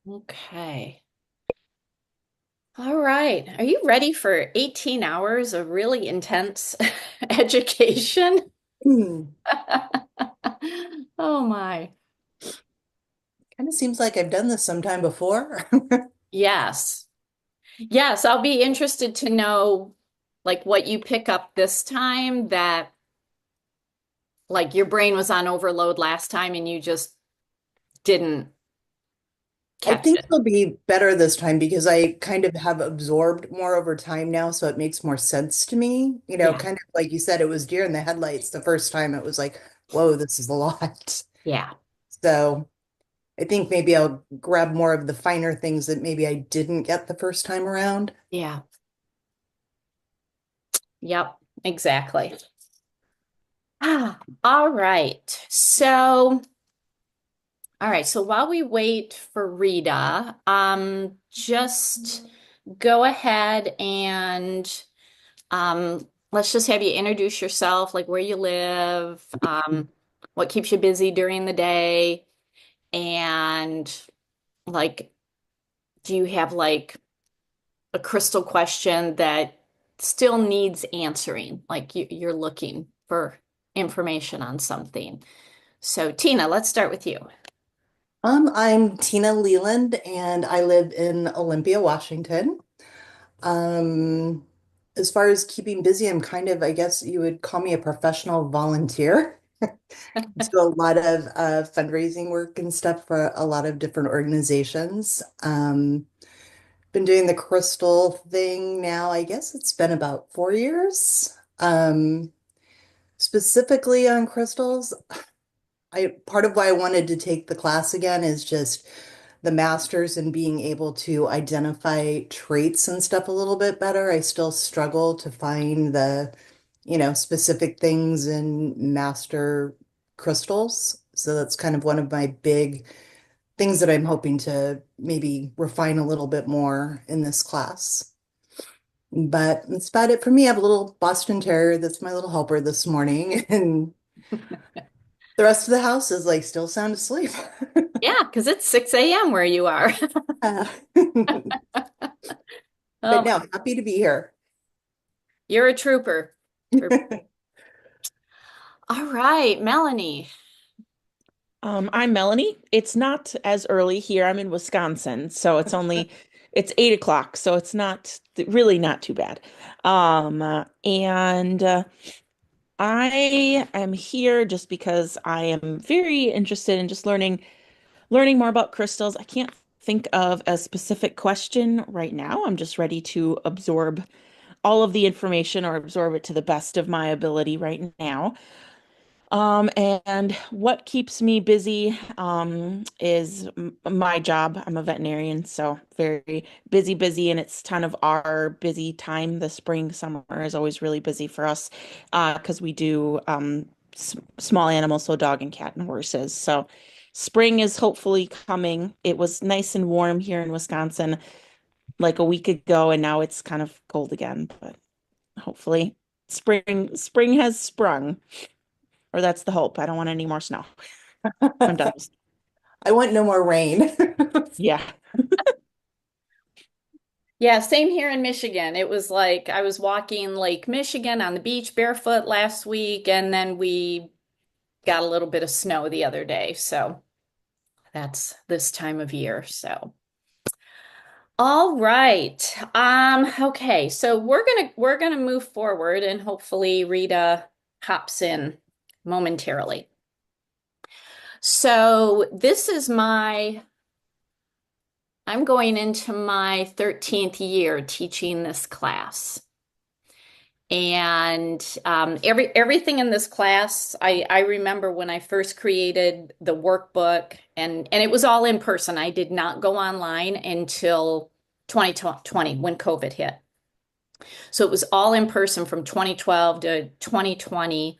Okay. All right. Are you ready for 18 hours of really intense education? Hmm. Oh my. Kind of seems like I've done this sometime before. Yes. Yes, I'll be interested to know like what you pick up this time that like your brain was on overload last time and you just didn't I catch think it. it'll be better this time because I kind of have absorbed more over time now, so it makes more sense to me. Yeah. Kind of like you said, it was deer in the headlights the first time. It was like, whoa, this is a lot. Yeah. So I think maybe I'll grab more of the finer things that maybe I didn't get the first time around. Yeah. Yep. Exactly. Ah, all right. So while we wait for Rita, just go ahead and let's just have you introduce yourself, like where you live, what keeps you busy during the day, and like, do you have like a crystal question that still needs answering? Like you're looking for information on something. So, Tina, let's start with you. I'm Tina Leland and I live in Olympia, Washington. Um, as far as keeping busy, I'm kind of, I guess you would call me a professional volunteer. Do a lot of fundraising work and stuff for a lot of different organizations. Been doing the crystal thing now, I guess it's been about 4 years. Specifically on crystals, I part of why I wanted to take the class again is just the masters and being able to identify traits and stuff a little bit better. I still struggle to find the specific things in master crystals. So that's kind of one of my big things that I'm hoping to maybe refine a little bit more in this class. But that's about it for me. I have a little Boston Terrier that's my little helper this morning, and the rest of the house is like still sound asleep. Yeah, because it's 6 a.m. where you are. Uh, Oh but my, no, happy to be here. you're a trooper. All right, Melanie. I'm Melanie. It's not as early here. I'm in Wisconsin, so it's 8 o'clock, so it's not really not too bad. And I am here just because I am very interested in just learning more about crystals. I can't think of a specific question right now. I'm just ready to absorb all of the information or absorb it to the best of my ability right now. And what keeps me busy, is my job. I'm a veterinarian, so very busy, busy, and it's kind of our busy time. The spring, summer is always really busy for us, because we do s small animals, so dog and cat and horses. So spring is hopefully coming. It was nice and warm here in Wisconsin like a week ago, and now it's kind of cold again, but hopefully spring has sprung. Or that's the hope. I don't want any more snow. I'm done. I want no more rain. Yeah. Yeah, same here in Michigan. It was like I was walking Lake Michigan on the beach barefoot last week, and then we got a little bit of snow the other day. So that's this time of year. So all right. Okay, so we're gonna move forward and hopefully Rita hops in momentarily. So this is I'm going into my 13th year teaching this class. And everything in this class, I remember when I first created the workbook, and it was all in person. I did not go online until 2020 when COVID hit. So it was all in person from 2012 to 2020.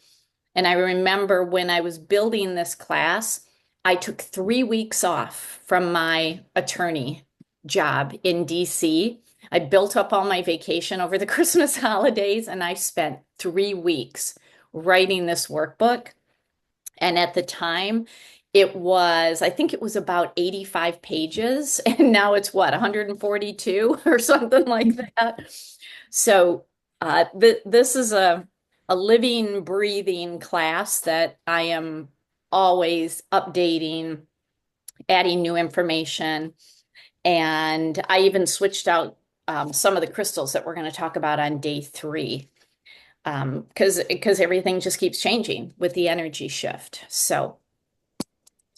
And I remember when I was building this class, I took 3 weeks off from my attorney job in DC. I built up all my vacation over the Christmas holidays and I spent 3 weeks writing this workbook. And at the time, I think it was about 85 pages, and now it's what, 142 or something like that. So this is a living, breathing class that I am always updating, adding new information. And I even switched out some of the crystals that we're going to talk about on day 3 because everything just keeps changing with the energy shift. So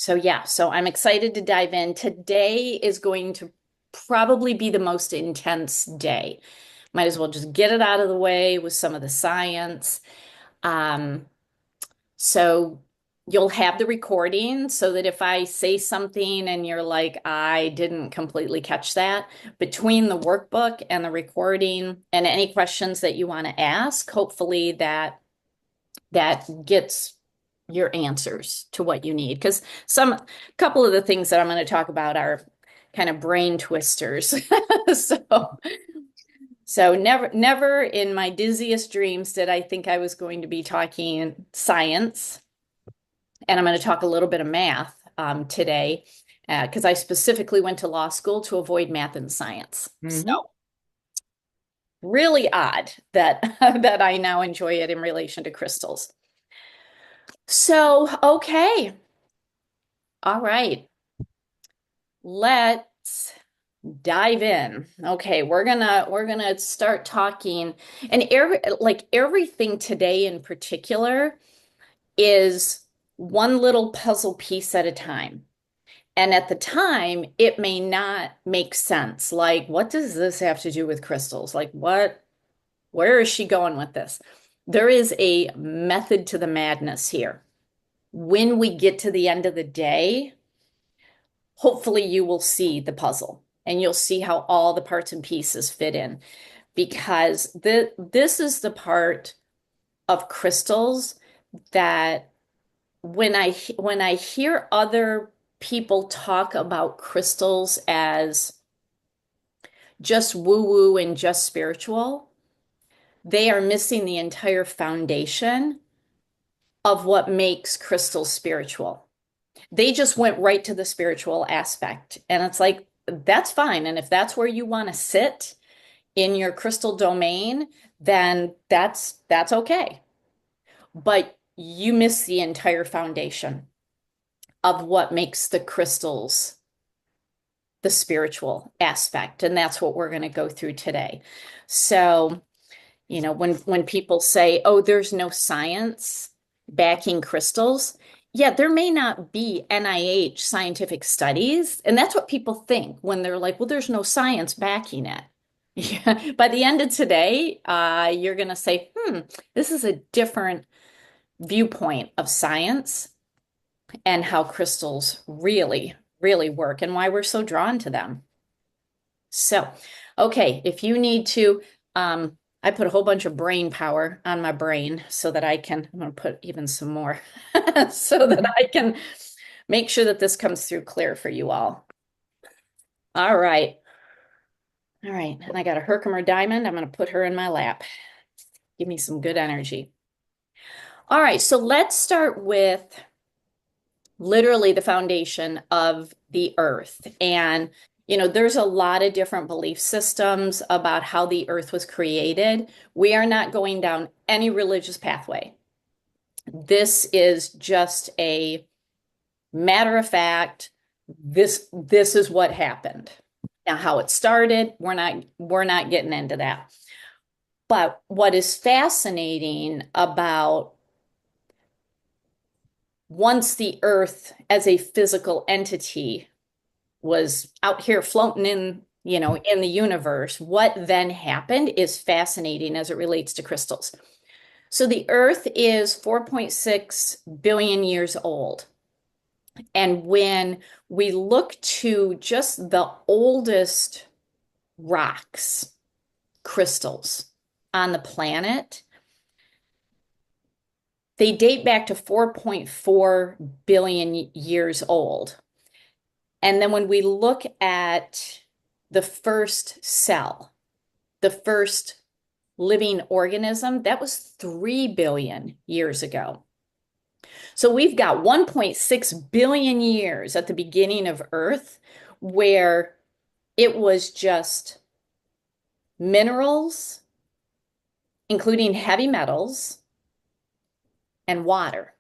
yeah, so I'm excited to dive in. Today is going to probably be the most intense day. Might as well just get it out of the way with some of the science. Um, so you'll have the recording so that if I say something and you're like, I didn't completely catch that, between the workbook and the recording and any questions that you want to ask, hopefully that gets your answers to what you need. Because couple of the things that I'm going to talk about are kind of brain twisters. So never in my dizziest dreams did I think I was going to be talking science. And I'm going to talk a little bit of math today because I specifically went to law school to avoid math and science. So really odd that that I now enjoy it in relation to crystals. So, okay. All right. Let's dive in. Okay, we're gonna start talking, and everything today in particular is one little puzzle piece at a time. And at the time, it may not make sense. Like, what does this have to do with crystals? Like, where is she going with this? There is a method to the madness here. When we get to the end of the day, hopefully you will see the puzzle and you'll see how all the parts and pieces fit in because this is the part of crystals that when I hear other people talk about crystals as just woo-woo and just spiritual, they are missing the entire foundation of what makes crystals spiritual. They just went right to the spiritual aspect. And it's like, that's fine. And if that's where you want to sit in your crystal domain, then that's okay. But you miss the entire foundation of what makes the crystals the spiritual aspect. And that's what we're going to go through today. So, when people say, oh, there's no science backing crystals, yeah, there may not be NIH scientific studies. And that's what people think when they're like, well, there's no science backing it. Yeah. By the end of today, you're going to say, this is a different viewpoint of science and how crystals really, really work and why we're so drawn to them. So, okay, if you need to, I put a whole bunch of brain power on my brain so that I'm going to put even some more so that I can make sure that this comes through clear for you all. All right. All right. And I got a Herkimer diamond. I'm going to put her in my lap. Give me some good energy. All right. So let's start with literally the foundation of the earth. And there's a lot of different belief systems about how the earth was created. We are not going down any religious pathway. This is just a matter of fact. This is what happened. Now, how it started, we're not getting into that. But what is fascinating about once the earth as a physical entity was out here floating in the universe, what then happened is fascinating as it relates to crystals. So the earth is 4.6 billion years old. And when we look to just the oldest rocks, crystals on the planet, they date back to 4.4 billion years old. And then when we look at the first cell, the first living organism, that was 3 billion years ago. So we've got 1.6 billion years at the beginning of Earth where it was just minerals, including heavy metals and water.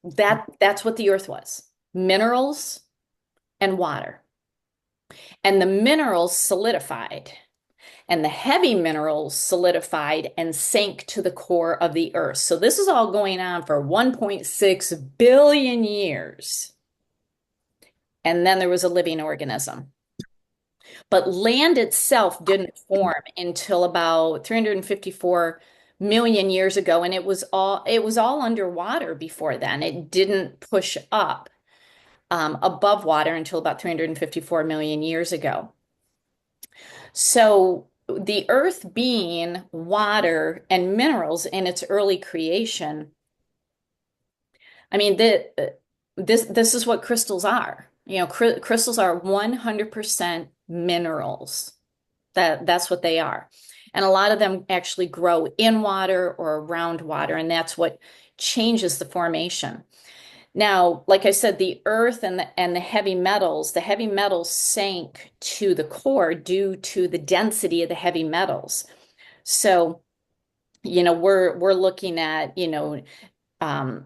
That's what the Earth was. Minerals and water. And the minerals solidified, and the heavy minerals solidified and sank to the core of the Earth. So this is all going on for 1.6 billion years. And then there was a living organism. But land itself didn't form until about 354 million years ago, and it was all underwater before then. It didn't push up above water until about 354 million years ago. So the Earth being water and minerals in its early creation, I mean, this is what crystals are. Crystals are 100% minerals. That's what they are. And a lot of them actually grow in water or around water, and that's what changes the formation. Now, like I said, the earth and the heavy metals sank to the core due to the density of the heavy metals. So, we're looking at, um,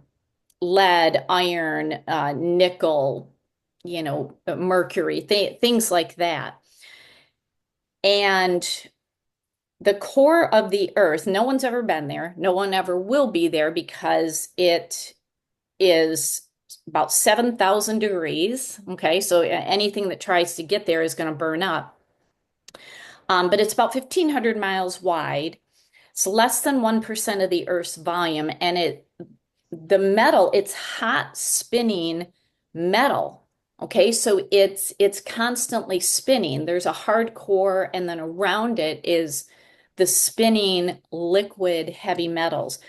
lead, iron, nickel, mercury, things like that. And the core of the earth, no one's ever been there. No one ever will be there because it is about 7,000 degrees. Okay, so anything that tries to get there is going to burn up. But it's about 1,500 miles wide. It's less than 1% of the Earth's volume, and the metal, it's hot spinning metal. Okay, so it's constantly spinning. There's a hard core, and then around it is the spinning liquid heavy metals.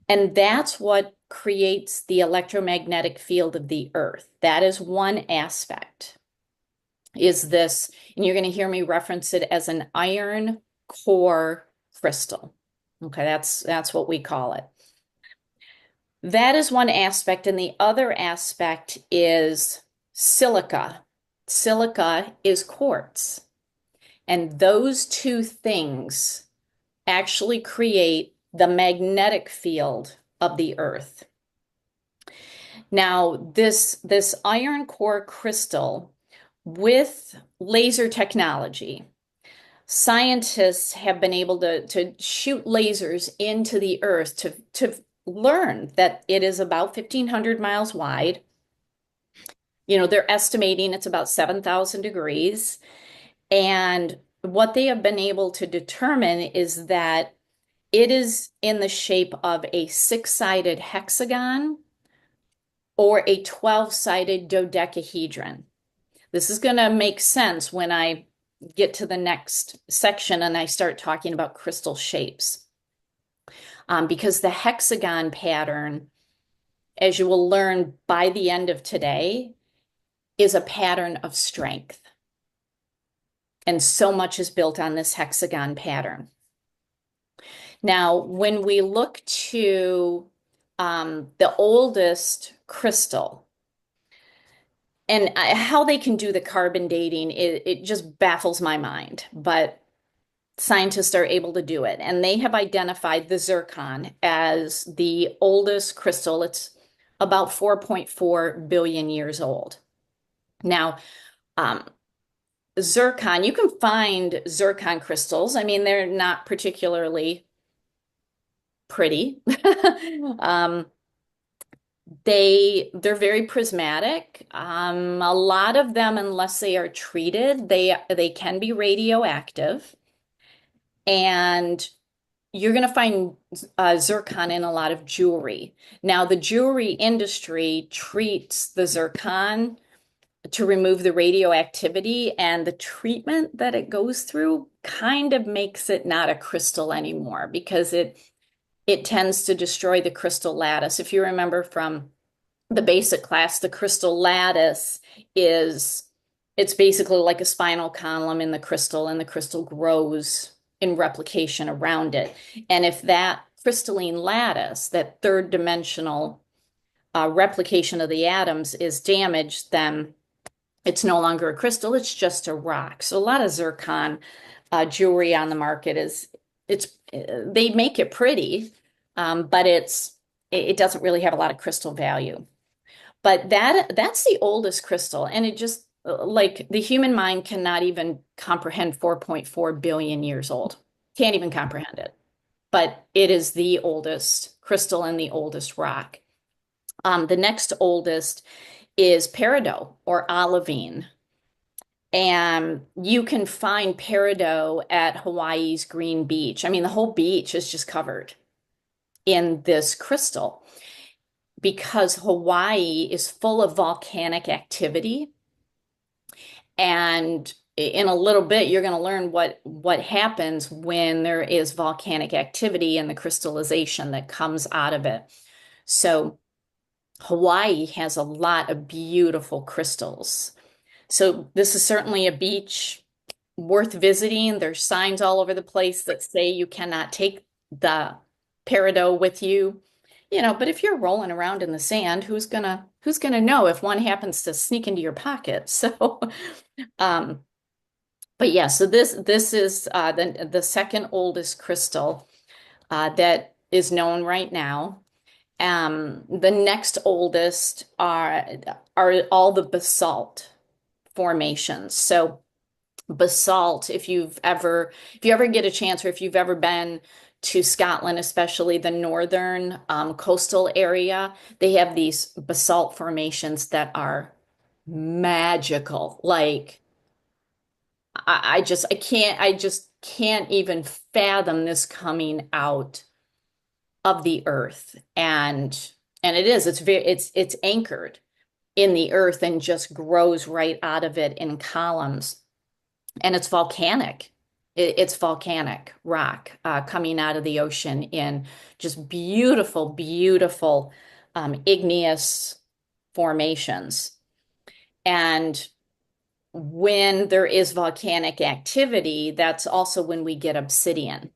And that's what creates the electromagnetic field of the Earth. That is one aspect, is this, and you're going to hear me reference it as an iron core crystal. Okay, that's what we call it. That is one aspect, and the other aspect is silica. Silica is quartz. And those two things actually create the magnetic field of the Earth. Now, this iron core crystal with laser technology, scientists have been able to shoot lasers into the Earth to learn that it is about 1,500 miles wide. They're estimating it's about 7,000 degrees. And what they have been able to determine is that it is in the shape of a six-sided hexagon or a 12-sided dodecahedron. This is going to make sense when I get to the next section and I start talking about crystal shapes. Because the hexagon pattern, as you will learn by the end of today, is a pattern of strength. And so much is built on this hexagon pattern. Now, when we look to the oldest crystal and how they can do the carbon dating, it just baffles my mind. But scientists are able to do it. And they have identified the zircon as the oldest crystal. It's about 4.4 billion years old. Now, zircon, you can find zircon crystals. I mean, they're not particularly pretty. They're very prismatic. A lot of them, unless they are treated, they can be radioactive. And you're going to find zircon in a lot of jewelry. Now, the jewelry industry treats the zircon to remove the radioactivity, and the treatment that it goes through kind of makes it not a crystal anymore because it tends to destroy the crystal lattice. If you remember from the basic class, the crystal lattice it's basically like a spinal column in the crystal, and the crystal grows in replication around it. And if that crystalline lattice, that third dimensional replication of the atoms, is damaged, then it's no longer a crystal, it's just a rock. So a lot of zircon jewelry on the market they make it pretty, but it doesn't really have a lot of crystal value. But that's the oldest crystal, and it just like the human mind cannot even comprehend 4.4 billion years old. Can't even comprehend it. But it is the oldest crystal and the oldest rock. The next oldest is peridot or olivine. And you can find peridot at Hawaii's Green Beach. I mean, the whole beach is just covered in this crystal because Hawaii is full of volcanic activity. And in a little bit, you're going to learn what happens when there is volcanic activity and the crystallization that comes out of it. So Hawaii has a lot of beautiful crystals. So this is certainly a beach worth visiting. There's signs all over the place that say you cannot take the peridot with you. But if you're rolling around in the sand, who's gonna know if one happens to sneak into your pocket? So, but yeah, so this is the second oldest crystal that is known right now. The next oldest are all the basalt formations. So basalt, if you ever get a chance, or if you've ever been to Scotland, especially the northern coastal area, they have these basalt formations that are magical. Like I just can't even fathom this coming out of the earth. And it's anchored in the earth and just grows right out of it in columns. And it's volcanic. It's volcanic rock coming out of the ocean in just beautiful, beautiful igneous formations. And when there is volcanic activity, that's also when we get obsidian.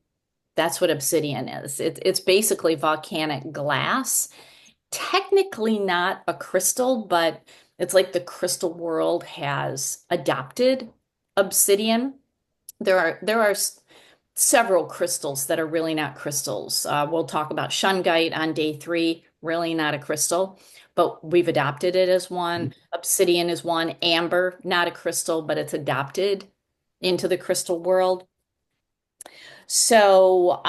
That's what obsidian is. It's basically volcanic glass. Technically not a crystal, but it's like the crystal world has adopted obsidian. There are several crystals that are really not crystals. We'll talk about shungite on day 3, really not a crystal, but we've adopted it as one. Obsidian is one. Amber, not a crystal, but it's adopted into the crystal world. So,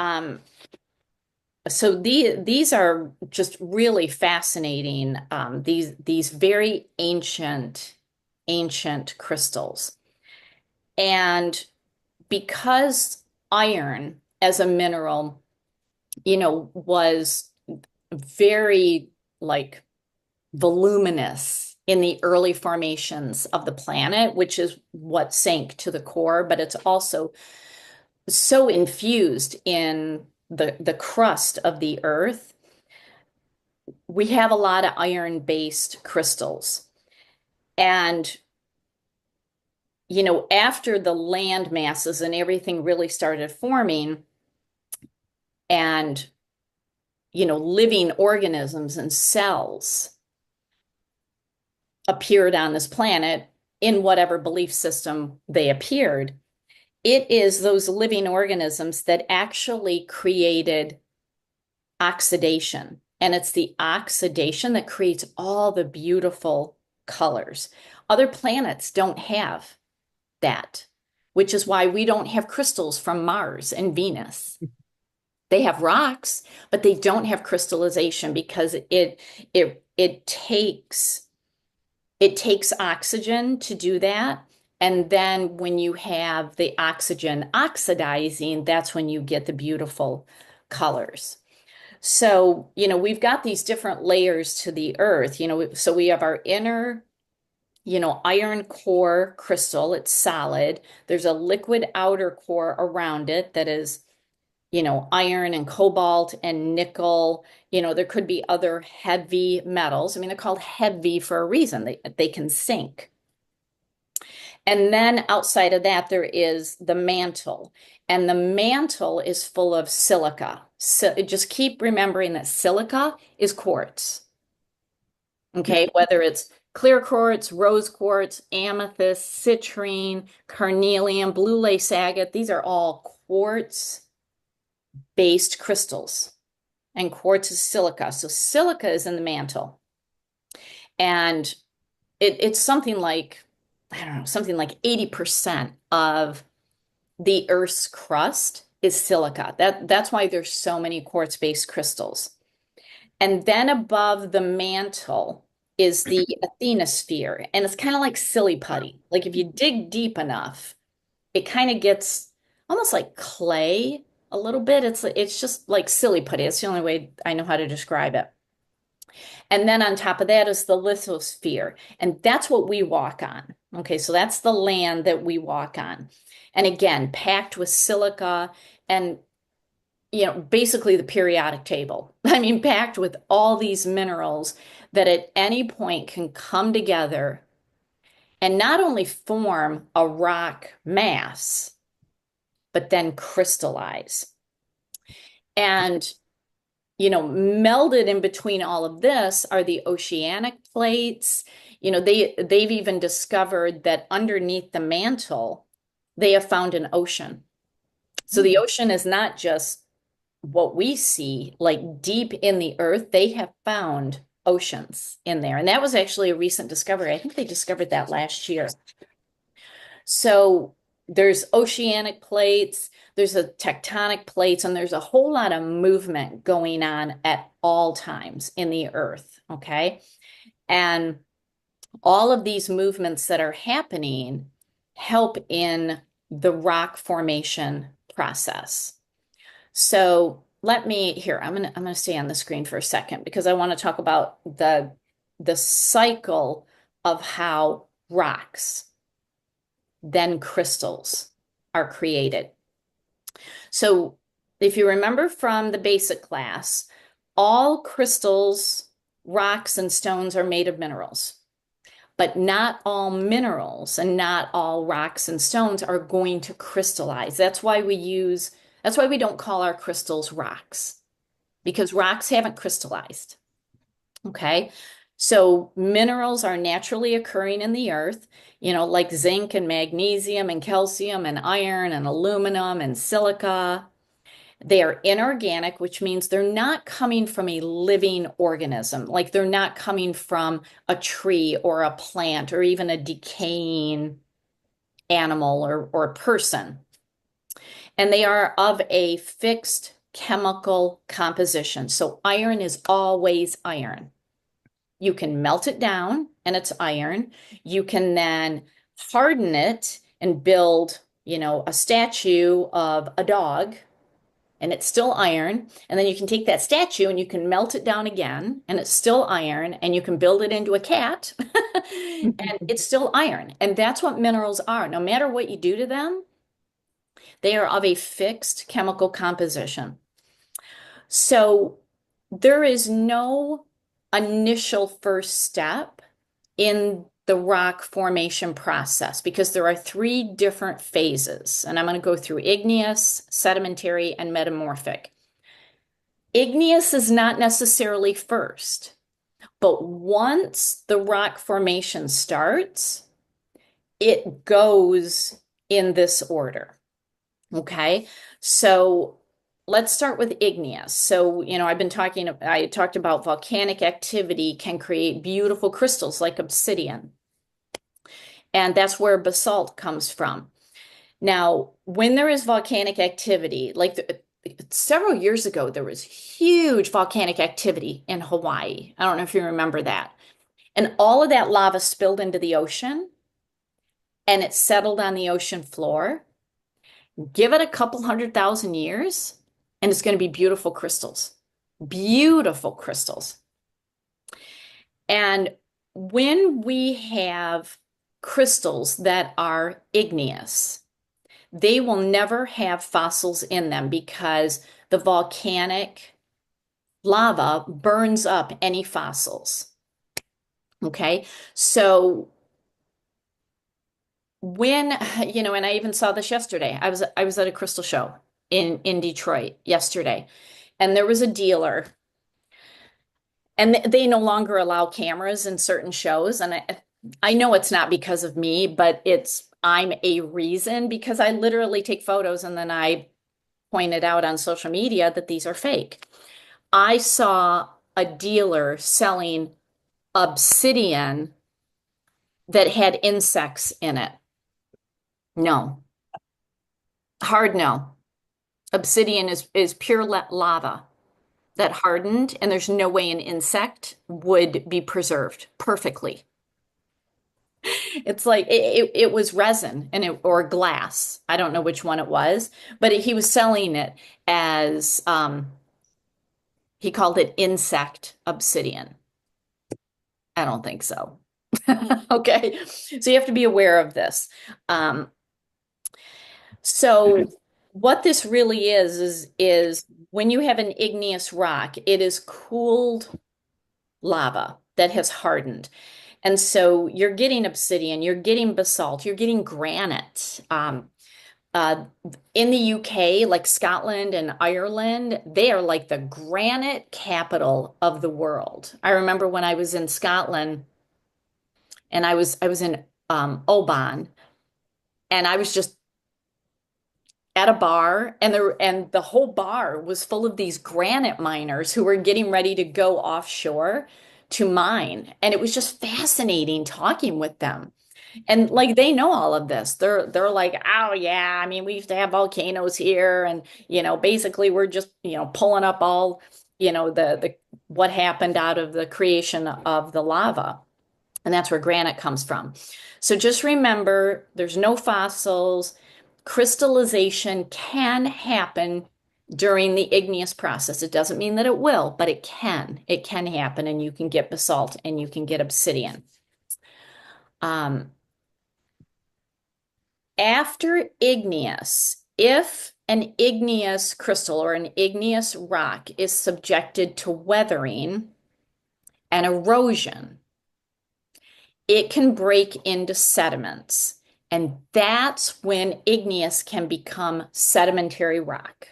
these are just really fascinating. These very ancient crystals, and because iron as a mineral, was very like voluminous in the early formations of the planet, which is what sank to the core, but it's also so infused in the crust of the earth. We have a lot of iron-based crystals. And, after the land masses and everything really started forming, and, living organisms and cells appeared on this planet in whatever belief system they appeared, it is those living organisms that actually created oxidation. And it's the oxidation that creates all the beautiful colors. Other planets don't have that, which is why we don't have crystals from Mars and Venus. They have rocks, but they don't have crystallization because it takes oxygen to do that. And then when you have the oxygen oxidizing, that's when you get the beautiful colors. So, we've got these different layers to the earth, so we have our inner, iron core crystal, it's solid. There's a liquid outer core around it that is, iron and cobalt and nickel. There could be other heavy metals. I mean, they're called heavy for a reason. They can sink. And then outside of that, there is the mantle. And the mantle is full of silica. So just keep remembering that silica is quartz. Okay, whether it's clear quartz, rose quartz, amethyst, citrine, carnelian, blue lace agate, these are all quartz-based crystals. And quartz is silica. So silica is in the mantle. And it's something like, I don't know, something like 80% of the Earth's crust is silica. That's why there's so many quartz-based crystals. And then above the mantle is the asthenosphere. And it's kind of like silly putty. Like if you dig deep enough, it kind of gets almost like clay a little bit. It's just like silly putty. It's the only way I know how to describe it. And then on top of that is the lithosphere. And that's what we walk on. Okay, so that's the land that we walk on. And again, packed with silica and basically the periodic table. I mean, packed with all these minerals that at any point can come together and not only form a rock mass, but then crystallize. And melded in between all of this are the oceanic plates. They've even discovered that underneath the mantle, they have found an ocean. So the ocean is not just what we see, like deep in the earth, they have found oceans in there. And that was actually a recent discovery. I think they discovered that last year. So there's oceanic plates, there's a tectonic plates, and there's a whole lot of movement going on at all times in the earth, okay? And all of these movements that are happening help in the rock formation process. So I'm gonna stay on the screen for a second because I want to talk about the cycle of how rocks, then crystals are created. So if you remember from the basic class, all crystals, rocks, and stones are made of minerals. But not all minerals and not all rocks and stones are going to crystallize. That's why we don't call our crystals rocks, because rocks haven't crystallized. Okay. So minerals are naturally occurring in the earth, like zinc and magnesium and calcium and iron and aluminum and silica. They are inorganic, which means they're not coming from a living organism. Like they're not coming from a tree or a plant or even a decaying animal or person. And they are of a fixed chemical composition. So iron is always iron. You can melt it down and it's iron. You can then harden it and build, a statue of a dog and it's still iron. And then you can take that statue and you can melt it down again and it's still iron and you can build it into a cat and it's still iron. And that's what minerals are. No matter what you do to them, they are of a fixed chemical composition. So there is no initial first step in the rock formation process because there are 3 different phases. And I'm going to go through igneous, sedimentary, and metamorphic. Igneous is not necessarily first, but once the rock formation starts, it goes in this order. Okay, so let's start with igneous. So, I talked about volcanic activity can create beautiful crystals like obsidian. And that's where basalt comes from. Now, when there is volcanic activity, several years ago, there was huge volcanic activity in Hawaii. I don't know if you remember that. And all of that lava spilled into the ocean and it settled on the ocean floor. Give it a couple 100,000 years and it's going to be beautiful crystals. Beautiful crystals. And when we have crystals that are igneous, they will never have fossils in them because the volcanic lava burns up any fossils. Okay, so when, and I even saw this yesterday. I was at a crystal show in Detroit yesterday. And there was a dealer, and they no longer allow cameras in certain shows. And I know it's not because of me, but I'm a reason because I literally take photos and then I point it out on social media that these are fake. I saw a dealer selling obsidian that had insects in it. No, hard no. Obsidian is pure lava that hardened, and there's no way an insect would be preserved perfectly. It's like it was resin or glass. I don't know which one it was, but he was selling it as he called it insect obsidian. I don't think so. Okay, so you have to be aware of this. Um, so what this really is when you have an igneous rock, it is cooled lava that has hardened. And so you're getting obsidian, you're getting basalt, you're getting granite. Uh, in the UK, like Scotland and Ireland, they are like the granite capital of the world. I remember when I was in Scotland and I was in Oban, and I was just at a bar, and the whole bar was full of these granite miners who were getting ready to go offshore to mine. And it was just fascinating talking with them. And like they know all of this. They're like, "Oh yeah, I mean, we used to have volcanoes here and basically we're just, pulling up all, the what happened out of the creation of the lava." And that's where granite comes from. So just remember, there's no fossils. Crystallization can happen during the igneous process. It doesn't mean that it will, but it can. It can happen, and you can get basalt and you can get obsidian. Um, After igneous, if an igneous crystal or an igneous rock is subjected to weathering and erosion, it can break into sediments. And that's when igneous can become sedimentary rock.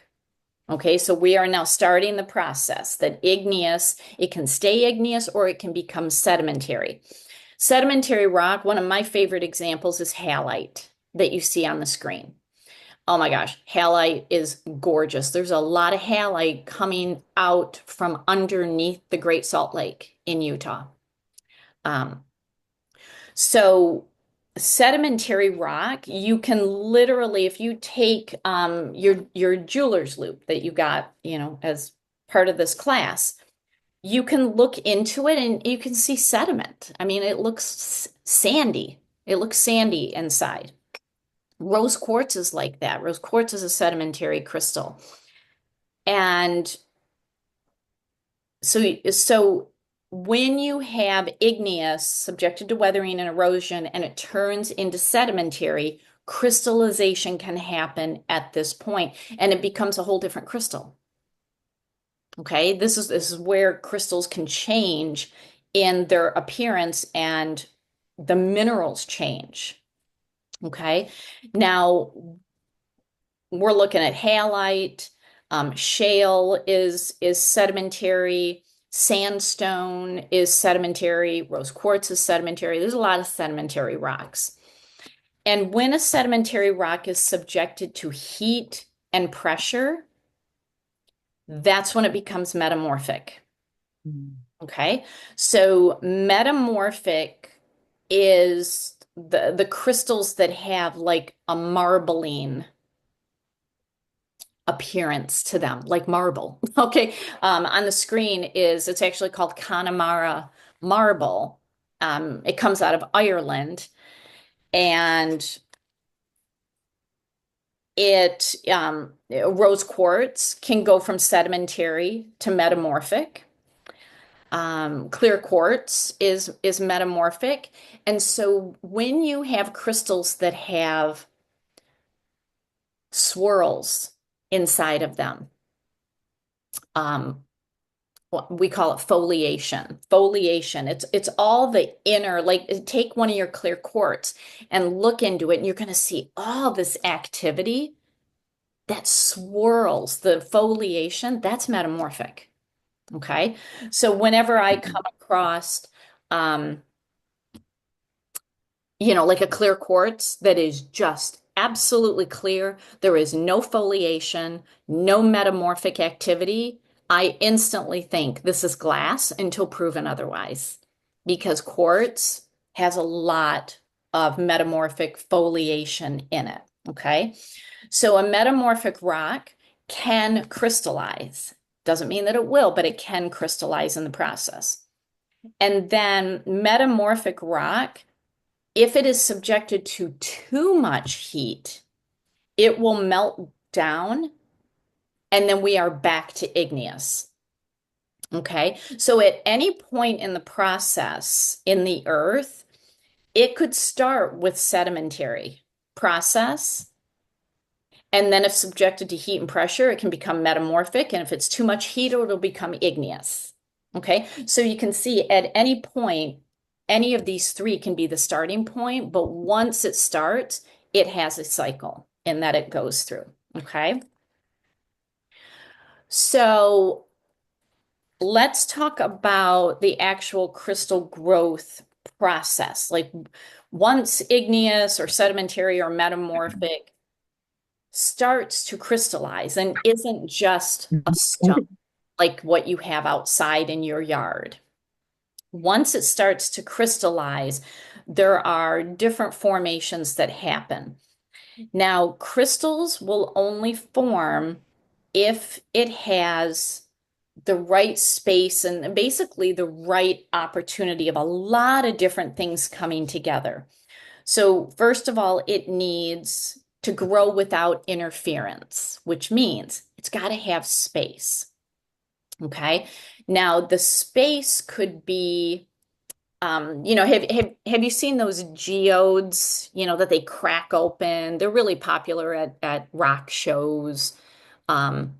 Okay, so we are now starting the process that igneous, it can stay igneous or it can become sedimentary. Sedimentary rock, one of my favorite examples is halite that you see on the screen. Oh my gosh, halite is gorgeous. There's a lot of halite coming out from underneath the Great Salt Lake in Utah. Um, so sedimentary rock, you can literally, if you take your jeweler's loop that you got, as part of this class, you can look into it and you can see sediment. I mean, it looks sandy. It looks sandy inside. Rose quartz is like that. Rose quartz is a sedimentary crystal. And so when you have igneous subjected to weathering and erosion and it turns into sedimentary, crystallization can happen at this point and it becomes a whole different crystal. Okay, this is where crystals can change in their appearance and the minerals change. Okay, now we're looking at halite, shale is sedimentary, sandstone is sedimentary, rose quartz is sedimentary. There's a lot of sedimentary rocks. And when a sedimentary rock is subjected to heat and pressure, that's when it becomes metamorphic. Okay, so metamorphic is the crystals that have like a marbling appearance to them, like marble. Okay, on the screen it's actually called Connemara marble. It comes out of Ireland, and rose quartz can go from sedimentary to metamorphic. Clear quartz is metamorphic. And so when you have crystals that have swirls inside of them, we call it foliation. Foliation. It's all the inner, like take one of your clear quartz and look into it, and you're going to see all this activity that swirls, the foliation, that's metamorphic. Okay. So whenever I come across, um, like a clear quartz that is just absolutely clear, there is no foliation, no metamorphic activity, I instantly think this is glass until proven otherwise, because quartz has a lot of metamorphic foliation in it. Okay. So a metamorphic rock can crystallize. Doesn't mean that it will, but it can crystallize in the process. And then metamorphic rock, if it is subjected to too much heat, it will melt down and then we are back to igneous. Okay. So at any point in the process in the earth, it could start with sedimentary process. And then if subjected to heat and pressure, it can become metamorphic. And if it's too much heat, it'll become igneous. Okay. So you can see at any point, any of these three can be the starting point, but once it starts, it has a cycle in that it goes through. Okay. So let's talk about the actual crystal growth process. Like once igneous or sedimentary or metamorphic starts to crystallize and isn't just a stump like what you have outside in your yard. Once it starts to crystallize, there are different formations that happen. Now, crystals will only form if it has the right space and basically the right opportunity of a lot of different things coming together. So, first of all, it needs to grow without interference, which means it's got to have space. Okay. Now, the space could be, have you seen those geodes, that they crack open? They're really popular at rock shows. Um,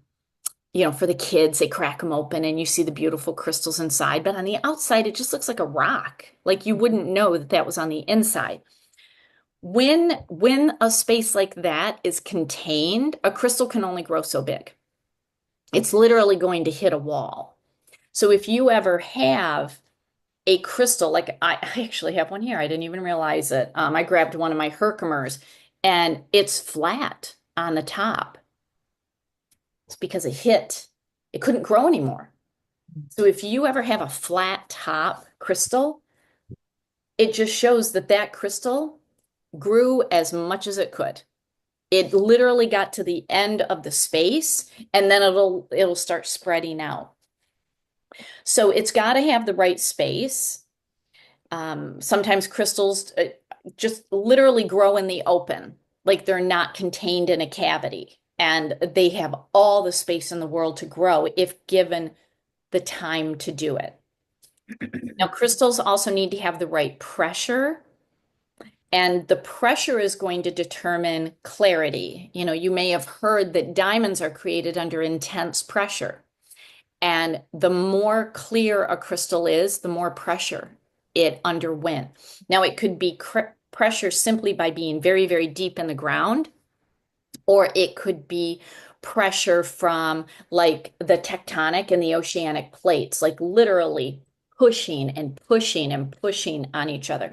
for the kids, they crack them open and you see the beautiful crystals inside. But on the outside, it just looks like a rock. Like you wouldn't know that that was on the inside. When a space like that is contained, a crystal can only grow so big. It's literally going to hit a wall. So if you ever have a crystal, like I actually have one here, I didn't even realize it. I grabbed one of my Herkimers and it's flat on the top. It's because it couldn't grow anymore. So if you ever have a flat top crystal, it just shows that that crystal grew as much as it could. It literally got to the end of the space and then it'll start spreading out. So it's got to have the right space. Sometimes crystals just literally grow in the open, like they're not contained in a cavity, and they have all the space in the world to grow if given the time to do it. Now, crystals also need to have the right pressure, and the pressure is going to determine clarity. You may have heard that diamonds are created under intense pressure. And the more clear a crystal is, the more pressure it underwent. Now, it could be pressure simply by being very, very deep in the ground, or it could be pressure from like the tectonic and the oceanic plates, like literally pushing and pushing and pushing on each other.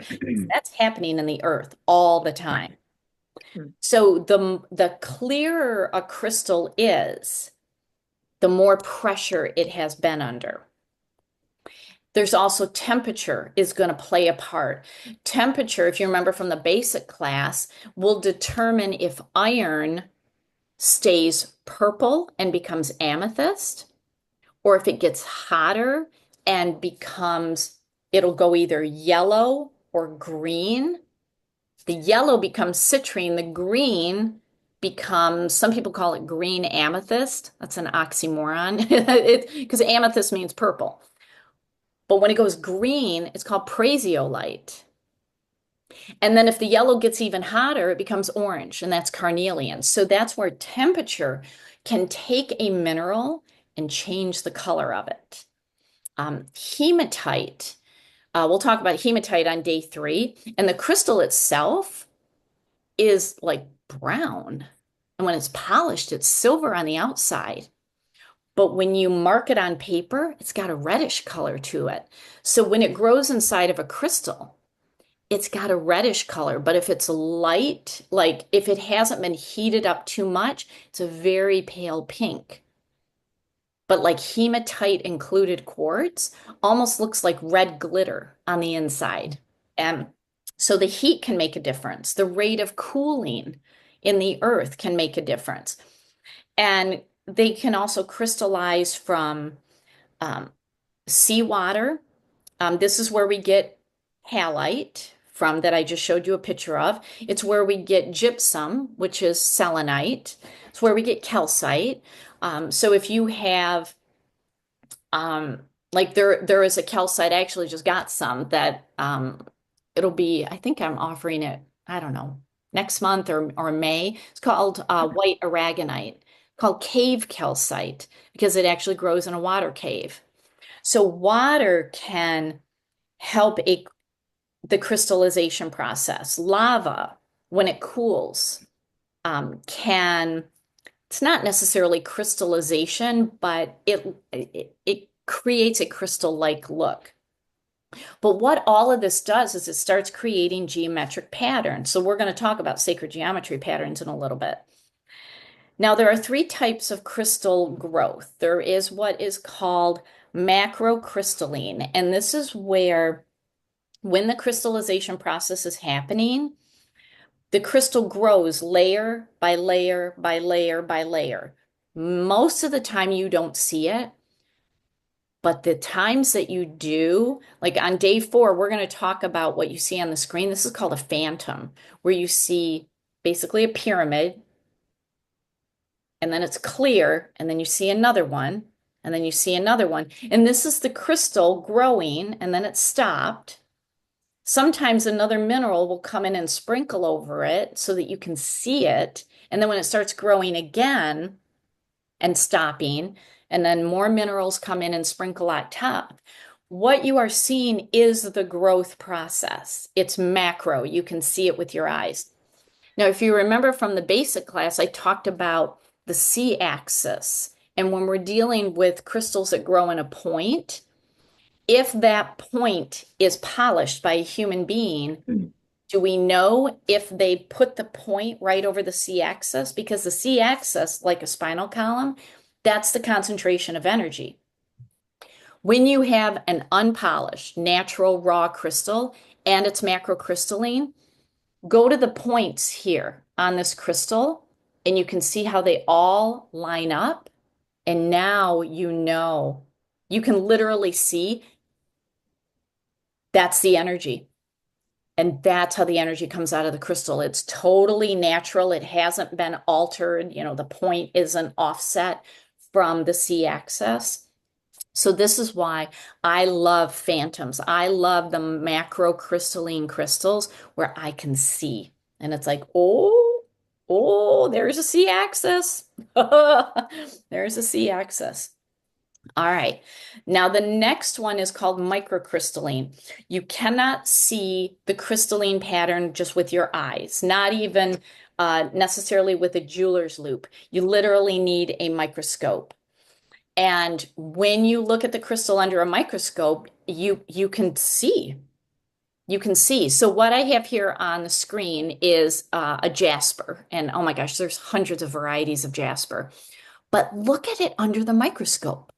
That's happening in the earth all the time. So the clearer a crystal is, the more pressure it has been under. There's also temperature is going to play a part. Temperature, if you remember from the basic class, will determine if iron stays purple and becomes amethyst, or if it gets hotter and it'll go either yellow or green. The yellow becomes citrine, the green becomes, some people call it green amethyst. That's an oxymoron because amethyst means purple. But when it goes green, it's called prasiolite. And then if the yellow gets even hotter, it becomes orange, and that's carnelian. So that's where temperature can take a mineral and change the color of it. Hematite, we'll talk about hematite on day 3, and the crystal itself is like brown. And when it's polished, it's silver on the outside. But when you mark it on paper, it's got a reddish color to it. So when it grows inside of a crystal, it's got a reddish color. But if it's light, like if it hasn't been heated up too much, it's a very pale pink. But like hematite included quartz almost looks like red glitter on the inside. And so the heat can make a difference. The rate of cooling in the earth can make a difference. And they can also crystallize from um, seawater. This is where we get halite from that I just showed you a picture of. It's where we get gypsum, which is selenite. It's where we get calcite. So if you have like there is a calcite, I actually just got some that it'll be, I think I'm offering it, I don't know, next month or May. It's called white aragonite, called cave calcite because it actually grows in a water cave. So water can help the crystallization process. Lava, when it cools, can it's not necessarily crystallization, but it creates a crystal-like look. But what all of this does is it starts creating geometric patterns. So we're going to talk about sacred geometry patterns in a little bit. Now, there are three types of crystal growth. There is what is called macrocrystalline, and this is where when the crystallization process is happening, the crystal grows layer by layer by layer by layer. Most of the time you don't see it, but the times that you do, like on day 4, we're going to talk about what you see on the screen. This is called a phantom, where you see basically a pyramid, and then it's clear, and then you see another one, and then you see another one. And this is the crystal growing, and then it stopped. Sometimes another mineral will come in and sprinkle over it so that you can see it. And then when it starts growing again and stopping, and then more minerals come in and sprinkle on top, what you are seeing is the growth process. It's macro. You can see it with your eyes. Now, if you remember from the basic class, I talked about the C-axis. And when we're dealing with crystals that grow in a point, if that point is polished by a human being, do we know if they put the point right over the C-axis? Because the C-axis, like a spinal column, that's the concentration of energy. When you have an unpolished, natural, raw crystal and it's macrocrystalline, go to the points here on this crystal and you can see how they all line up. And now you know, you can literally see that's the energy. And that's how the energy comes out of the crystal. It's totally natural. It hasn't been altered. You know, the point isn't offset from the C-axis. So this is why I love phantoms. I love the macrocrystalline crystals where I can see. And it's like, oh, there's a C-axis. There's a C-axis. All right. Now the next one is called microcrystalline. You cannot see the crystalline pattern just with your eyes, not even necessarily with a jeweler's loupe. You literally need a microscope. And when you look at the crystal under a microscope, you can see. You can see. So what I have here on the screen is a jasper. And oh my gosh, there's hundreds of varieties of jasper. But look at it under the microscope.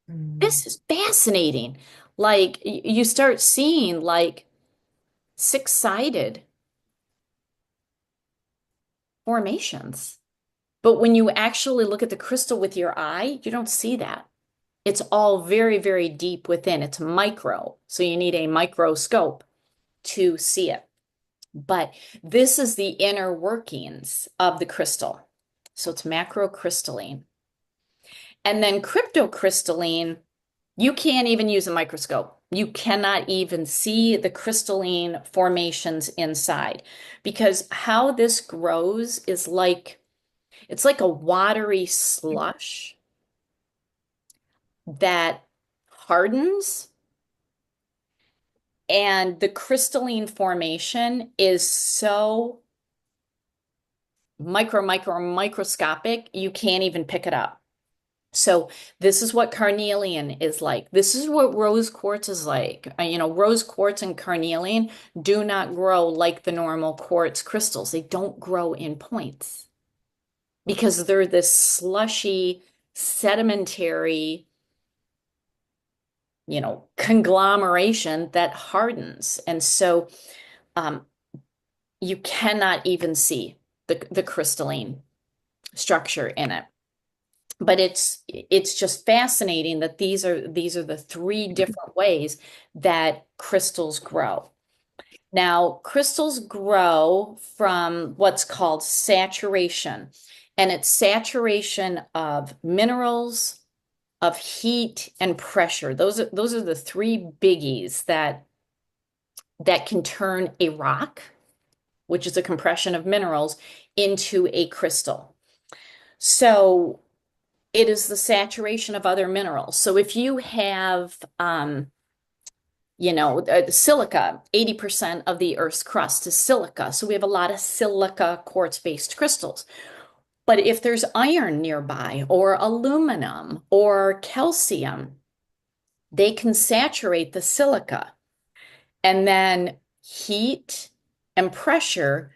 This is fascinating. Like you start seeing like six-sided formations. But when you actually look at the crystal with your eye, you don't see that. It's all very, very deep within. It's micro. So you need a microscope to see it. But this is the inner workings of the crystal. So it's macrocrystalline. And then cryptocrystalline, you can't even use a microscope. You cannot even see the crystalline formations inside because how this grows is like, it's like a watery slush that hardens, and the crystalline formation is so microscopic, you can't even pick it up. So this is what carnelian is like. This is what rose quartz is like. Rose quartz and carnelian do not grow like the normal quartz crystals. They don't grow in points because they're this slushy, sedimentary, conglomeration that hardens. And so um, you cannot even see the crystalline structure in it. But it's just fascinating that these are the three different ways that crystals grow. Now, crystals grow from what's called saturation, and it's saturation of minerals, of heat, and pressure. Those are the three biggies that can turn a rock, which is a compression of minerals, into a crystal. So it is the saturation of other minerals. So if you have, silica, 80% of the Earth's crust is silica. So we have a lot of silica quartz-based crystals. But if there's iron nearby, or aluminum, or calcium, they can saturate the silica. And then heat and pressure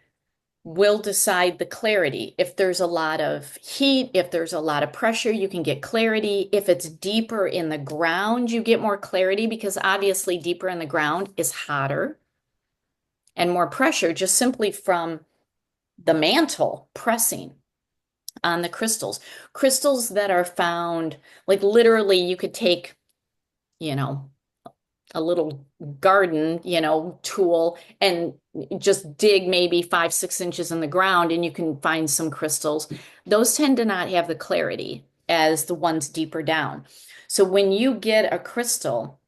will decide the clarity. If there's a lot of heat, if there's a lot of pressure, you can get clarity. If it's deeper in the ground, you get more clarity because obviously deeper in the ground is hotter and more pressure just simply from the mantle pressing on the crystals. Crystals that are found, like literally you could take, a little garden, tool and just dig maybe 5, 6 inches in the ground and you can find some crystals. Those tend to not have the clarity as the ones deeper down. So when you get a crystal,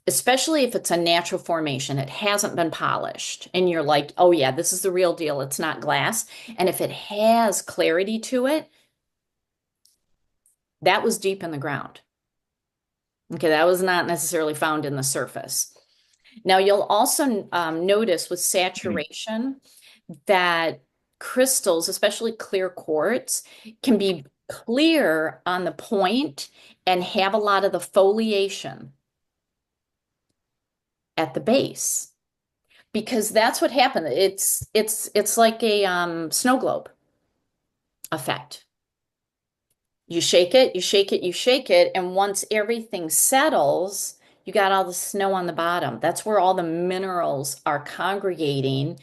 especially if it's a natural formation, it hasn't been polished, and you're like, oh yeah, this is the real deal, it's not glass. And if it has clarity to it, that was deep in the ground. Okay, that was not necessarily found in the surface. Now, you'll also notice with saturation that crystals, especially clear quartz, can be clear on the point and have a lot of the foliation at the base because that's what happened. It's like a snow globe effect. You shake it, you shake it, you shake it, and once everything settles, you got all the snow on the bottom. That's where all the minerals are congregating,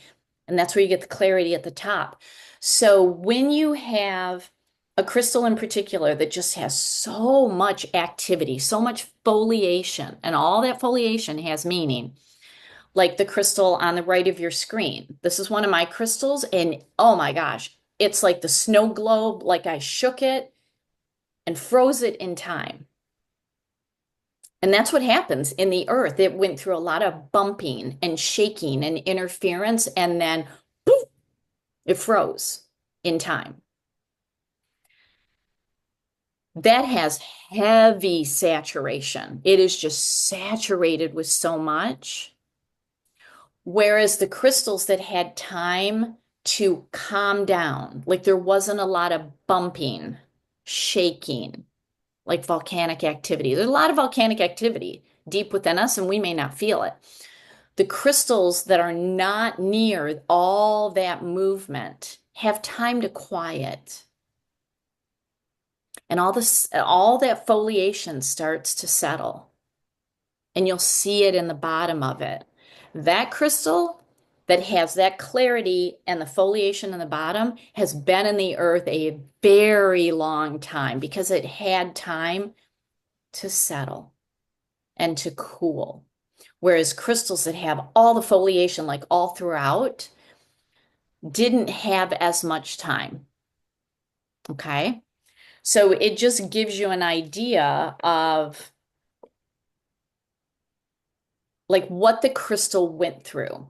and that's where you get the clarity at the top. So when you have a crystal in particular that just has so much activity, so much foliation, and all that foliation has meaning, like the crystal on the right of your screen. This is one of my crystals, and oh my gosh, it's like the snow globe, like I shook it and froze it in time. And that's what happens in the earth. It went through a lot of bumping and shaking and interference, and then poof, it froze in time. That has heavy saturation. It is just saturated with so much. Whereas the crystals that had time to calm down, like there wasn't a lot of bumping, shaking, like volcanic activity. There's a lot of volcanic activity deep within us, and we may not feel it. The crystals that are not near all that movement have time to quiet. And all that foliation starts to settle. And you'll see it in the bottom of it. That crystal that has that clarity and the foliation in the bottom has been in the earth a very long time because it had time to settle and to cool. Whereas crystals that have all the foliation, like all throughout, didn't have as much time. Okay? So it just gives you an idea of like what the crystal went through.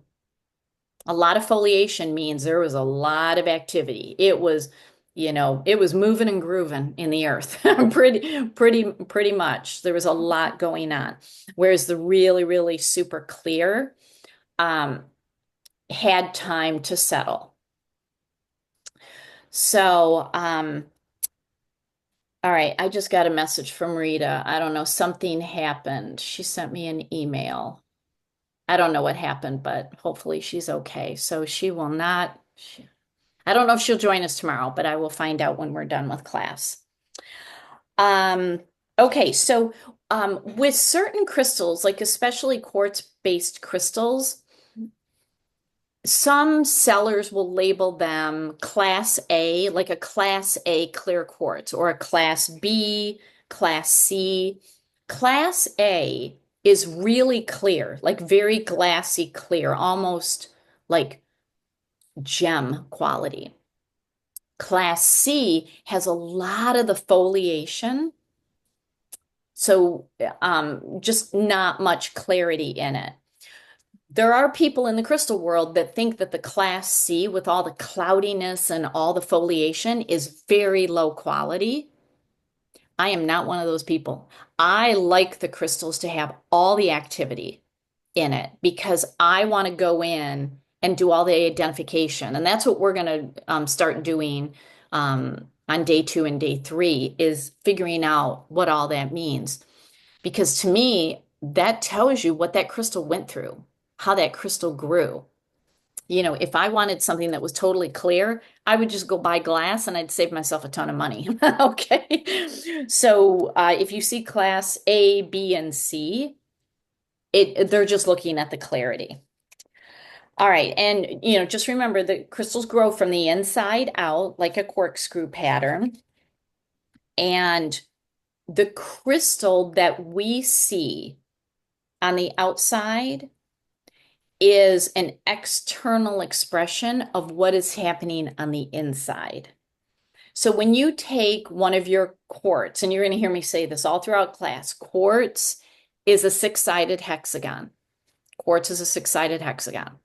A lot of foliation means there was a lot of activity. It was, it was moving and grooving in the earth. Pretty much. There was a lot going on. Whereas the really, really super clear had time to settle. So, all right, I just got a message from Rita. I don't know, something happened. She sent me an email. I don't know what happened, but hopefully she's okay. So she will not, I don't know if she'll join us tomorrow, but I will find out when we're done with class. Um, okay, so with certain crystals, like especially quartz-based crystals, some sellers will label them class A, like a class A clear quartz, or a class B, class C. Class A is really clear, like very glassy clear, almost like gem quality. Class C has a lot of the foliation, so just not much clarity in it. There are people in the crystal world that think that the class C, with all the cloudiness and all the foliation, is very low quality. I am not one of those people. I like the crystals to have all the activity in it because I want to go in and do all the identification. And that's what we're going to start doing on day 2 and day 3 is figuring out what all that means. Because to me, that tells you what that crystal went through, how that crystal grew. You know, if I wanted something that was totally clear, I would just go buy glass and I'd save myself a ton of money. Okay. So if you see class A, B, and C, they're just looking at the clarity. All right. And, you know, just remember the crystals grow from the inside out like a corkscrew pattern. And the crystal that we see on the outside is an external expression of what is happening on the inside. So when you take one of your quartz, and you're going to hear me say this all throughout class, quartz is a six-sided hexagon. Quartz is a six-sided hexagon.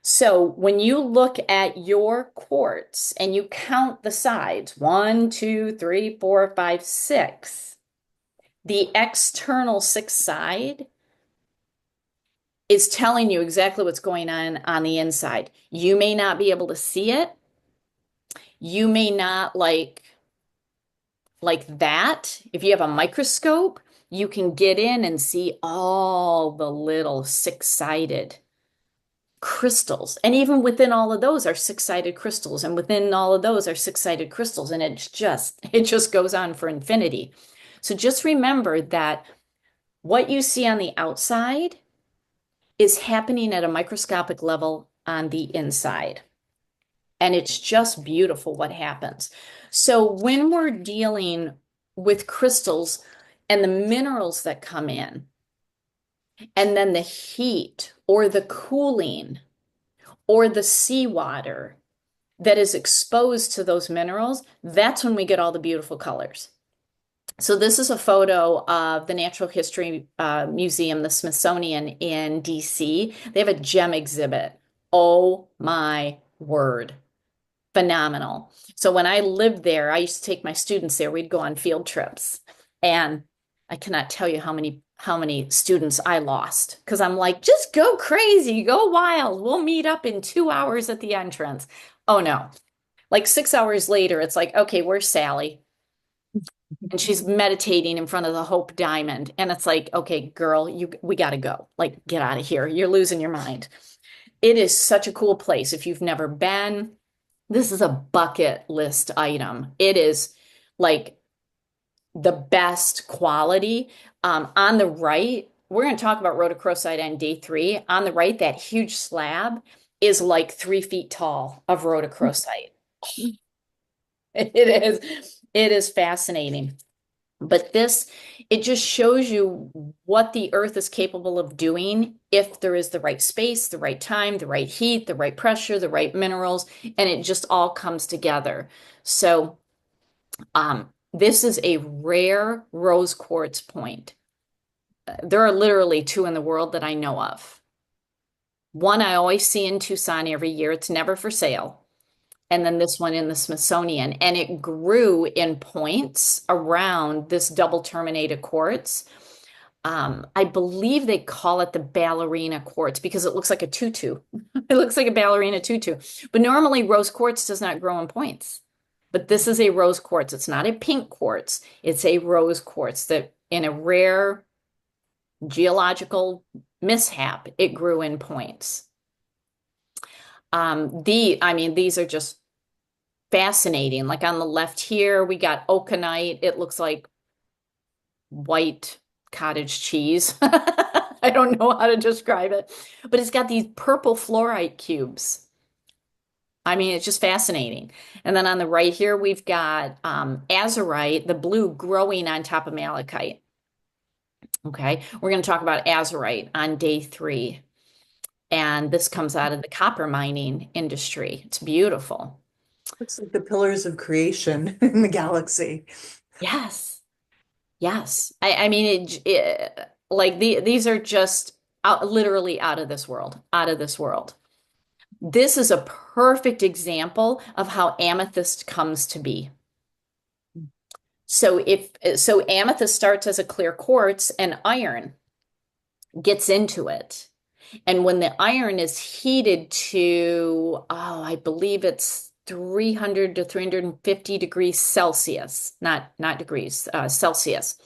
So when you look at your quartz and you count the sides, 1, 2, 3, 4, 5, 6, the external sixth side is telling you exactly what's going on the inside. You may not be able to see it. You may not like that. If you have a microscope, you can get in and see all the little six-sided crystals. And even within all of those are six-sided crystals, and within all of those are six-sided crystals, and it just goes on for infinity. So just remember that what you see on the outside is happening at a microscopic level on the inside. And it's just beautiful what happens. So when we're dealing with crystals and the minerals that come in, and then the heat or the cooling or the seawater that is exposed to those minerals, that's when we get all the beautiful colors. So this is a photo of the Natural History Museum, the Smithsonian in DC. They have a gem exhibit. Oh my word. Phenomenal. So when I lived there, I used to take my students there. We'd go on field trips. And I cannot tell you how many students I lost because I'm like, just go crazy, go wild. We'll meet up in 2 hours at the entrance. Oh no. Like 6 hours later, it's like, okay, where's Sally? And she's meditating in front of the Hope Diamond. And it's like, okay, girl, we got to go. Like, get out of here. You're losing your mind. It is such a cool place. If you've never been, this is a bucket list item. It is like the best quality. On the right, we're going to talk about rhodochrosite on day 3. On the right, that huge slab is like 3 feet tall of rhodochrosite. It is fascinating. But it just shows you what the earth is capable of doing if there is the right space, the right time, the right heat, the right pressure, the right minerals, and it just all comes together. So this is a rare rose quartz point. There are literally 2 in the world that I know of. One I always see in Tucson every year. It's never for sale. And then this one in the Smithsonian. And it grew in points around this double terminated quartz. I believe they call it the ballerina quartz because it looks like a tutu. It looks like a ballerina tutu. But normally rose quartz does not grow in points. But this is a rose quartz. It's not a pink quartz. It's a rose quartz that in a rare geological mishap, it grew in points. I mean, these are just fascinating. Like on the left here, we got oconite. It looks like white cottage cheese. I don't know how to describe it, but it's got these purple fluorite cubes. I mean, it's just fascinating. And then on the right here, we've got azurite, the blue growing on top of malachite. Okay, we're going to talk about azurite on day 3. And this comes out of the copper mining industry. It's beautiful. Looks like the pillars of creation in the galaxy. Yes. Yes. I mean, like these are just literally out of this world, out of this world. This is a perfect example of how amethyst comes to be. So amethyst starts as a clear quartz and iron gets into it. And when the iron is heated to, oh, I believe it's 300 to 350 degrees Celsius, not degrees, Celsius,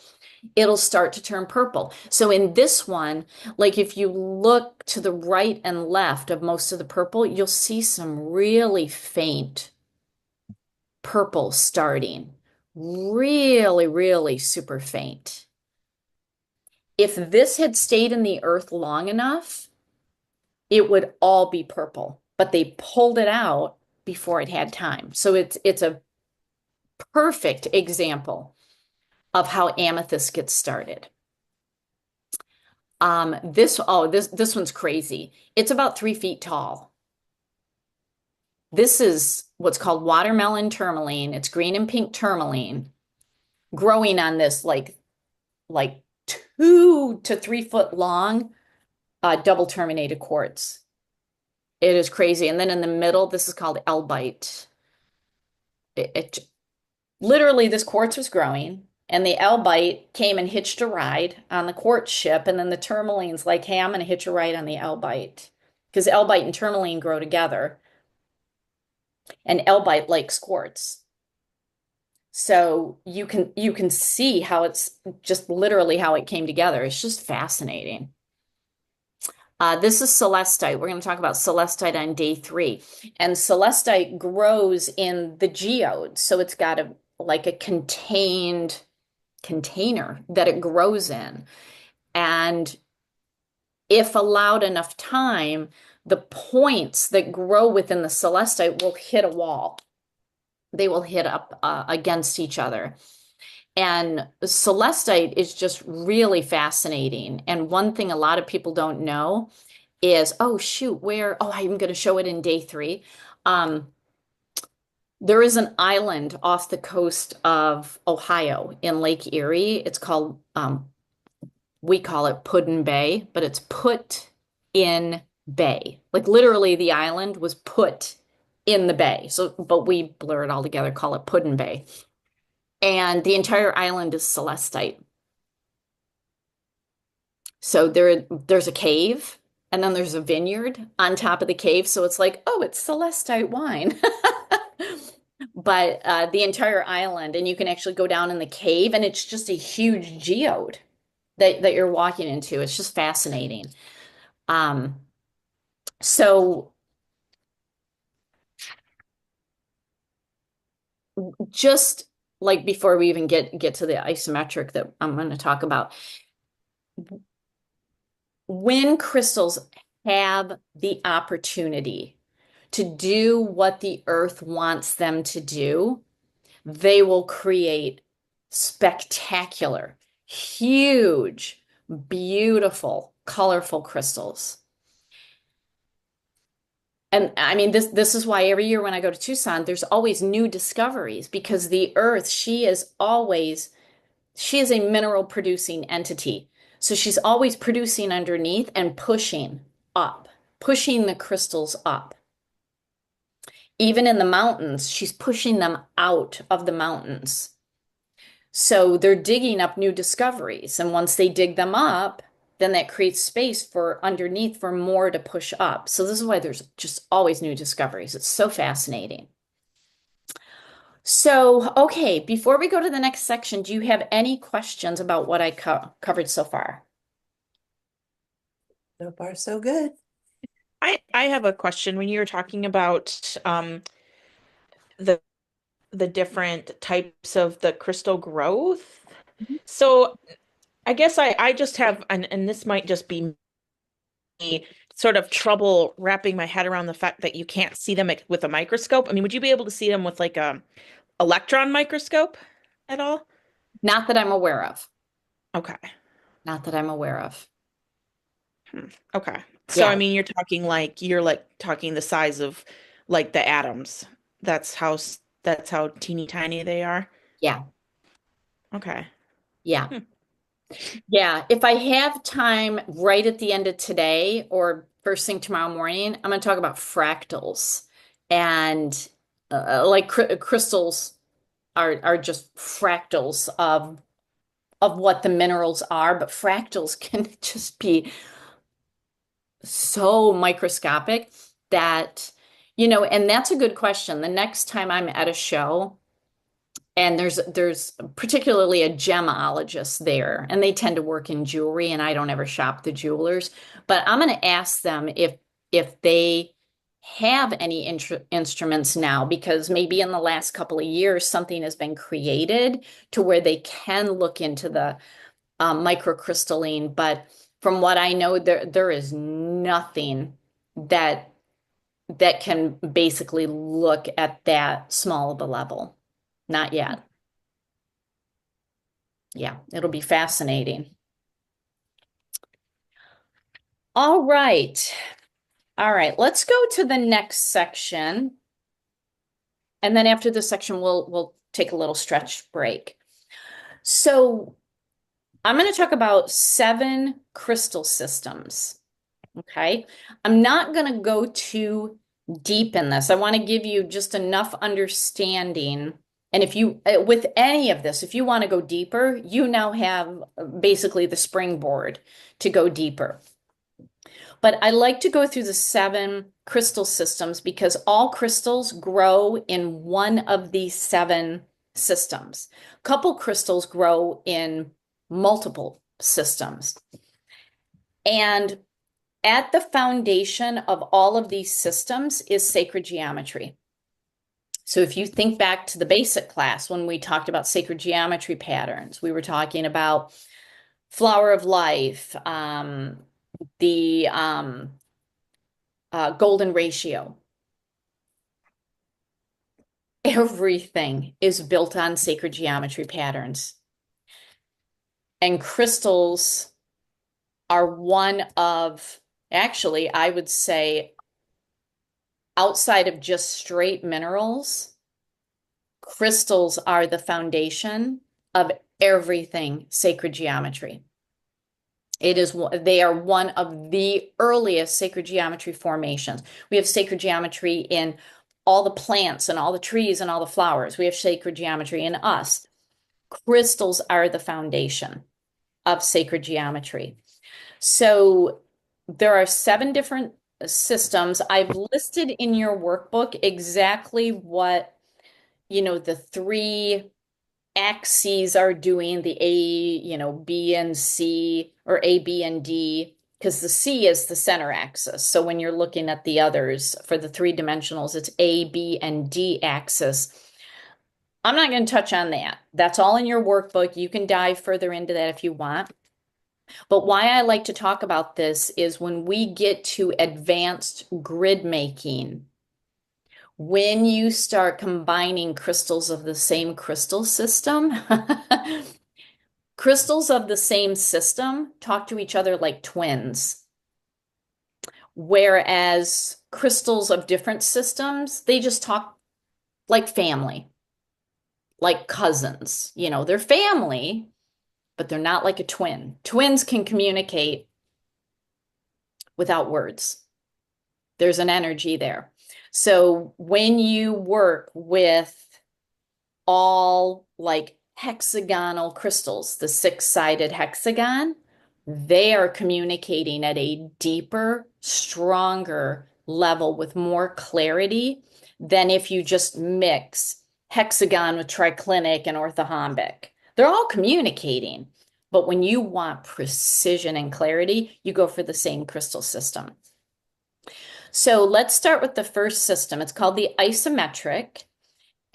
it'll start to turn purple. So in this one, like if you look to the right and left of most of the purple, you'll see some really faint purple starting. Really, really super faint. If this had stayed in the earth long enough, it would all be purple, but they pulled it out before it had time. So it's a perfect example of how amethyst gets started. This one's crazy. It's about 3 feet tall. This is what's called watermelon tourmaline. It's green and pink tourmaline growing on this like 2 to 3 foot long double terminated quartz. It is crazy. And then in the middle, this is called elbite. It literally this quartz was growing, and the elbite came and hitched a ride on the quartz ship, and then the tourmaline's like, "Hey, I'm going to hitch a ride on the elbite," because elbite and tourmaline grow together, and elbite likes quartz. So you can see how it's just literally how it came together. It's just fascinating. This is celestite. We're going to talk about celestite on day 3. And celestite grows in the geode. So it's got like a contained container that it grows in. And if allowed enough time, the points that grow within the celestite will hit a wall. They will hit up against each other. And celestite is just really fascinating. And one thing a lot of people don't know is, oh shoot, I'm going to show it in day 3. There is an island off the coast of Ohio in Lake Erie. It's called, we call it Put-in Bay, but it's put in bay. Like literally the island was put in the bay. So, but we blur it all together, call it Put-in Bay. And the entire island is celestite. So there's a cave, and then there's a vineyard on top of the cave. So it's like, oh, it's celestite wine. But the entire island, and you can actually go down in the cave, and it's just a huge geode that you're walking into. It's just fascinating. So just like before we even get to the isometric that I'm going to talk about, when crystals have the opportunity to do what the earth wants them to do, they will create spectacular, huge, beautiful, colorful crystals. And I mean, this is why every year when I go to Tucson, there's always new discoveries because the earth, she is a mineral producing entity. So she's always producing underneath and pushing up, pushing the crystals up. Even in the mountains, she's pushing them out of the mountains. So they're digging up new discoveries. And once they dig them up, then that creates space for underneath for more to push up. So this is why there's just always new discoveries. It's so fascinating. So, okay, before we go to the next section, do you have any questions about what I covered so far? So far, so good. I have a question when you were talking about the the different types of the crystal growth. So I guess I just have and this might just be me sort of trouble wrapping my head around the fact that you can't see them with a microscope. I mean, would you be able to see them with like a electron microscope at all? Not that I'm aware of. Okay. Not that I'm aware of. Hmm. Okay. So I Yeah, mean, you're like talking the size of like the atoms. That's how teeny tiny they are. yeah, Okay. yeah. Hmm. Yeah, if I have time right at the end of today or first thing tomorrow morning, I'm going to talk about fractals and like crystals are just fractals of what the minerals are, but fractals can just be so microscopic that, and that's a good question. The next time I'm at a show, and there's particularly a gemologist there, and they tend to work in jewelry, and I don't ever shop the jewelers, but I'm going to ask them if they have any instruments now, because maybe in the last couple of years something has been created to where they can look into the microcrystalline. But from what I know, there is nothing that that can basically look at that small of a level. Not yet. Yeah, it'll be fascinating. All right. All right, let's go to the next section. And then after this section, we'll take a little stretch break. So I'm going to talk about 7 crystal systems. Okay. I'm not going to go too deep in this. I want to give you just enough understanding. And if you, with any of this, if you want to go deeper, you now have basically the springboard to go deeper. But I like to go through the 7 crystal systems because all crystals grow in one of these 7 systems. A couple crystals grow in multiple systems. And at the foundation of all of these systems is sacred geometry. So if you think back to the basic class when we talked about sacred geometry patterns, we were talking about flower of life, the golden ratio. Everything is built on sacred geometry patterns. And crystals are one of, actually, I would say, outside of just straight minerals, crystals are the foundation of everything sacred geometry. They are one of the earliest sacred geometry formations. We have sacred geometry in all the plants and all the trees and all the flowers. We have sacred geometry in us. Crystals are the foundation of sacred geometry. So there are 7 different systems. I've listed in your workbook exactly what, the 3 axes are doing, the B and C, or A, B, and D, because the C is the center axis. So when you're looking at the others for the 3 dimensionals, it's A, B, and D axis. I'm not going to touch on that. That's all in your workbook. You can dive further into that if you want. But why I like to talk about this is when we get to advanced grid making, when you start combining crystals of the same crystal system, crystals of the same system talk to each other like twins, whereas crystals of different systems, they just talk like family, like cousins. They're family, but they're not like a twin. Twins can communicate without words. There's an energy there. So when you work with all like hexagonal crystals, the 6-sided hexagon, they are communicating at a deeper, stronger level with more clarity than if you just mix hexagon with triclinic and orthorhombic. They're all communicating, but when you want precision and clarity, you go for the same crystal system. So let's start with the first system. It's called the isometric,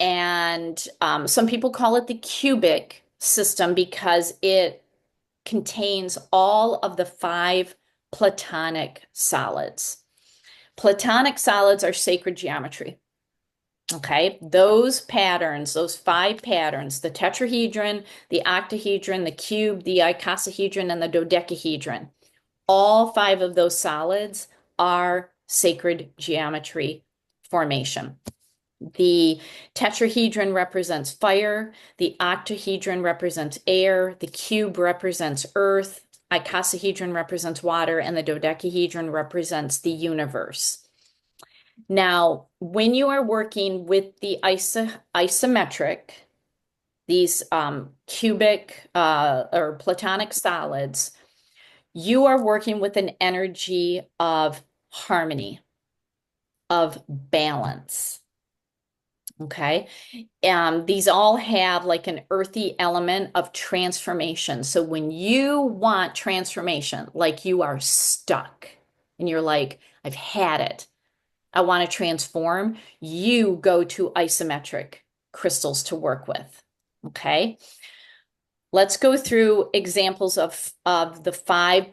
and some people call it the cubic system because it contains all of the 5 Platonic solids. Platonic solids are sacred geometry. Okay, those patterns, those 5 patterns, the tetrahedron, the octahedron, the cube, the icosahedron, and the dodecahedron, all 5 of those solids are sacred geometry formation. The tetrahedron represents fire, the octahedron represents air, the cube represents earth, icosahedron represents water, and the dodecahedron represents the universe. Now, when you are working with the isometric, these cubic or platonic solids, you are working with an energy of harmony, of balance. Okay. These all have like an earthy element of transformation. So when you want transformation, like you are stuck and you're like, I've had it, I want to transform, you go to isometric crystals to work with. Okay. Let's go through examples of the 5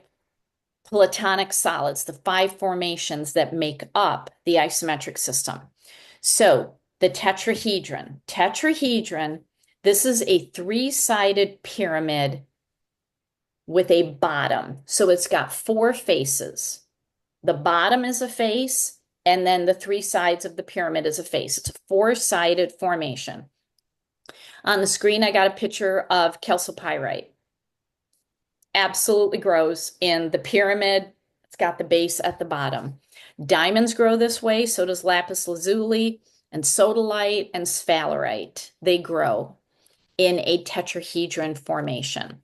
Platonic solids, the 5 formations that make up the isometric system. So the tetrahedron. Tetrahedron, this is a 3-sided pyramid with a bottom. So it's got 4 faces. The bottom is a face, and then the 3 sides of the pyramid is a face. It's a 4-sided formation. On the screen, I got a picture of chalcopyrite. Absolutely grows in the pyramid. It's got the base at the bottom. Diamonds grow this way, so does lapis lazuli and sodalite and sphalerite. They grow in a tetrahedron formation.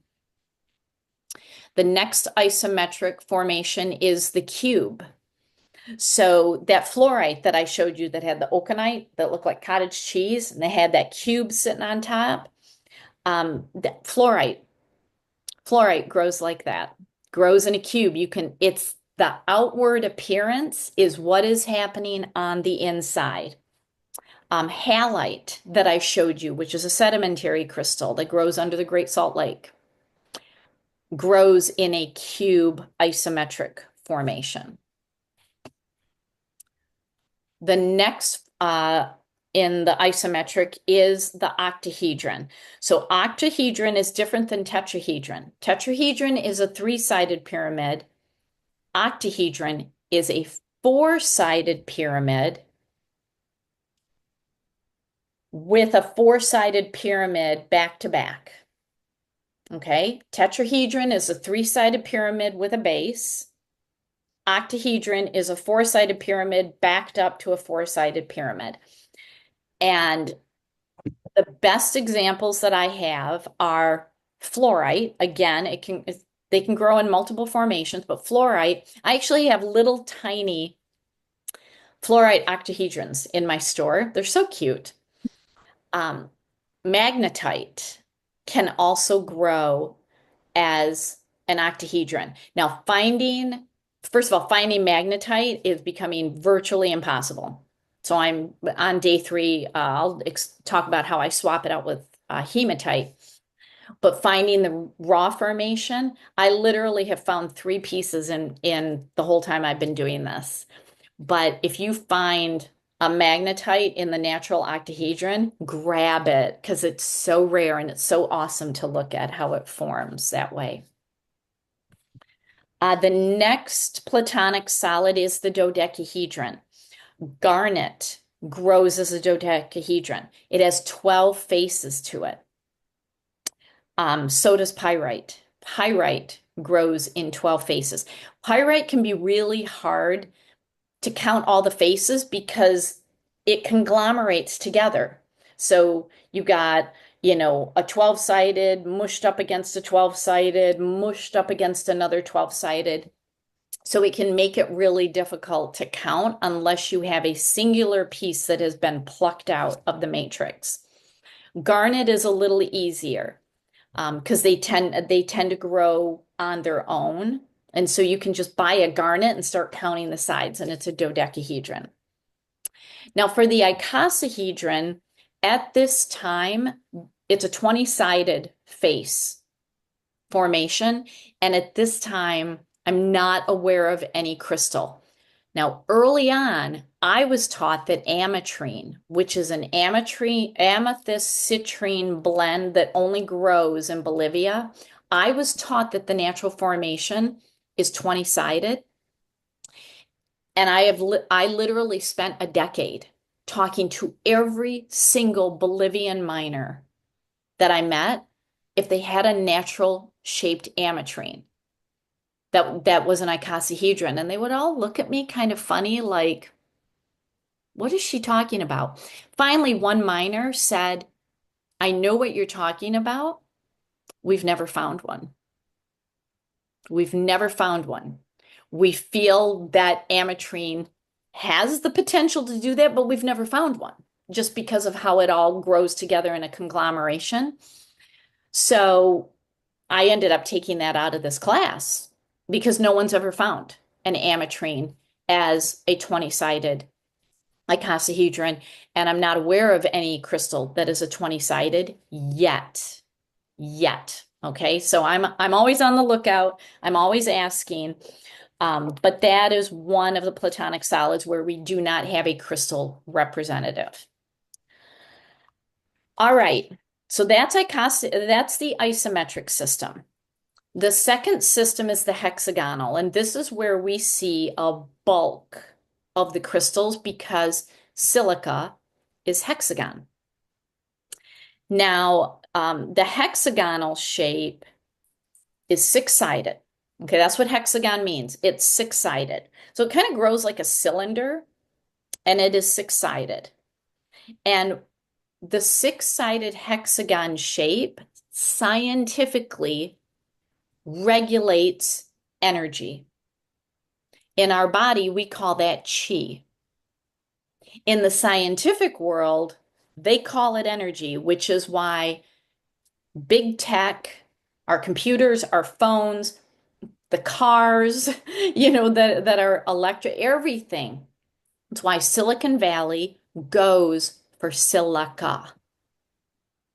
The next isometric formation is the cube. So that fluorite that I showed you that had the oconite that looked like cottage cheese, and they had that cube sitting on top, that fluorite grows like that, grows in a cube. It's the outward appearance is what is happening on the inside. Halite that I showed you, which is a sedimentary crystal that grows under the Great Salt Lake, grows in a cube isometric formation. The next in the isometric is the octahedron. So octahedron is different than tetrahedron. Tetrahedron is a 3-sided pyramid. Octahedron is a 4-sided pyramid with a 4-sided pyramid back to back. Okay, tetrahedron is a 3-sided pyramid with a base. Octahedron is a 4-sided pyramid backed up to a 4-sided pyramid. And the best examples that I have are fluorite. Again, they can grow in multiple formations, but fluorite, I actually have little tiny fluorite octahedrons in my store. They're so cute. Magnetite can also grow as an octahedron. Now, first of all, finding magnetite is becoming virtually impossible. So I'm on day 3. I'll talk about how I swap it out with hematite. But finding the raw formation, I literally have found 3 pieces in the whole time I've been doing this. But if you find a magnetite in the natural octahedron, grab it because it's so rare and it's so awesome to look at how it forms that way. The next platonic solid is the dodecahedron. Garnet grows as a dodecahedron. It has 12 faces to it. So does pyrite. Pyrite grows in 12 faces. Pyrite can be really hard to count all the faces because it conglomerates together. So you got, a 12-sided mushed up against a 12-sided, mushed up against another 12-sided. So it can make it really difficult to count unless you have a singular piece that has been plucked out of the matrix. Garnet is a little easier because they tend to grow on their own. And so you can just buy a garnet and start counting the sides, and it's a dodecahedron. Now, for the icosahedron, at this time, it's a 20-sided face formation. And at this time, I'm not aware of any crystal. Now, early on, I was taught that ametrine, which is an amethyst citrine blend that only grows in Bolivia, I was taught that the natural formation is 20-sided. And I literally spent a decade talking to every single Bolivian miner that I met if they had a natural shaped ametrine that was an icosahedron. And they would all look at me kind of funny, like, what is she talking about? Finally, one miner said, I know what you're talking about. We've never found one. We've never found one. We feel that ametrine has the potential to do that, but we've never found one just because of how it all grows together in a conglomeration. So I ended up taking that out of this class because no one's ever found an ametrine as a 20-sided icosahedron, and I'm not aware of any crystal that is a 20-sided yet. Yet. Okay, so I'm always on the lookout. I'm always asking. But that is one of the platonic solids where we do not have a crystal representative. All right, so that's the isometric system. The second system is the hexagonal, and this is where we see a bulk of the crystals because silica is hexagon. Now, the hexagonal shape is six-sided. Okay, that's what hexagon means. It's six-sided. So it kind of grows like a cylinder, and it is six-sided. And the six-sided hexagon shape scientifically regulates energy. In our body, we call that chi. In the scientific world, they call it energy, which is why big tech, our computers, our phones, the cars, that are electric, everything. That's why Silicon Valley goes for silica,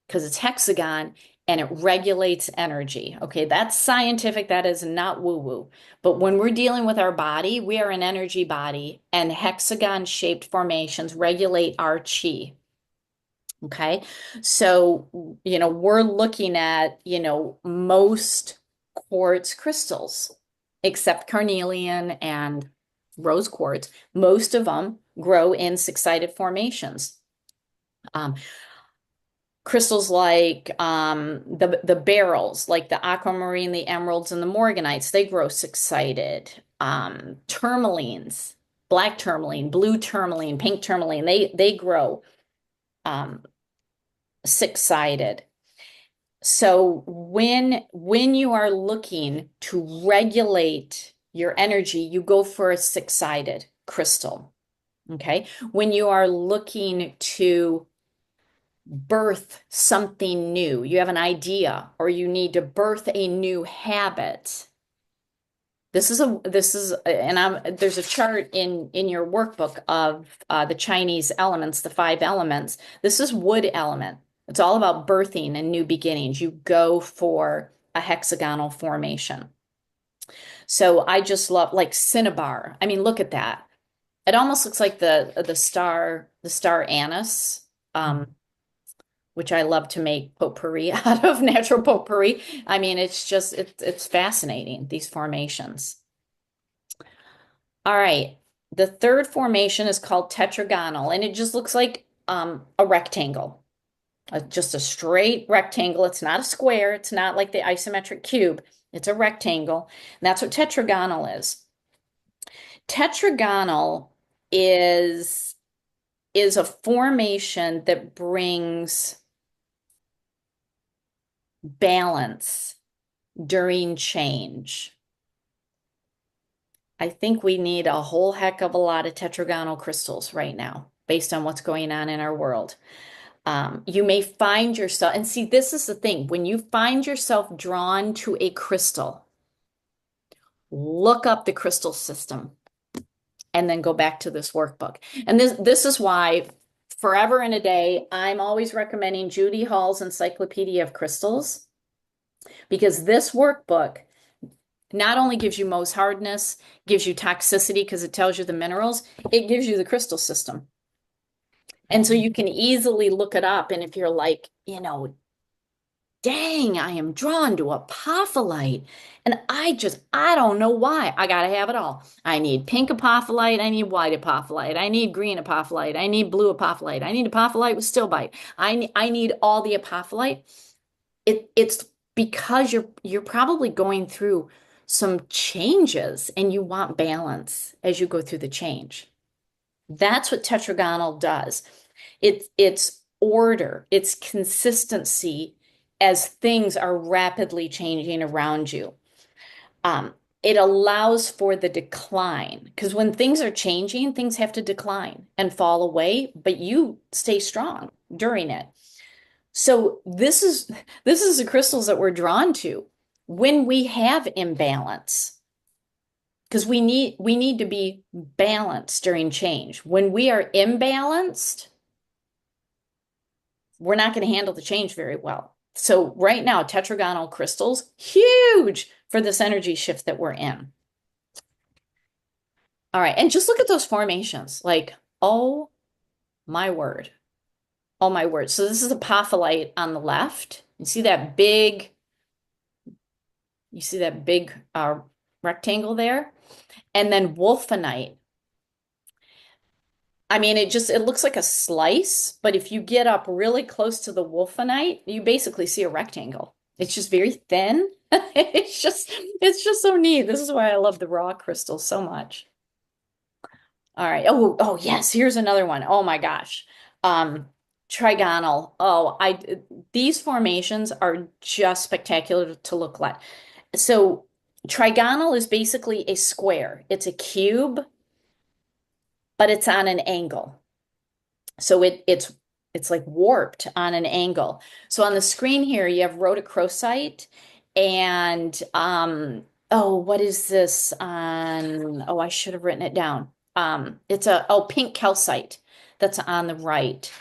because it's hexagon and it regulates energy. Okay, that's scientific, that is not woo-woo. But when we're dealing with our body, we are an energy body, and hexagon-shaped formations regulate our chi. Okay, so, we're looking at, most quartz crystals, except carnelian and rose quartz. Most of them grow in six-sided formations. Crystals like the beryls, like the aquamarine, the emeralds, and the morganites, they grow six-sided. Tourmalines, black tourmaline, blue tourmaline, pink tourmaline, they grow six-sided. So when you are looking to regulate your energy, you go for a six-sided crystal. Okay. When you are looking to birth something new, you have an idea, or you need to birth a new habit. There's a chart in your workbook of the Chinese elements, the five elements. This is wood element. It's all about birthing and new beginnings. You go for a hexagonal formation. So I just love, like, cinnabar. I mean, look at that. It almost looks like the star anise, which I love to make potpourri out of, natural potpourri. I mean, it's fascinating, these formations. All right. The third formation is called tetragonal, and it just looks like a rectangle. Just a straight rectangle. It's not a square. It's not like the isometric cube. It's a rectangle. And that's what tetragonal is. Tetragonal is a formation that brings balance during change. I think we need a whole heck of a lot of tetragonal crystals right now, based on what's going on in our world. You may find yourself, and see, this is the thing, when you find yourself drawn to a crystal, look up the crystal system and then go back to this workbook. And this is why forever and a day, I'm always recommending Judy Hall's Encyclopedia of Crystals, because this workbook not only gives you Mohs hardness, gives you toxicity because it tells you the minerals, it gives you the crystal system. And so you can easily look it up. And if you're like, dang, I am drawn to apophyllite. And I don't know why. I gotta have it all. I need pink apophyllite. I need white apophyllite. I need green apophyllite. I need blue apophyllite. I need apophyllite with stilbite. I need all the apophyllite. It's because you're probably going through some changes and you want balance as you go through the change. That's what tetragonal does. It's order, it's consistency as things are rapidly changing around you. It allows for the decline, because when things are changing, things have to decline and fall away, but you stay strong during it. So this is the crystals that we're drawn to when we have imbalance, because we need to be balanced during change. When we are imbalanced, we're not going to handle the change very well. So right now, tetragonal crystals, huge for this energy shift that we're in. All right, and just look at those formations. Like, oh my word. Oh my word. So this is apophyllite on the left. You see that big rectangle there? And then wolfenite. I mean, it looks like a slice, but if you get up really close to the wolfenite, you basically see a rectangle. It's just very thin. It's just so neat. This is why I love the raw crystals so much. All right. Oh yes, here's another one. Oh my gosh. Trigonal. These formations are just spectacular to look at. So trigonal is basically a square. It's a cube, but it's on an angle. So it's like warped on an angle. So on the screen here, you have rhodochrosite and what is this on? Oh, I should have written it down. It's pink calcite that's on the right.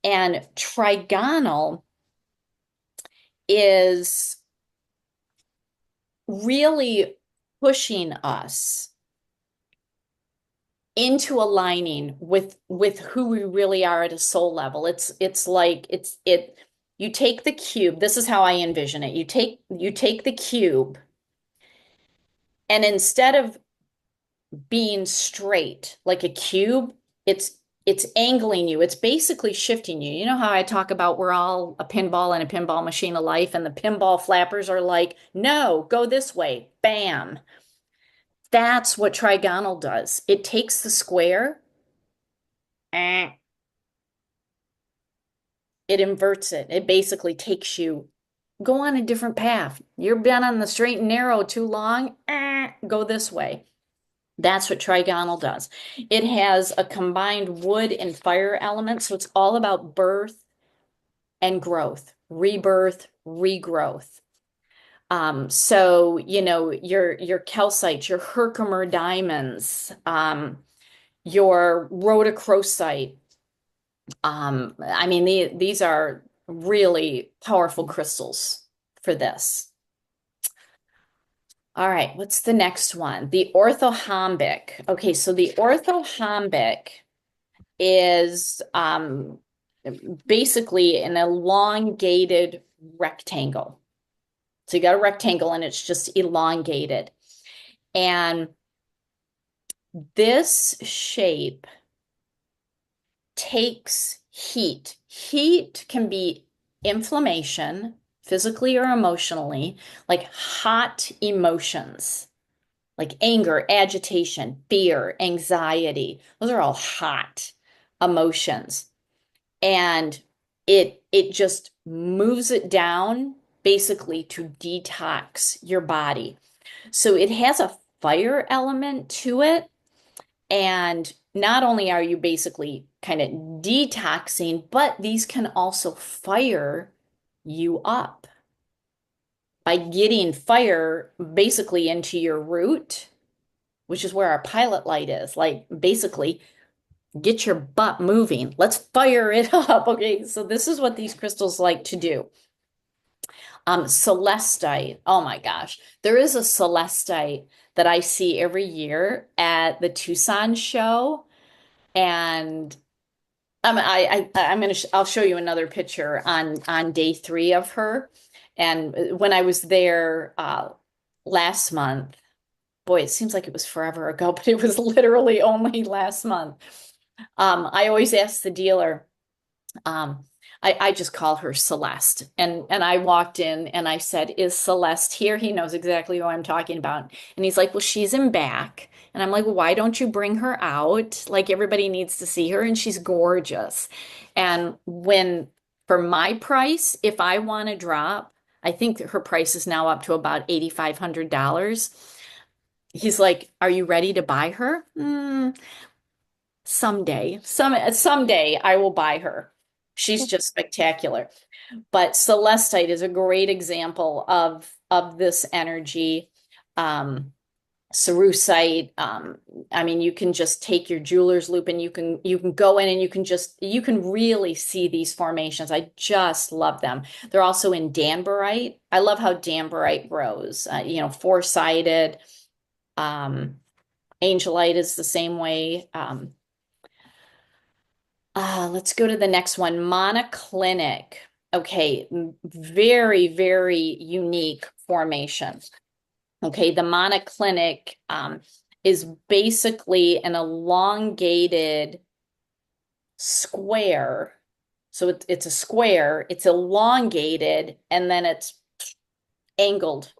And trigonal is really pushing us into aligning with who we really are at a soul level. You take the cube. This is how I envision it. You take the cube, and instead of being straight like a cube, it's angling you. It's basically shifting you. You know how I talk about we're all a pinball and a pinball machine of life, and the pinball flappers are like, no, go this way. Bam. That's what trigonal does. It takes the square, it inverts it. It basically takes you, go on a different path. You've been on the straight and narrow too long, go this way. That's what trigonal does. It has a combined wood and fire element, so it's all about birth and growth, rebirth, regrowth. So, your calcite, your Herkimer diamonds, your rhodochrosite. I mean, these are really powerful crystals for this. All right, what's the next one? The orthorhombic. Okay, so the orthorhombic is basically an elongated rectangle. So you got a rectangle and it's just elongated. And this shape takes heat. Heat can be inflammation, physically or emotionally, like hot emotions, like anger, agitation, fear, anxiety. Those are all hot emotions. And it just moves it down basically to detox your body. So it has a fire element to it. And not only are you basically kind of detoxing, but these can also fire you up by getting fire basically into your root, which is where our pilot light is. Like basically, get your butt moving. Let's fire it up. Okay, so this is what these crystals like to do. Celestite. Oh my gosh. There is a celestite that I see every year at the Tucson show. And I'm gonna I'll show you another picture on day 3 of her. And when I was there last month, boy, it seems like it was forever ago, but it was literally only last month. I always ask the dealer, um, I just call her Celeste. And I walked in and I said, "Is Celeste here?" He knows exactly who I'm talking about. And he's like, "Well, she's in back." And I'm like, "Well, why don't you bring her out? Like everybody needs to see her and she's gorgeous." And when for my price, if I want to drop, I think that her price is now up to about $8,500. He's like, "Are you ready to buy her?" Someday I will buy her. She's just spectacular. But celestite is a great example of this energy. Cerussite, I mean, you can just take your jeweler's loop and you can go in and you can really see these formations. I just love them. They're also in danburite. I love how danburite grows. Four-sided. Angelite is the same way. Let's go to the next one. Monoclinic. Okay, very, very unique formation. Okay, the monoclinic is basically an elongated square. So it's a square, it's elongated, and then it's angled,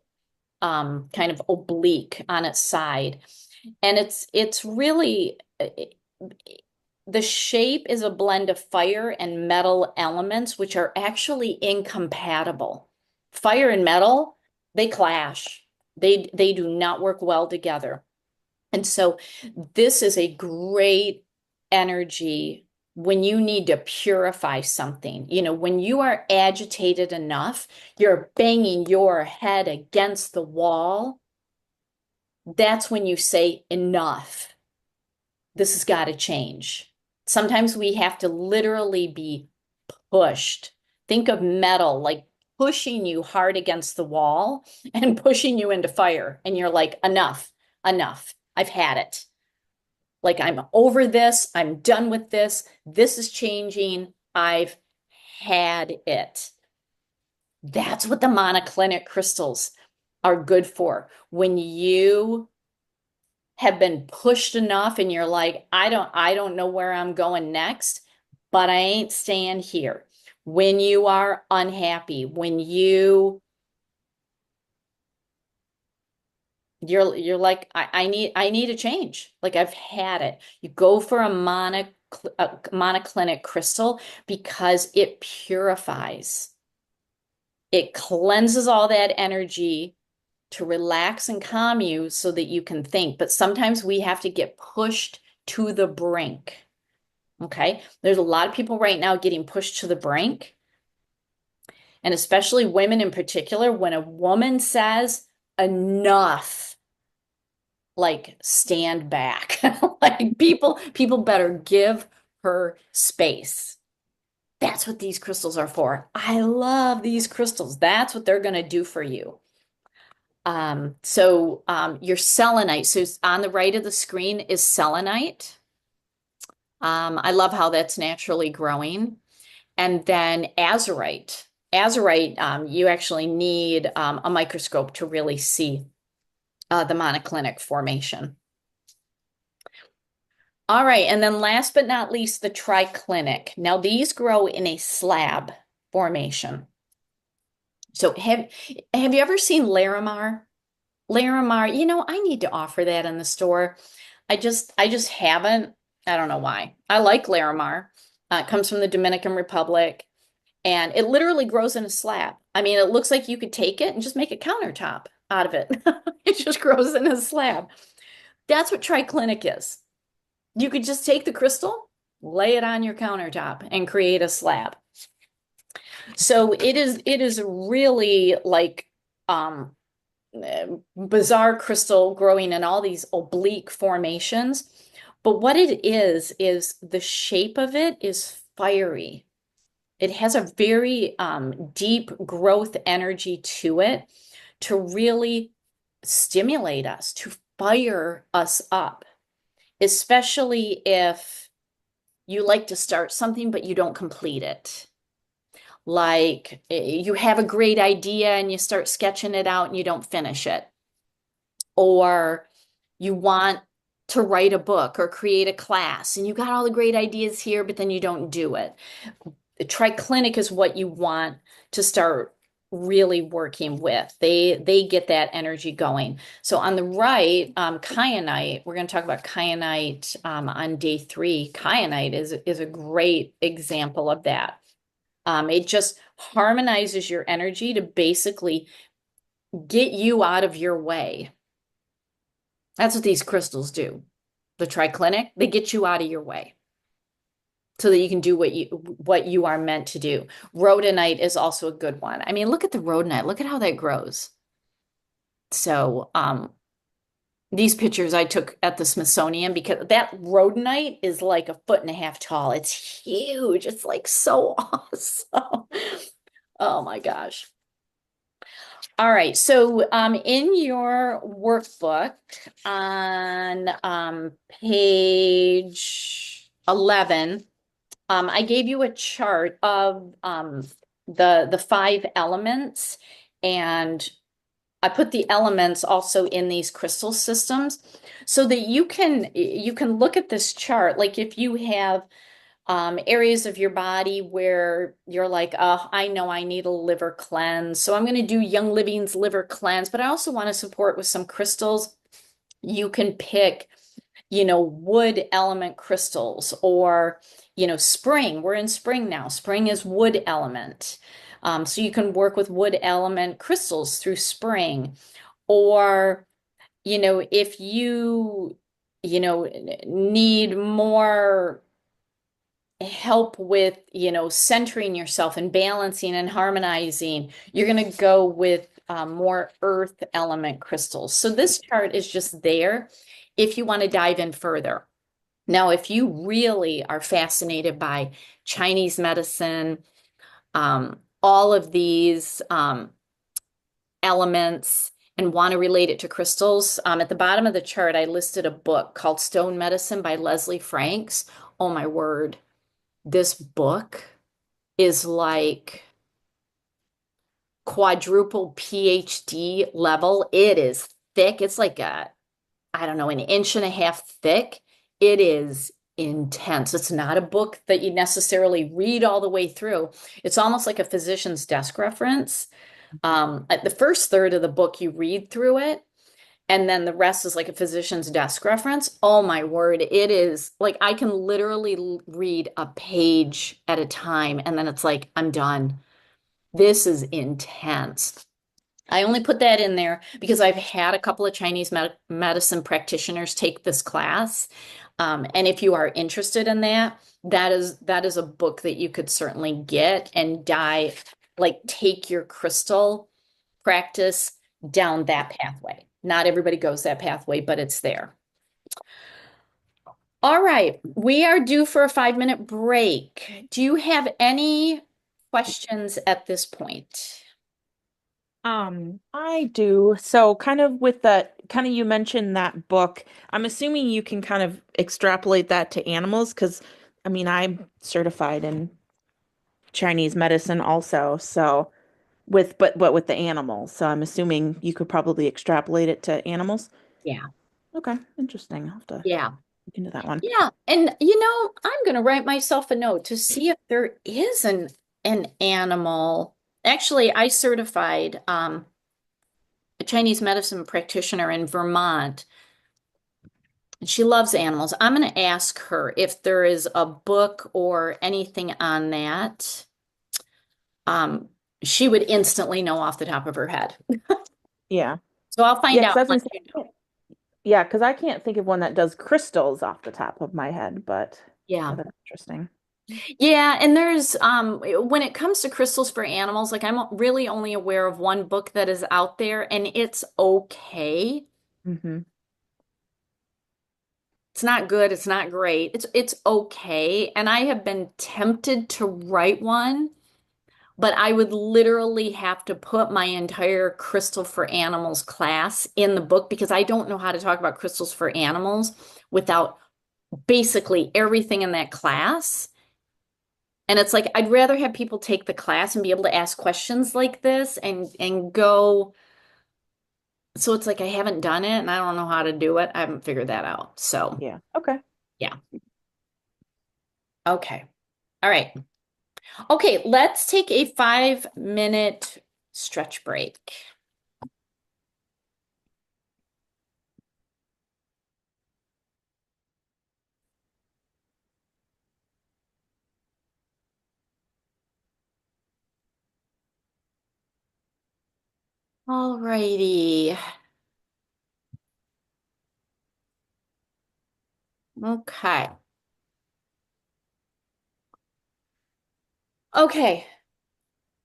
kind of oblique on its side. And it's really the shape is a blend of fire and metal elements, which are actually incompatible. Fire and metal, they clash. They do not work well together. And so this is a great energy when you need to purify something. When you are agitated enough, you're banging your head against the wall. That's when you say, enough. This has got to change. Sometimes we have to literally be pushed. Think of metal like pushing you hard against the wall and pushing you into fire. And you're like, enough, enough. I've had it. Like, I'm over this. I'm done with this. This is changing. I've had it. That's what the monoclinic crystals are good for. When you have been pushed enough and you're like, I don't know where I'm going next, but I ain't staying here. When you are unhappy, when you're like, I need a change. Like I've had it. You go for a monoclinic crystal because it purifies. It cleanses all that energy to relax and calm you so that you can think. But sometimes we have to get pushed to the brink. Okay. There's a lot of people right now getting pushed to the brink. And especially women in particular, when a woman says enough, like stand back. Like people better give her space. That's what these crystals are for. I love these crystals. That's what they're going to do for you. Your selenite, so on the right of the screen is selenite. I love how that's naturally growing. And then azurite. Azurite, you actually need a microscope to really see the monoclinic formation. All right, and then last but not least, the triclinic. Now these grow in a slab formation. So have you ever seen Larimar? Larimar, I need to offer that in the store. I just haven't. I don't know why. I like Larimar. It comes from the Dominican Republic, and it literally grows in a slab. I mean, it looks like you could take it and just make a countertop out of it. It just grows in a slab. That's what triclinic is. You could just take the crystal, lay it on your countertop, and create a slab. So it is really like um bizarre crystal growing in all these oblique formations. But what it is the shape of it is fiery. It has a very deep growth energy to it to really stimulate us, to fire us up, especially if you like to start something but you don't complete it. Like you have a great idea and you start sketching it out and you don't finish it. Or you want to write a book or create a class and you got all the great ideas here, but then you don't do it. The triclinic is what you want to start really working with. They get that energy going. So on the right, kyanite, we're going to talk about kyanite on day 3. Kyanite is a great example of that. It just harmonizes your energy to basically get you out of your way. That's what these crystals do. The triclinic, they get you out of your way so that you can do what you are meant to do. Rhodonite is also a good one. I mean, look at the rhodonite. Look at how that grows. So, these pictures I took at the Smithsonian because that rhodonite is like 1.5 feet tall. It's huge. It's like so awesome. Oh my gosh. All right. So in your workbook on page 11, I gave you a chart of the 5 elements, and I put the elements also in these crystal systems so that you can look at this chart. Like if you have areas of your body where you're like, oh, I know I need a liver cleanse. So I'm going to do Young Living's liver cleanse, but I also want to support with some crystals. You can pick, wood element crystals or, spring. We're in spring now. Spring is wood element. So you can work with wood element crystals through spring. Or, if need more help with, centering yourself and balancing and harmonizing, you're going to go with more earth element crystals. So this chart is just there if you want to dive in further. Now, if you really are fascinated by Chinese medicine, all of these elements, and want to relate it to crystals, at the bottom of the chart, I listed a book called Stone Medicine by Leslie Franks. Oh my word. This book is like quadruple PhD level. It is thick. It's like I don't know, an 1.5 inches thick. It is intense. It's not a book that you necessarily read all the way through. It's almost like a physician's desk reference. At the first third of the book, you read through it, and then the rest is like a physician's desk reference. Oh my word, it is like I can literally read a page at a time, and then it's like, I'm done. This is intense. I only put that in there because I've had a couple of Chinese medicine practitioners take this class. And if you are interested in that, that is a book that you could certainly get and dive, like take your crystal practice down that pathway. Not everybody goes that pathway, but it's there. All right, we are due for a 5-minute break. Do you have any questions at this point? I do. So kind of with that, kind of you mentioned that book. I'm assuming you can kind of extrapolate that to animals because I mean, I'm certified in Chinese medicine also. So but with the animals. So I'm assuming you could probably extrapolate it to animals. Yeah. Okay, interesting. I'll have to Yeah. look into that one. Yeah. And I'm going to write myself a note to see if there is an animal. Actually, I certified a Chinese medicine practitioner in Vermont. She loves animals. I'm going to ask her if there is a book or anything on that. She would instantly know off the top of her head. Yeah. So I'll find Yeah, out because I and was let you know. gonna say, Yeah, because I can't think of one that does crystals off the top of my head, but yeah, Yeah. that's interesting. Yeah, and there's when it comes to crystals for animals, like I'm really only aware of one book that is out there and it's okay. Hmm. It's not good, it's not great. It's okay. And I have been tempted to write one, but I would literally have to put my entire Crystal for Animals class in the book because I don't know how to talk about crystals for animals without basically everything in that class. And it's like I'd rather have people take the class and be able to ask questions like this and go. So it's like I haven't done it and I don't know how to do it. I haven't figured that out. So, Yeah. Okay. yeah. Okay. All right. Okay, let's take a 5-minute stretch break. All righty. Okay. Okay.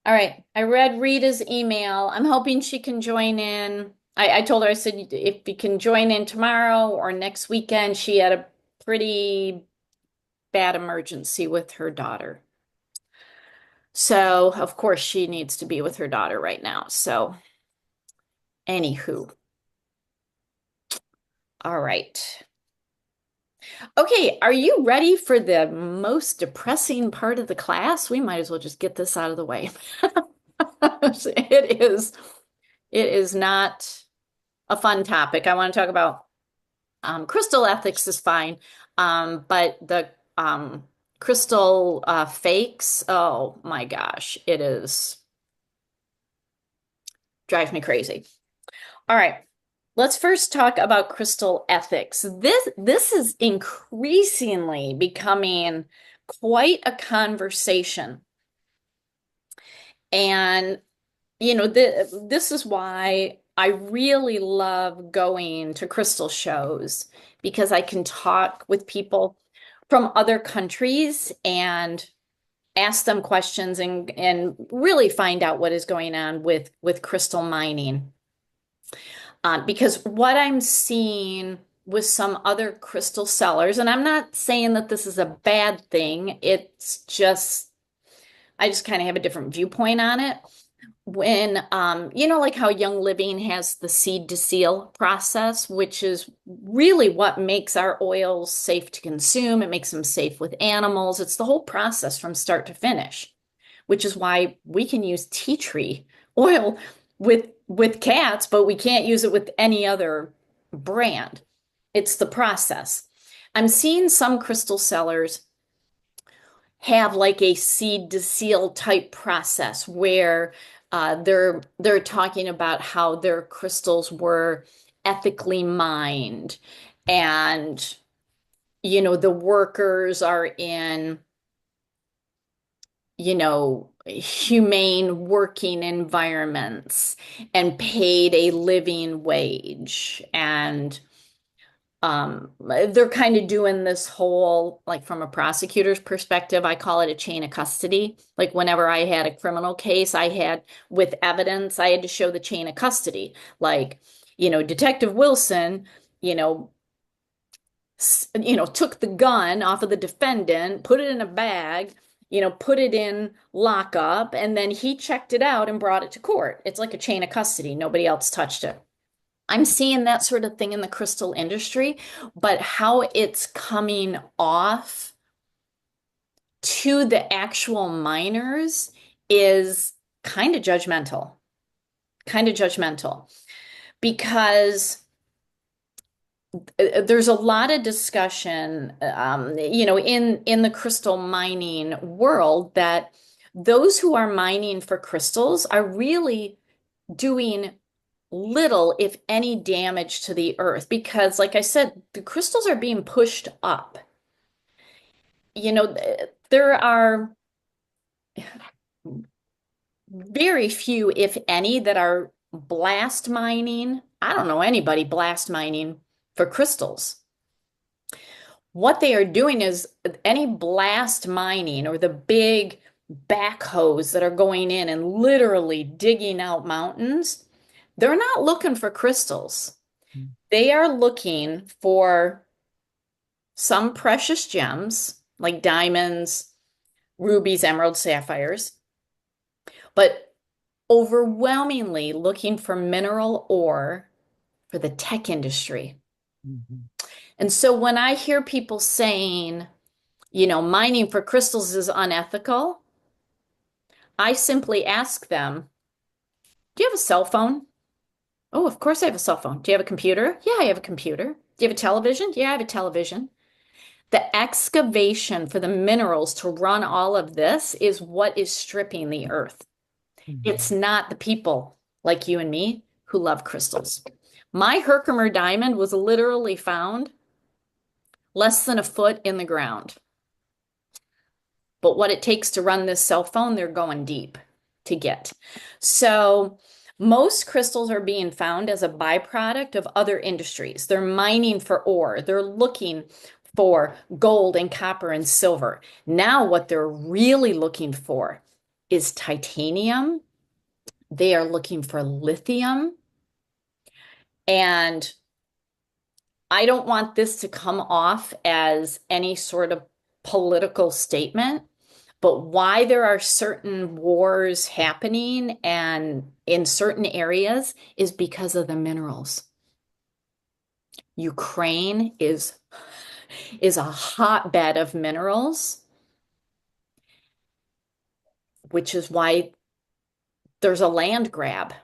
All right. I read Rita's email. I'm hoping she can join in. I told her, I said, if you can join in tomorrow or next weekend, she had a pretty bad emergency with her daughter. So, of course, she needs to be with her daughter right now. So, anywho, all right. Okay, are you ready for the most depressing part of the class? We might as well just get this out of the way. It is, it is not a fun topic. I want to talk about crystal ethics is fine, but the crystal fakes, oh my gosh, it is drives me crazy. All right. Let's first talk about crystal ethics. This is increasingly becoming quite a conversation. And this is why I really love going to crystal shows because I can talk with people from other countries and ask them questions and really find out what is going on with crystal mining. Because what I'm seeing with some other crystal sellers, and I'm not saying that this is a bad thing, it's just, I just kind of have a different viewpoint on it. When, like how Young Living has the seed to seal process, which is really what makes our oils safe to consume. It makes them safe with animals. It's the whole process from start to finish, which is why we can use tea tree oil with cats, but we can't use it with any other brand. It's the process. I'm seeing some crystal sellers have like a seed to seal type process where they're talking about how their crystals were ethically mined and the workers are in humane working environments and paid a living wage. And they're kind of doing this whole, like from a prosecutor's perspective, I call it a chain of custody. Like whenever I had a criminal case, I had with evidence, I had to show the chain of custody. Like, Detective Wilson, you know, took the gun off of the defendant, put it in a bag, put it in lockup, and then he checked it out and brought it to court. It's like a chain of custody. Nobody else touched it. I'm seeing that sort of thing in the crystal industry, but how it's coming off to the actual miners is kind of judgmental, because there's a lot of discussion, in the crystal mining world that those who are mining for crystals are really doing little, if any, damage to the earth because, like I said, the crystals are being pushed up. There are very few, if any, that are blast mining. I don't know anybody blast mining for crystals. What they are doing is any blast mining or the big backhoes that are going in and literally digging out mountains, they're not looking for crystals. They are looking for some precious gems like diamonds, rubies, emeralds, sapphires, but overwhelmingly looking for mineral ore for the tech industry. Mhm. And so when I hear people saying, mining for crystals is unethical, I simply ask them, do you have a cell phone? Oh, of course I have a cell phone. Do you have a computer? Yeah, I have a computer. Do you have a television? Yeah, I have a television. The excavation for the minerals to run all of this is what is stripping the earth. It's not the people like you and me who love crystals. My Herkimer diamond was literally found less than a foot in the ground. But what it takes to run this cell phone, they're going deep to get. So most crystals are being found as a byproduct of other industries. They're mining for ore. They're looking for gold and copper and silver. Now what they're really looking for is titanium. They are looking for lithium. And I don't want this to come off as any sort of political statement, but why there are certain wars happening and in certain areas is because of the minerals. Ukraine is a hotbed of minerals, which is why there's a land grab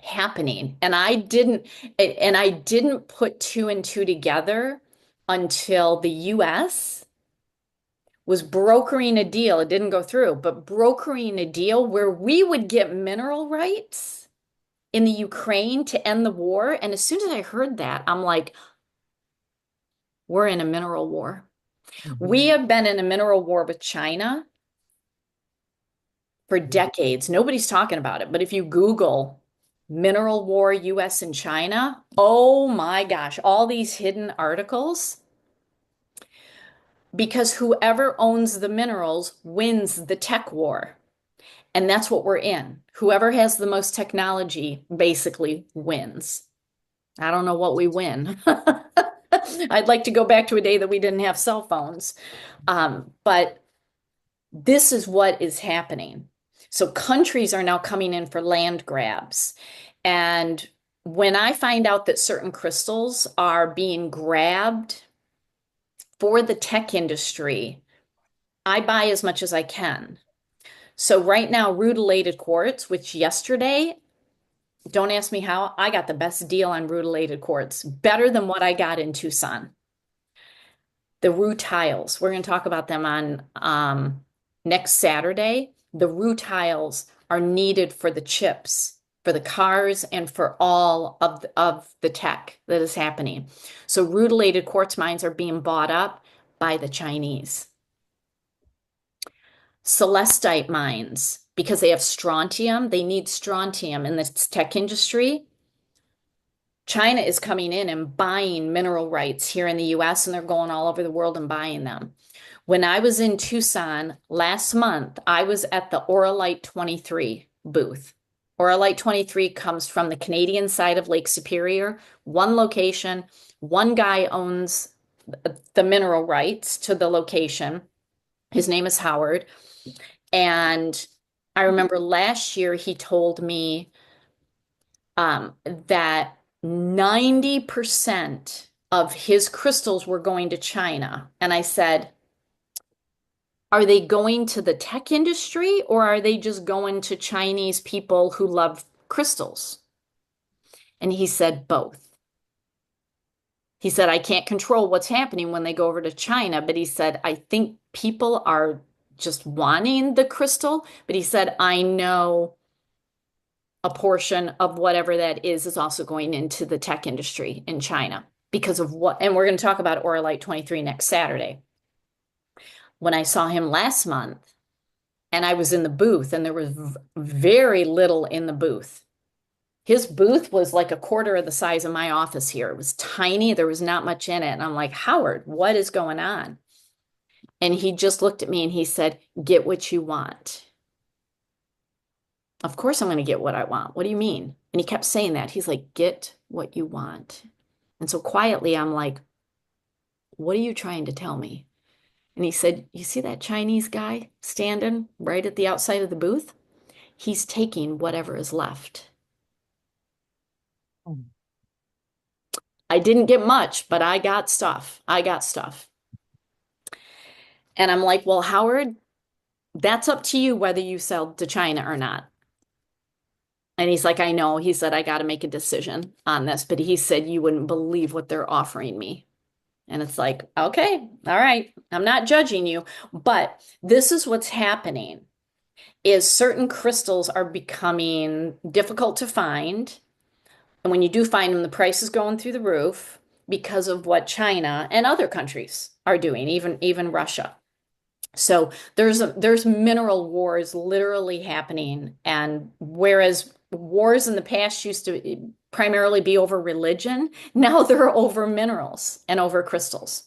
happening. And I didn't put two and two together until the US was brokering a deal. It didn't go through, but brokering a deal where we would get mineral rights in the Ukraine to end the war. And as soon as I heard that, I'm like, we're in a mineral war. We have been in a mineral war with China for decades. Nobody's talking about it, but if you Google mineral war, US and China, oh my gosh, all these hidden articles, because whoever owns the minerals wins the tech war. And that's what we're in. Whoever has the most technology basically wins. I don't know what we win. I'd like to go back to a day that we didn't have cell phones. But this is what is happening. So countries are now coming in for land grabs. And when I find out that certain crystals are being grabbed for the tech industry, I buy as much as I can. So right now, rutilated quartz, which yesterday, don't ask me how, I got the best deal on rutilated quartz, better than what I got in Tucson. The rutiles, we're going to talk about them on next Saturday. The rutiles are needed for the chips, for the cars, and for all of the tech that is happening. So rutilated quartz mines are being bought up by the Chinese. Celestite mines, because they have strontium, they need strontium in the tech industry. China is coming in and buying mineral rights here in the US, and they're going all over the world and buying them. When I was in Tucson last month, I was at the Auralite 23 booth. Auralite 23 comes from the Canadian side of Lake Superior, one location, one guy owns the mineral rights to the location. His name is Howard. And I remember last year he told me that 90% of his crystals were going to China. And I said, are they going to the tech industry or are they just going to Chinese people who love crystals? And he said both. He said, I can't control what's happening when they go over to China, but he said, I think people are just wanting the crystal. But he said, I know a portion of whatever that is also going into the tech industry in China because of what, and we're going to talk about Auralite 23 next Saturday. When I saw him last month and I was in the booth and there was very little in the booth, His booth was like a quarter of the size of my office here. It was tiny. There was not much in it. And I'm like, Howard, what is going on? And he just looked at me and he said, get what you want. Of course, I'm going to get what I want. What do you mean? And he kept saying that. He's like, get what you want. And so quietly, I'm like, what are you trying to tell me? And he said, you see that Chinese guy standing right at the outside of the booth? He's taking whatever is left. Oh. I didn't get much, but I got stuff. I got stuff. And I'm like, well, Howard, that's up to you whether you sell to China or not. And he's like, I know. He said, I got to make a decision on this. But he said, you wouldn't believe what they're offering me. And it's like, okay, all right. I'm not judging you. But this is what's happening is certain crystals are becoming difficult to find. And when you do find them, the price is going through the roof because of what China and other countries are doing, even Russia. So there's mineral wars literally happening, and whereas wars in the past used to primarily be over religion, now they're over minerals and over crystals.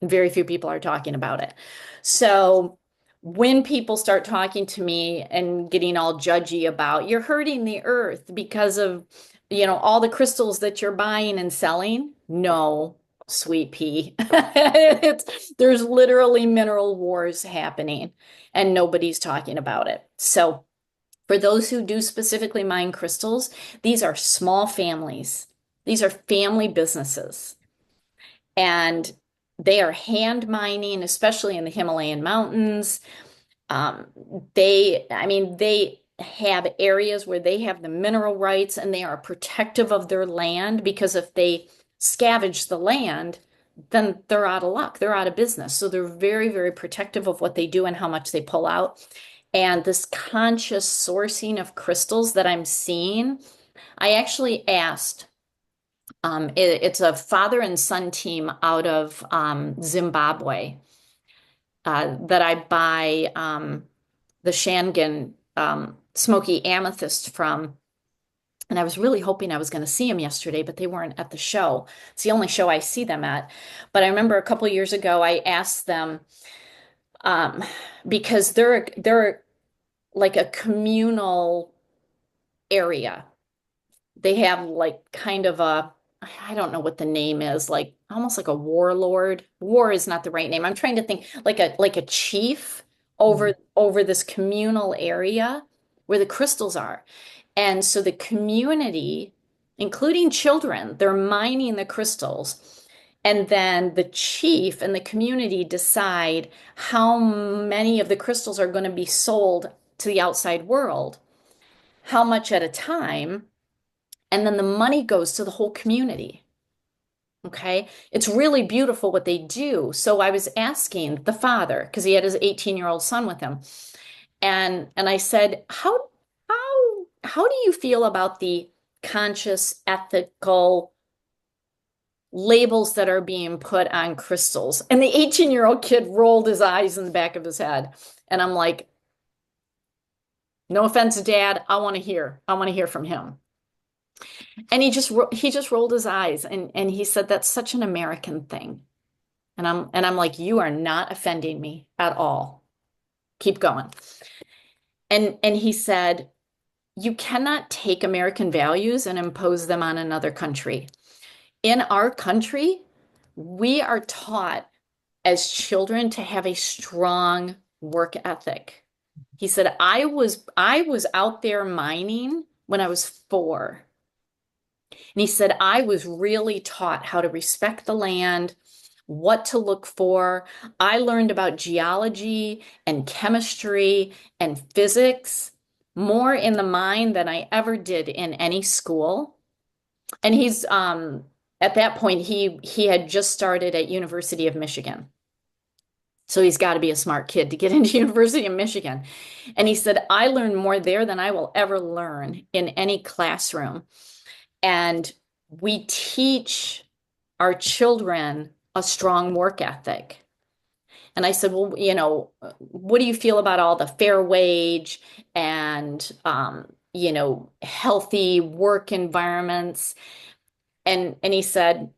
Very few people are talking about it. So when people start talking to me and getting all judgy about you're hurting the earth because of, all the crystals that you're buying and selling, no, sweet pea. There's literally mineral wars happening and nobody's talking about it. So for those who do specifically mine crystals, these are small families. These are family businesses. And they are hand mining, especially in the Himalayan mountains. Um, they have areas where they have the mineral rights and they are protective of their land because if they scavenge the land, then they're out of luck. They're out of business. So they're very, very protective of what they do and how much they pull out. And this conscious sourcing of crystals that I'm seeing, I actually asked, it's a father and son team out of Zimbabwe that I buy the Shangan smoky amethyst from. And I was really hoping I was going to see them yesterday, but they weren't at the show. It's the only show I see them at. But I remember a couple of years ago, I asked them um, because they're like a communal area. They have like kind of I don't know what the name is, like almost like a warlord. War is not the right name. I'm trying to think like a chief over this communal area where the crystals are. And so the community, including children, they're mining the crystals. And then the chief and the community decide how many of the crystals are going to be sold to the outside world, how much at a time, and then the money goes to the whole community. Okay. It's really beautiful what they do. So I was asking the father, because he had his 18-year-old son with him. And I said, how do you feel about the conscious, ethical labels that are being put on crystals? And the 18-year-old kid rolled his eyes in the back of his head. And I'm like, no offense, Dad, I want to hear. I want to hear from him. And he just rolled his eyes and he said that's such an American thing. And I'm like, you are not offending me at all. Keep going. And he said, you cannot take American values and impose them on another country. In our country, we are taught as children to have a strong work ethic. He said, I was out there mining when I was 4. And he said, I was really taught how to respect the land, what to look for. I learned about geology and chemistry and physics more in the mine than I ever did in any school. And he's at that point he had just started at University of Michigan. So he's got to be a smart kid to get into University of Michigan. And he said, I learned more there than I will ever learn in any classroom. And we teach our children a strong work ethic. And I said, well, what do you feel about all the fair wage and healthy work environments. And he said,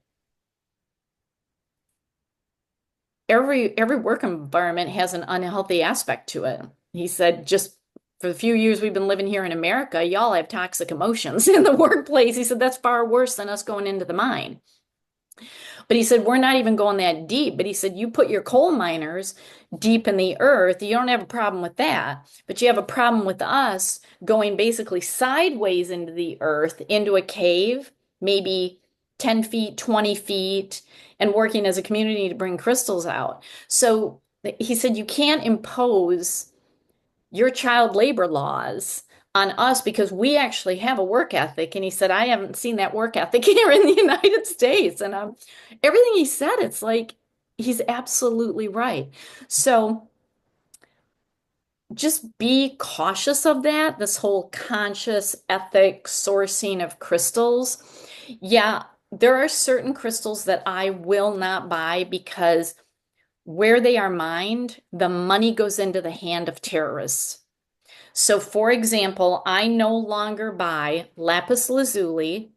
every work environment has an unhealthy aspect to it. He said, just for the few years we've been living here in America, y'all have toxic emotions in the workplace. He said, that's far worse than us going into the mine. But he said, we're not even going that deep. But he said, you put your coal miners deep in the earth, you don't have a problem with that. But you have a problem with us going basically sideways into the earth, into a cave, maybe 10 feet, 20 feet, and working as a community to bring crystals out. So he said, you can't impose your child labor laws on us because we actually have a work ethic. And he said, I haven't seen that work ethic here in the United States. And everything he said, it's like he's absolutely right. So just be cautious of that, this whole conscious ethic sourcing of crystals. Yeah, there are certain crystals that I will not buy because where they are mined, the money goes into the hand of terrorists. So, for example, I no longer buy lapis lazuli,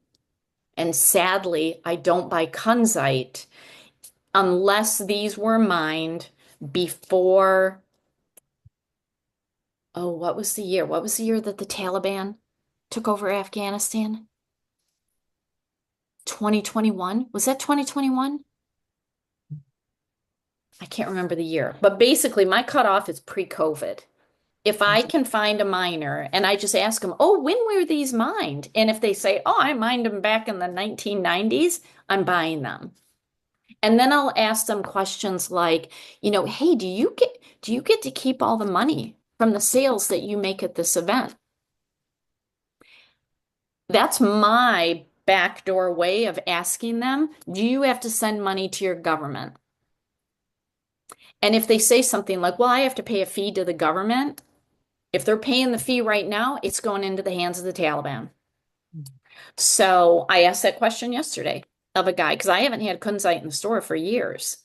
and sadly, I don't buy kunzite unless these were mined before, oh, what was the year? What was the year that the Taliban took over Afghanistan? 2021? Was that 2021? I can't remember the year. But basically, my cutoff is pre-COVID. If I can find a miner and I just ask them, oh, when were these mined? And if they say, oh, I mined them back in the 1990s, I'm buying them. And then I'll ask them questions like, hey, do you get to keep all the money from the sales that you make at this event? That's my backdoor way of asking them, do you have to send money to your government? And if they say something like, well, I have to pay a fee to the government, if they're paying the fee right now, it's going into the hands of the Taliban. So I asked that question yesterday of a guy because I haven't had kunzite in the store for years.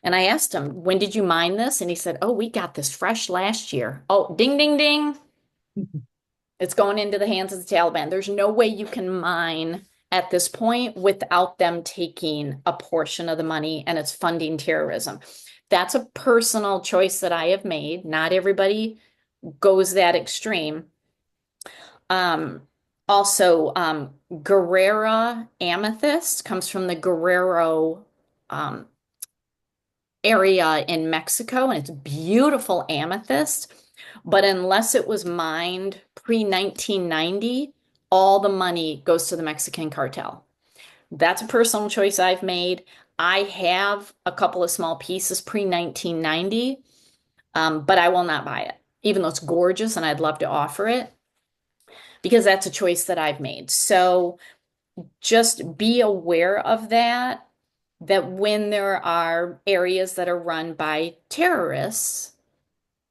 And I asked him, when did you mine this? And he said, oh, we got this fresh last year. Oh, ding, ding, ding. It's going into the hands of the Taliban. There's no way you can mine at this point without them taking a portion of the money and it's funding terrorism. That's a personal choice that I have made. Not everybody goes that extreme. Also, Guerrera amethyst comes from the Guerrero area in Mexico, and it's beautiful amethyst. But unless it was mined pre-1990, all the money goes to the Mexican cartel. That's a personal choice I've made. I have a couple of small pieces pre-1990, but I will not buy it, even though it's gorgeous and I'd love to offer it, because that's a choice that I've made. So just be aware of that, that when there are areas that are run by terrorists,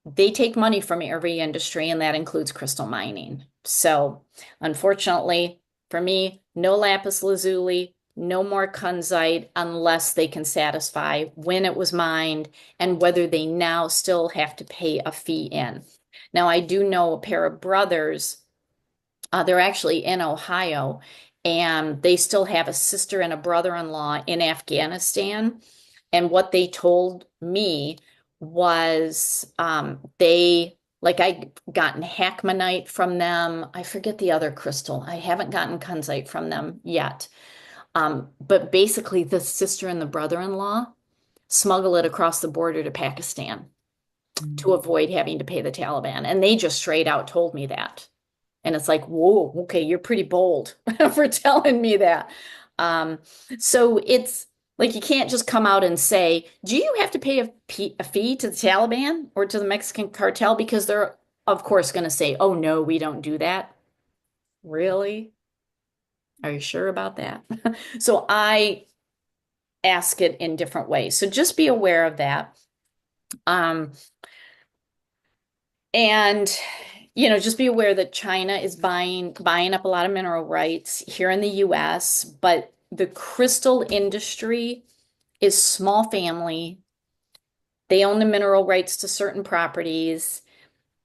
they take money from every industry, and that includes crystal mining. So unfortunately, for me, no lapis lazuli, no more kunzite unless they can satisfy when it was mined and whether they now still have to pay a fee in. Now, I do know a pair of brothers, they're actually in Ohio, and they still have a sister and a brother-in-law in Afghanistan. And what they told me was I gotten Hackmanite from them. I forget the other crystal. I haven't gotten kunzite from them yet. But basically, the sister and the brother-in-law smuggle it across the border to Pakistan to avoid having to pay the Taliban. And they just straight out told me that. And it's like, whoa, okay, you're pretty bold for telling me that. So it's like you can't just come out and say, do you have to pay a fee to the Taliban or to the Mexican cartel? Because they're, of course, going to say, oh, no, we don't do that. Really? Are you sure about that? So I ask it in different ways. So just be aware of that. And just be aware that China is buying up a lot of mineral rights here in the US, but the crystal industry is small family. They own the mineral rights to certain properties.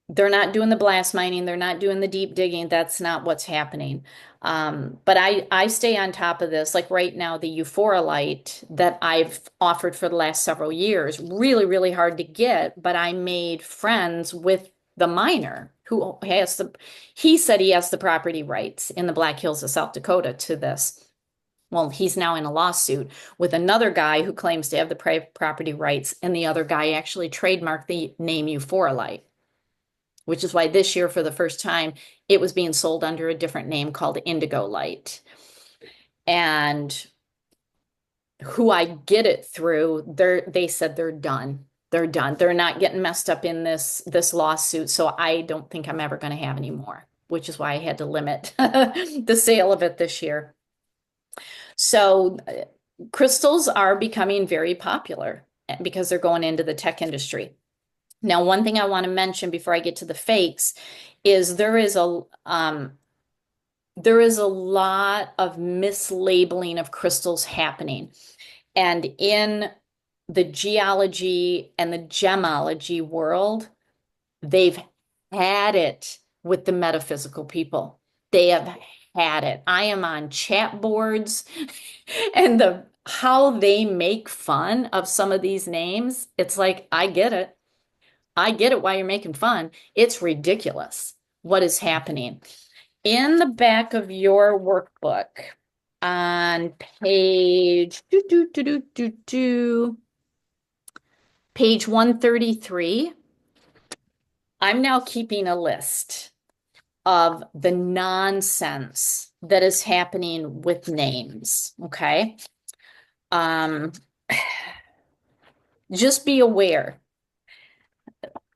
They're not doing the blast mining. They're not doing the deep digging. That's not what's happening. But I stay on top of this. Like right now, the Euphorolite that I've offered for the last several years, really, really hard to get. But I made friends with the miner who has he said he has the property rights in the Black Hills of South Dakota to this. Well, he's now in a lawsuit with another guy who claims to have the property rights, and the other guy actually trademarked the name Euphorolite, which is why this year, for the first time, it was being sold under a different name called Indigo Light. And who I get it through, they said they're done. They're done. They're not getting messed up in this lawsuit. So I don't think I'm ever going to have any more, which is why I had to limit the sale of it this year. So crystals are becoming very popular because they're going into the tech industry. Now, one thing I want to mention before I get to the fakes is there is a lot of mislabeling of crystals happening. And in the geology and the gemology world, they've had it with the metaphysical people. They have had it. I am on chat boards and how they make fun of some of these names, it's like, I get it. I get it why you're making fun. It's ridiculous what is happening. In the back of your workbook, on page page 133, I'm now keeping a list of the nonsense that is happening with names. Okay. Just be aware.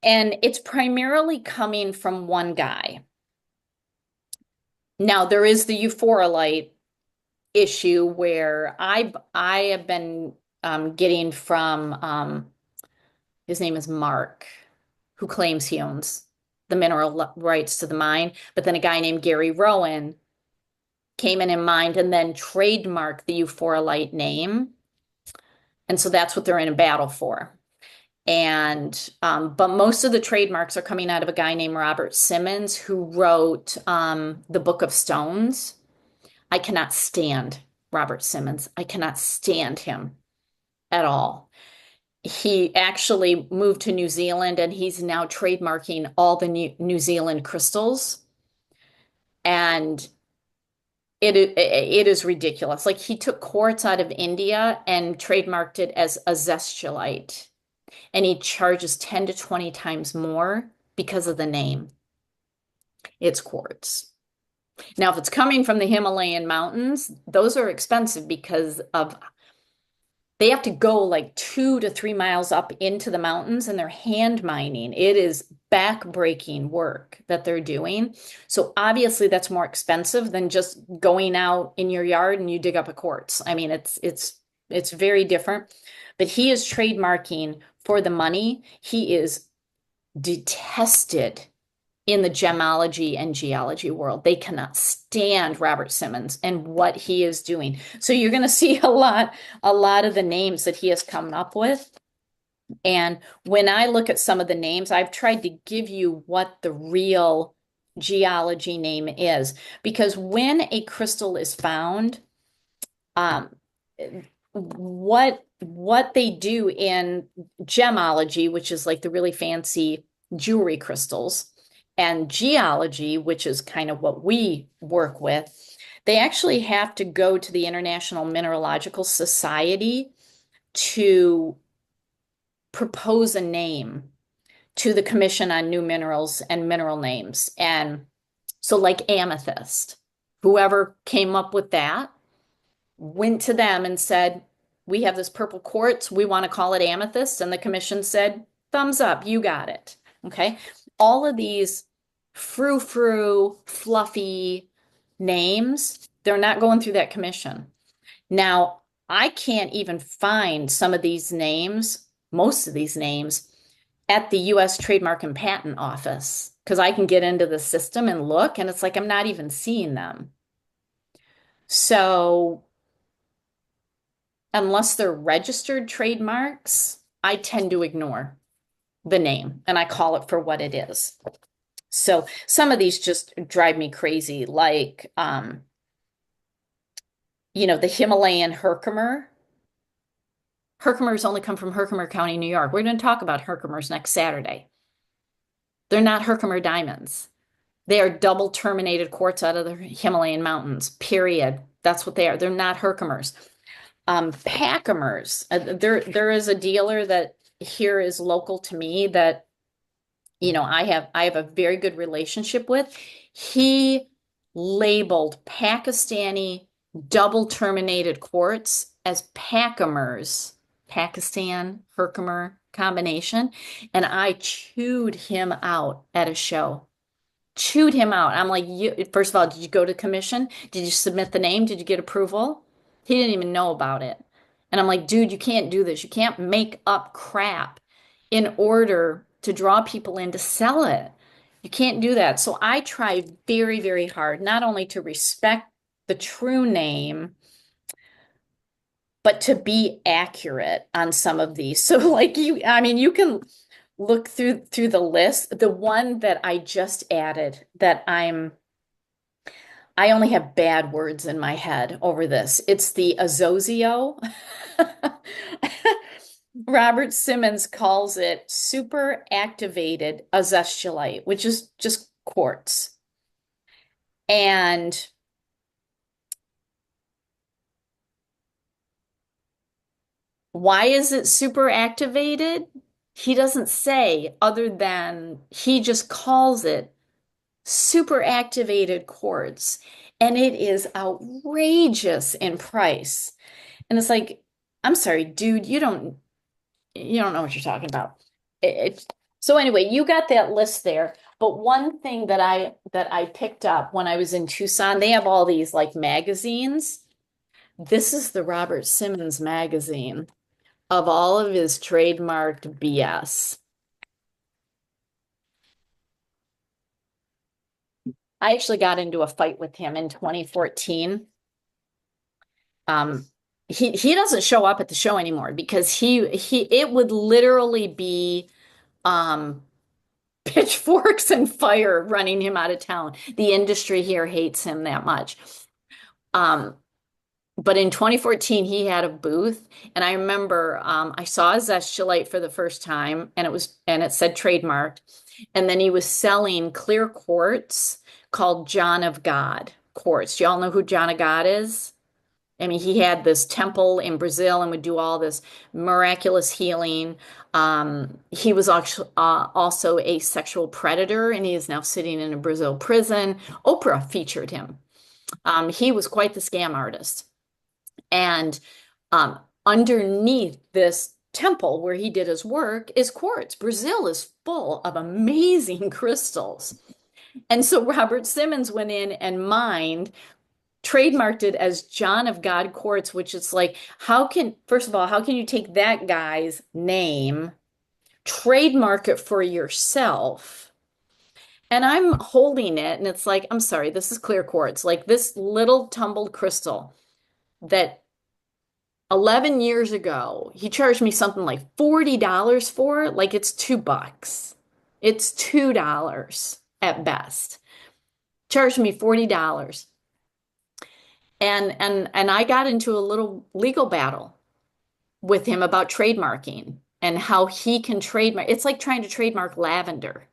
And it's primarily coming from one guy. Now, there is the Euphorolite issue where I have been getting from his name is Mark, who claims he owns the mineral rights to the mine, but then a guy named Gary Rowan came in mind and then trademarked the Euphorolite name. And so that's what they're in a battle for. And but most of the trademarks are coming out of a guy named Robert Simmons, who wrote the Book of Stones. I cannot stand Robert Simmons. I cannot stand him at all. He actually moved to New Zealand and he's now trademarking all the New Zealand crystals. And it is ridiculous. Like he took quartz out of India and trademarked it as a zestulite. And he charges 10 to 20 times more because of the name. It's quartz. Now, if it's coming from the Himalayan mountains, those are expensive because of they have to go like 2 to 3 miles up into the mountains and they're hand mining. It is back-breaking work that they're doing. So obviously that's more expensive than just going out in your yard and you dig up a quartz. I mean, it's very different. But he is trademarking for the money. He is detested in the gemology and geology world. They cannot stand Robert Simmons and what he is doing. So you're going to see a lot of the names that he has come up with. And when I look at some of the names, I've tried to give you what the real geology name is. Because when a crystal is found, what they do in gemology, which is like the really fancy jewelry crystals, and geology, which is kind of what we work with, they actually have to go to the International Mineralogical Society to propose a name to the Commission on New Minerals and Mineral Names. And so like amethyst, whoever came up with that went to them and said, we have this purple quartz, we want to call it amethyst. And the commission said, thumbs up, you got it. Okay. All of these frou-frou, fluffy names, they're not going through that commission. Now, I can't even find some of these names, most of these names, at the US Trademark and Patent Office because I can get into the system and look, and it's like I'm not even seeing them. So unless they're registered trademarks, I tend to ignore. the name and I call it for what it is. So some of these just drive me crazy, like the Himalayan Herkimer. Herkimers only come from Herkimer County, New York. We're going to talk about Herkimers next Saturday. They're not Herkimer diamonds. They are double terminated quartz out of the Himalayan mountains, period. That's what they are. They're not Herkimers. Packamers. There is a dealer that here is local to me that I have a very good relationship with. He labeled Pakistani double terminated quartz as Packamers, Pakistan Herkimer combination, and I chewed him out at a show. Chewed him out. I'm like, first of all, did you go to commission? Did you submit the name? Did you get approval? He didn't even know about it. And I'm like, dude, you can't do this. You can't make up crap in order to draw people in to sell it. You can't do that. So I try very, very hard, not only to respect the true name, but to be accurate on some of these. So like you can look through the list. The one that I just added that I only have bad words in my head over this. It's the Azozio. Robert Simmons calls it super activated azestulite, which is just quartz. And why is it super activated? He doesn't say, other than he just calls it super activated quartz. And it is outrageous in price. And it's like, I'm sorry, dude, you don't know what you're talking about. So anyway, you got that list there. But one thing that I picked up when I was in Tucson, they have all these like magazines. This is the Robert Simmons magazine of all of his trademarked BS. I actually got into a fight with him in 2014. Um, he doesn't show up at the show anymore because it would literally be um pitchforks and fire running him out of town. The industry here hates him that much. Um, but in 2014, he had a booth, and I remember I saw a Zestulite for the first time, and it said trademarked, and then he was selling clear quartz called John of God quartz. Do y'all know who John of God is? I mean, he had this temple in Brazil and would do all this miraculous healing. He was actually, also a sexual predator, and he is now sitting in a Brazil prison. Oprah featured him. He was quite the scam artist. And underneath this temple where he did his work is quartz. Brazil is full of amazing crystals. And so Robert Simmons went in and mined, trademarked it as John of God Quartz, which is like, first of all, how can you take that guy's name, trademark it for yourself? And I'm holding it, and it's like, I'm sorry, this is clear quartz, like this little tumbled crystal that 11 years ago, he charged me something like $40 for it, like it's $2. It's $2 at best. Charged me $40. And I got into a little legal battle with him about trademarking and how he can trademark. It's like trying to trademark lavender.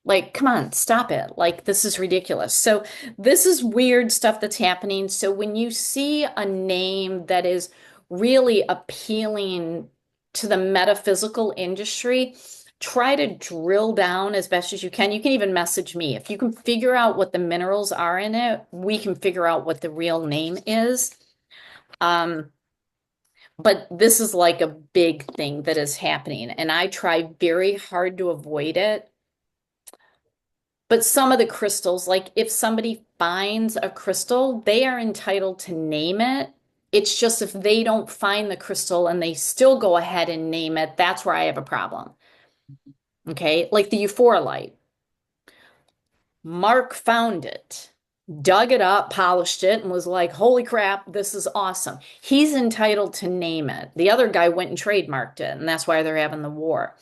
Like, come on, stop it. Like, this is ridiculous. So, this is weird stuff that's happening. So, when you see a name that is really appealing to the metaphysical industry, try to drill down as best as you can. You can even message me. If you can figure out what the minerals are in it, we can figure out what the real name is. But this is like a big thing that is happening, and I try very hard to avoid it. But some of the crystals, like if somebody finds a crystal, they are entitled to name it. It's just if they don't find the crystal and they still go ahead and name it, that's where I have a problem. Okay, like the euphorolite. Mark found it. dug it up, polished it, and was like, holy crap, this is awesome. He's entitled to name it. The other guy went and trademarked it, and that's why they're having the war.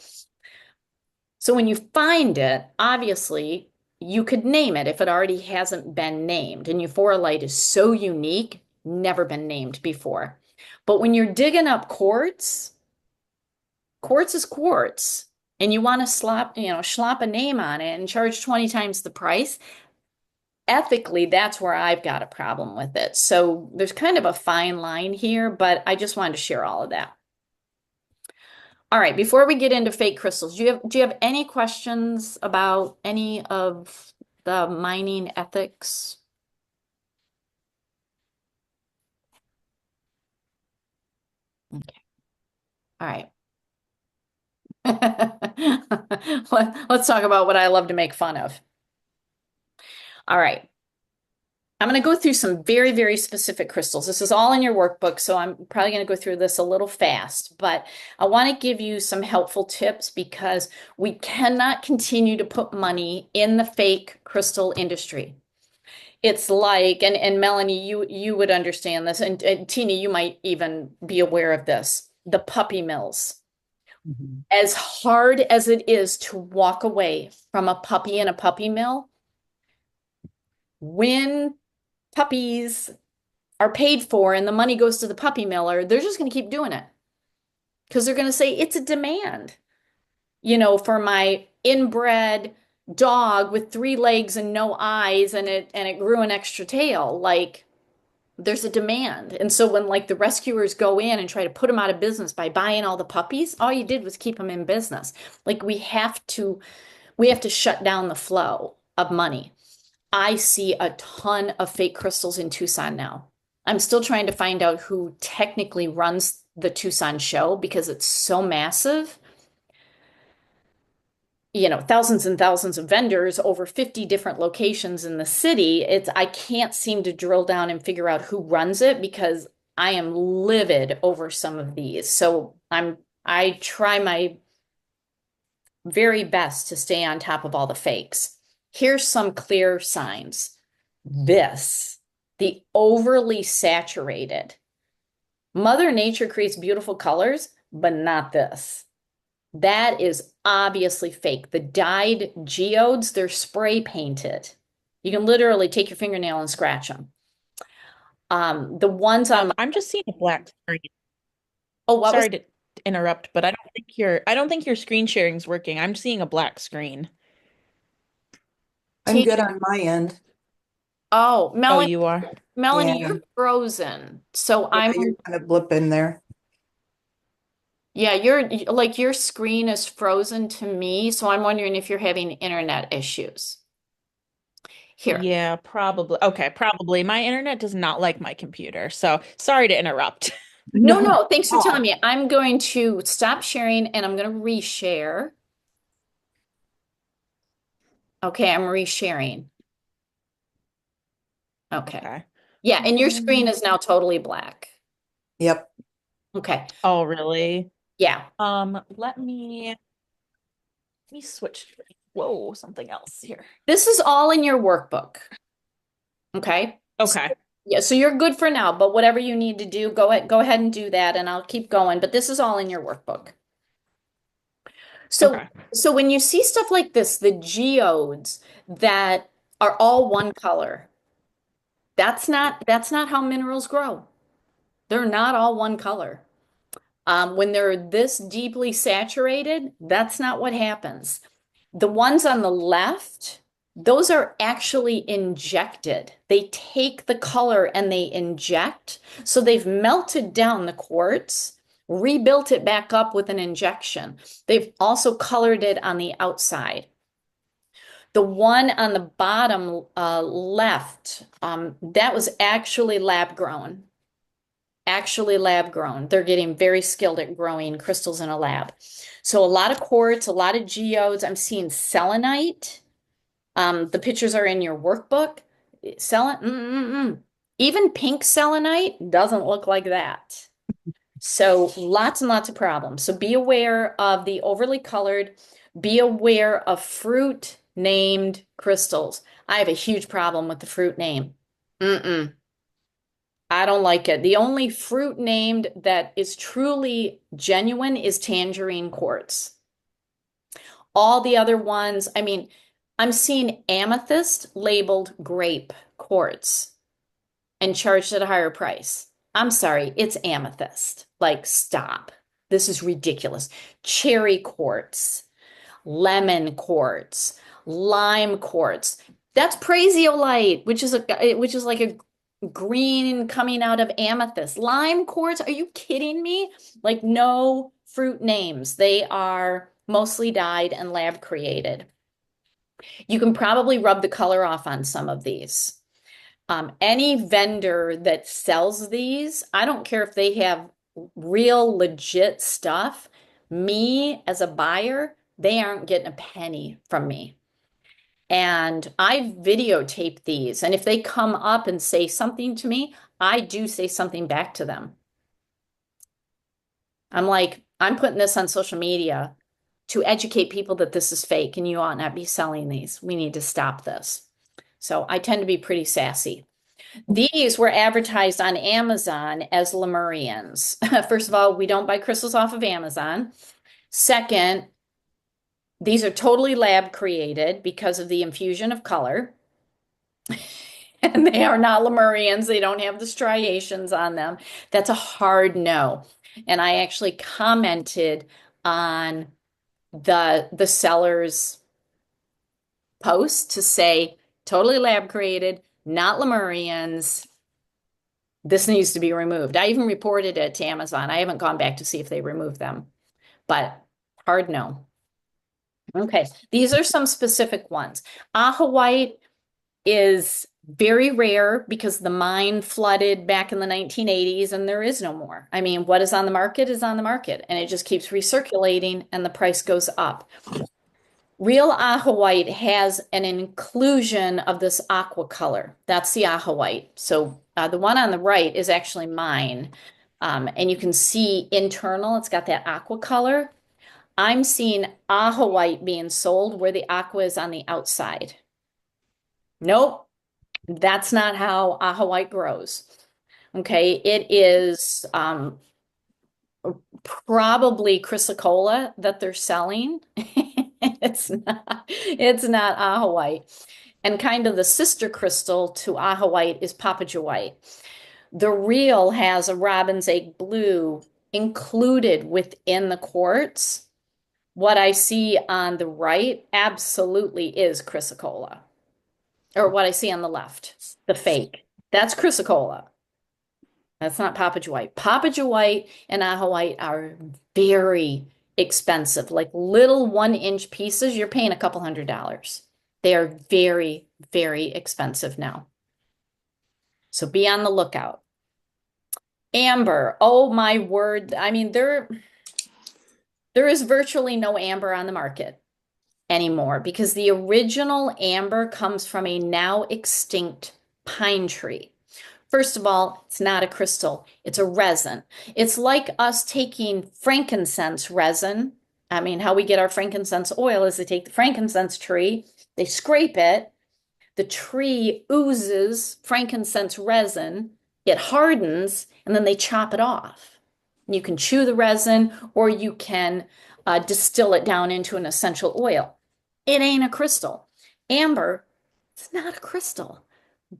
So when you find it, obviously you could name it if it already hasn't been named. And euphorolite is so unique, never been named before. But when you're digging up quartz, quartz is quartz, and you want to slap a name on it and charge 20 times the price, ethically, that's where I've got a problem with it. So there's kind of a fine line here, but I just wanted to share all of that. All right, before we get into fake crystals, do you have any questions about any of the mining ethics? Okay. All right. Let's talk about what I love to make fun of. All right. I'm going to go through some very, very specific crystals. This is all in your workbook, so I'm probably going to go through this a little fast, but I want to give you some helpful tips because we cannot continue to put money in the fake crystal industry. It's like, and Melanie, you would understand this, and Tina, you might even be aware of this, the puppy mills. Mhm. As hard as it is to walk away from a puppy in a puppy mill, when puppies are paid for and the money goes to the puppy miller, they're just going to keep doing it because they're going to say it's a demand. For my inbred dog with 3 legs and no eyes and it grew an extra tail, like there's a demand. And so when like the rescuers go in and try to put them out of business by buying all the puppies, all you did was keep them in business. Like we have to shut down the flow of money. I see a ton of fake crystals in Tucson now. I'm still trying to find out who technically runs the Tucson show because it's so massive. Thousands and thousands of vendors over 50 different locations in the city. I can't seem to drill down and figure out who runs it because I am livid over some of these. So I try my very best to stay on top of all the fakes. Here's some clear signs. This, the overly saturated. Mother Nature creates beautiful colors, but not this. That is obviously fake. The dyed geodes, they're spray painted. You can literally take your fingernail and scratch them. The ones on, I'm just seeing a black screen. oh, what was Sorry to interrupt, but I don't think your screen sharing is working. I'm seeing a black screen. I'm T? good on my end. Oh, Oh, Melanie, you are? Melanie, Yeah. you're frozen. So Yeah, you're kind of blipping there. yeah, your screen is frozen to me. So I'm wondering if you're having internet issues. Here. Yeah, probably. Okay, probably. My internet does not like my computer, so sorry to interrupt. No, No. no, thanks for telling Oh, me. I'm going to stop sharing and I'm going to reshare. Okay, I'm resharing. Okay. Okay. Yeah, and your screen Um, is now totally black. yep. Okay. oh, really? Yeah. Let me switch. Whoa, something else here. This is all in your workbook. Okay. Okay. Yeah, so you're good for now, but whatever you need to do, go ahead and do that and I'll keep going, but this is all in your workbook. So Okay. so when you see stuff like this, the geodes that are all one color, that's not how minerals grow. They're not all one color. When they're this deeply saturated, that's not what happens. The ones on the left, those are actually injected. They take the color and they inject. So they've melted down the quartz, rebuilt it back up with an injection. They've also colored it on the outside. The one on the bottom left, that was actually lab grown. Actually lab grown. They're getting very skilled at growing crystals in a lab. So a lot of quartz, a lot of geodes. I'm seeing selenite. The pictures are in your workbook. Even pink selenite doesn't look like that. So lots and lots of problems. So be aware of the overly colored. Be aware of fruit named crystals. I have a huge problem with the fruit name. Mm-mm. I don't like it. The only fruit named that is truly genuine is tangerine quartz. All the other ones, I mean, I'm seeing amethyst labeled grape quartz and charged at a higher price. I'm sorry, it's amethyst. Like, stop. This is ridiculous. Cherry quartz, lemon quartz, lime quartz. That's praisiolite, which is like a green coming out of amethyst. Lime quartz, are you kidding me? Like, no fruit names. They are mostly dyed and lab created. You can probably rub the color off on some of these. Any vendor that sells these, I don't care if they have real legit stuff. Me as a buyer, they aren't getting a penny from me. And I videotape these. And if they come up and say something to me, I do say something back to them. I'm like, I'm putting this on social media to educate people that this is fake and you ought not be selling these. We need to stop this. So I tend to be pretty sassy. These were advertised on Amazon as Lemurians. First of all, we don't buy crystals off of Amazon. Second, these are totally lab created because of the infusion of color. And they are not Lemurians. They don't have the striations on them. That's a hard no. And I actually commented on the seller's post to say totally lab created, not Lemurians. This needs to be removed. I even reported it to Amazon. I haven't gone back to see if they removed them, but hard no. Okay, these are some specific ones. Ahawite is very rare because the mine flooded back in the 1980s and there is no more. I mean, what is on the market is on the market and it just keeps recirculating and the price goes up. Real Ahawite has an inclusion of this aqua color. That's the Ahawite. So the one on the right is actually mine. And you can see internal, it's got that aqua color. I'm seeing Ahawite being sold where the aqua is on the outside. Nope, that's not how Ahawite grows. Okay, it is probably chrysocolla that they're selling. It's not Ahawite. And kind of the sister crystal to Ahawite is Papagewite. The real has a robin's egg blue included within the quartz. What I see on the right absolutely is chrysocolla. Or what I see on the left, the fake. That's chrysocolla. That's not Papagewite. Papagewite and Ahawite are very expensive. Like little 1-inch pieces, you're paying a couple $100. They are very, very expensive now. So be on the lookout. Amber, oh my word. I mean, there is virtually no amber on the market anymore because the original amber comes from a now extinct pine tree. First of all, it's not a crystal, it's a resin. It's like us taking frankincense resin. I mean, how we get our frankincense oil is they take the frankincense tree, they scrape it, the tree oozes frankincense resin, it hardens, and then they chop it off. You can chew the resin or you can distill it down into an essential oil. It ain't a crystal. Amber, it's not a crystal,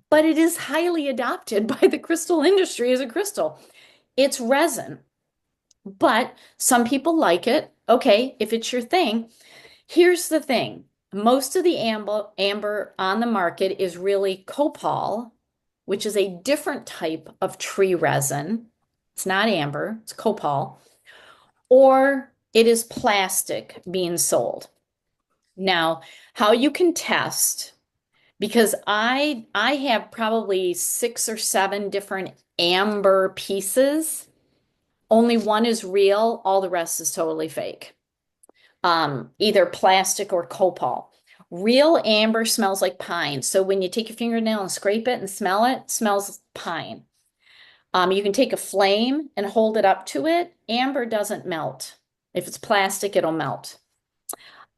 but it is highly adopted by the crystal industry as a crystal. It's resin, but some people like it. Okay, if it's your thing. Here's the thing. Most of the amber on the market is really copal, which is a different type of tree resin. It's not amber, it's copal, or it is plastic being sold. Now, how you can test, because I have probably 6 or 7 different amber pieces. Only one is real, all the rest is totally fake. Either plastic or copal. Real amber smells like pine. So when you take your fingernail and scrape it and smell it, it smells pine. You can take a flame and hold it up to it. Amber doesn't melt. If it's plastic, it'll melt.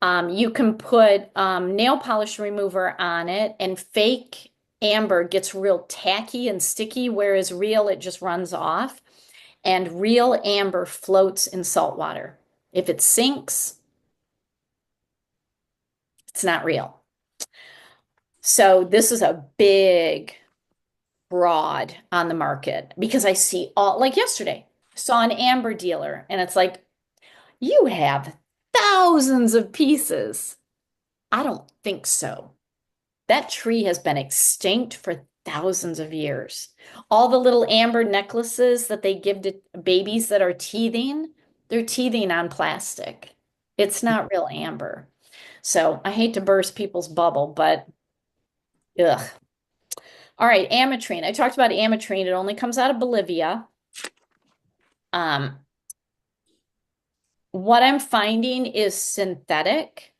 You can put nail polish remover on it, and fake amber gets real tacky and sticky, whereas real, it just runs off. And real amber floats in salt water. If it sinks, it's not real. So this is a big broad on the market because I see all, like yesterday, I saw an amber dealer and it's like, you have thousands of pieces. I don't think so. That tree has been extinct for thousands of years. All the little amber necklaces that they give to babies that are teething, they're teething on plastic. It's not real amber. So I hate to burst people's bubble, but ugh. All right, ametrine. I talked about ametrine. It only comes out of Bolivia. Um, what I'm finding is synthetic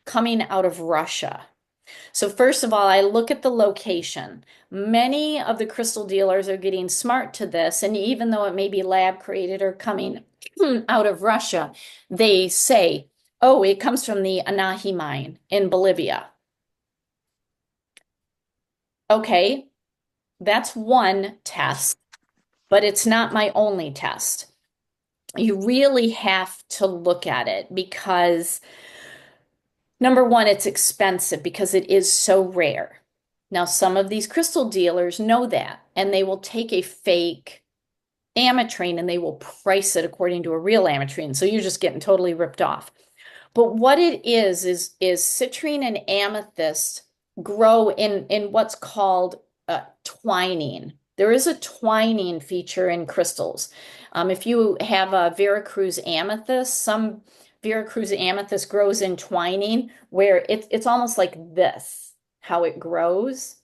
coming out of Russia. So first of all, I look at the location. Many of the crystal dealers are getting smart to this, and even though it may be lab created or coming out of Russia, they say, oh, it comes from the Anahi mine in Bolivia. Okay, that's one test, but it's not my only test. You really have to look at it because number one, it's expensive because it is so rare. Now, some of these crystal dealers know that, and they will take a fake ametrine and they will price it according to a real ametrine. So you're just getting totally ripped off. But what it is citrine and amethyst grow in what's called twining. There is a twining feature in crystals. If you have a Veracruz amethyst, some Veracruz amethyst grows in twining where it's almost like this, how it grows.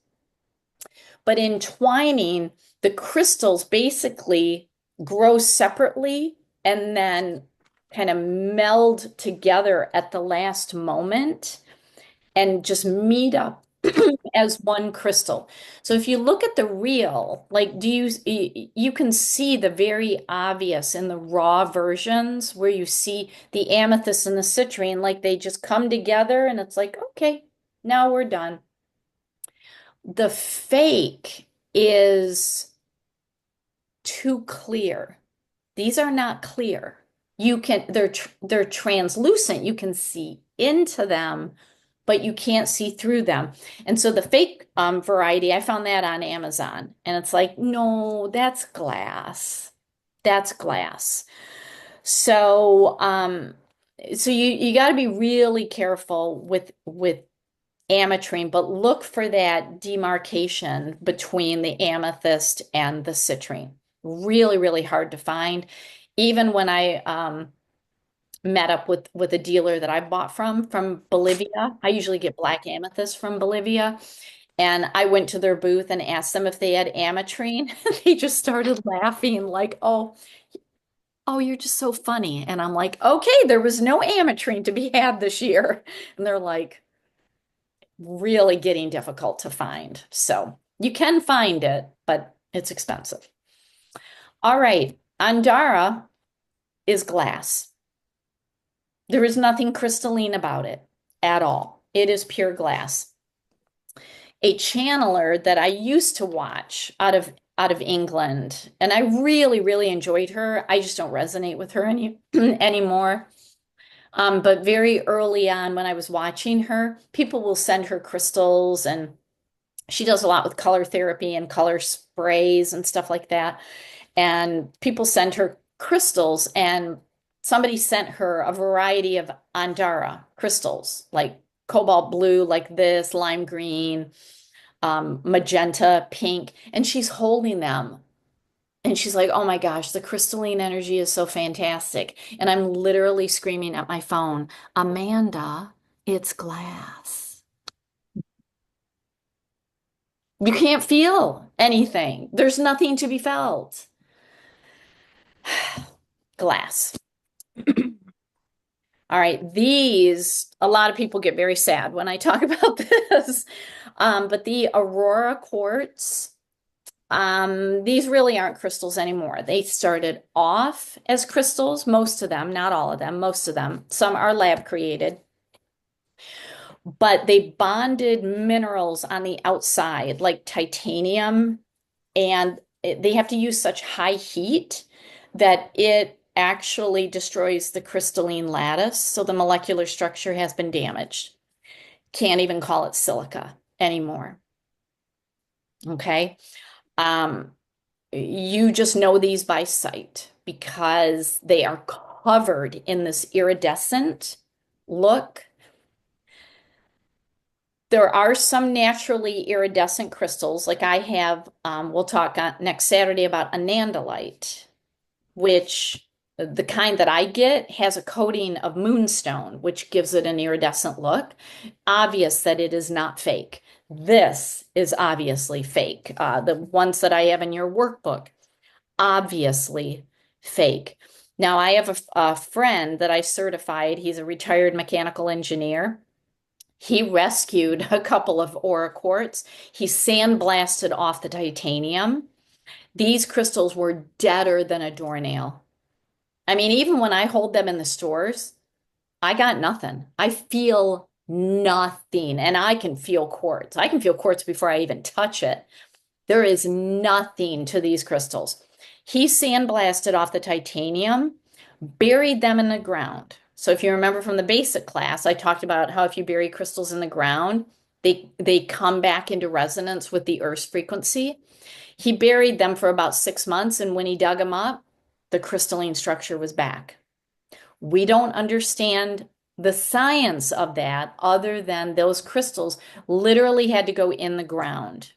But in twining, the crystals basically grow separately and then kind of meld together at the last moment and just meet up as one crystal. So if you look at the real, like you can see the very obvious in the raw versions where you see the amethyst and the citrine, like they just come together and it's like, okay, now we're done. The fake is too clear. These are not clear. They're translucent. You can see into them, but you can't see through them. And so the fake variety, I found that on Amazon, and it's like, no, that's glass. That's glass. So you got to be really careful with ametrine, but look for that demarcation between the amethyst and the citrine. Really, really hard to find. Even when I met up with a dealer that I bought from Bolivia, I usually get black amethyst from Bolivia. And I went to their booth and asked them if they had ametrine. They just started laughing like, oh, you're just so funny. And I'm like, okay, there was no ametrine to be had this year. And they're like, really getting difficult to find. So you can find it, but it's expensive. All right, Andara is glass. There is nothing crystalline about it at all. It is pure glass. A channeler that I used to watch out of England, and I really, really enjoyed her. I just don't resonate with her anymore. But very early on when I was watching her, people will send her crystals and she does a lot with color therapy and color sprays and stuff like that. And people send her crystals and somebody sent her a variety of Andara crystals, like cobalt blue, like this, lime green, magenta, pink, and she's holding them. And she's like, oh my gosh, the crystalline energy is so fantastic. And I'm literally screaming at my phone, Amanda, it's glass. You can't feel anything. There's nothing to be felt. Glass. All right, a lot of people get very sad when I talk about this. But the Aurora quartz, these really aren't crystals anymore. They started off as crystals, most of them, not all of them, most of them. Some are lab created. but they bonded minerals on the outside, like titanium, and they have to use such high heat that it actually destroys the crystalline lattice. So the molecular structure has been damaged. Can't even call it silica anymore. Okay. Um, you just know these by sight because they are covered in this iridescent look. There are some naturally iridescent crystals, like I have, we'll talk on next Saturday about anandamide, which the kind that I get has a coating of moonstone, which gives it an iridescent look. Obvious that it is not fake. This is obviously fake. The ones that I have in your workbook, obviously fake. Now, I have a friend that I certified. He's a retired mechanical engineer. He rescued a couple of aura quartz. He sandblasted off the titanium. These crystals were deader than a doornail. I mean, even when I hold them in the stores, I got nothing. I feel nothing. And I can feel quartz. I can feel quartz before I even touch it. There is nothing to these crystals. He sandblasted off the titanium, buried them in the ground. So if you remember from the basic class, I talked about how if you bury crystals in the ground, they come back into resonance with the Earth's frequency. He buried them for about 6 months, and when he dug them up, the crystalline structure was back. We don't understand the science of that other than those crystals literally had to go in the ground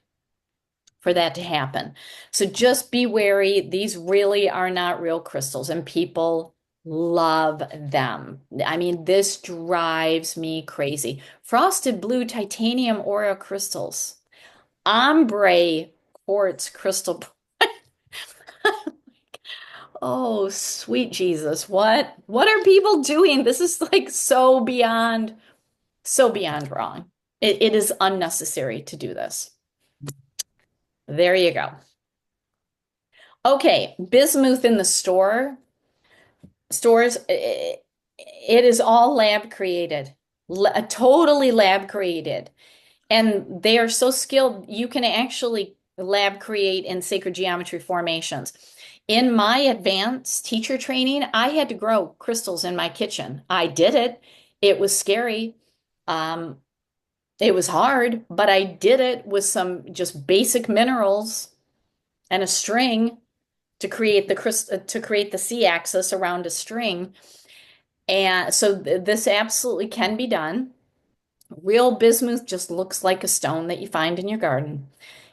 for that to happen. So just be wary. These really are not real crystals, and people love them. I mean, this drives me crazy. Frosted blue titanium aura crystals, ombre quartz crystal. Oh, sweet Jesus. What are people doing? This is like so beyond wrong. It is unnecessary to do this. There you go. Okay, bismuth in the stores, it is all lab created, totally lab created. And they are so skilled, you can actually lab create in sacred geometry formations. In my advanced teacher training, I had to grow crystals in my kitchen. I did it. It was scary. Um, it was hard, but I did it with some just basic minerals and a string to create the C-axis around a string. And so this absolutely can be done. Real bismuth just looks like a stone that you find in your garden.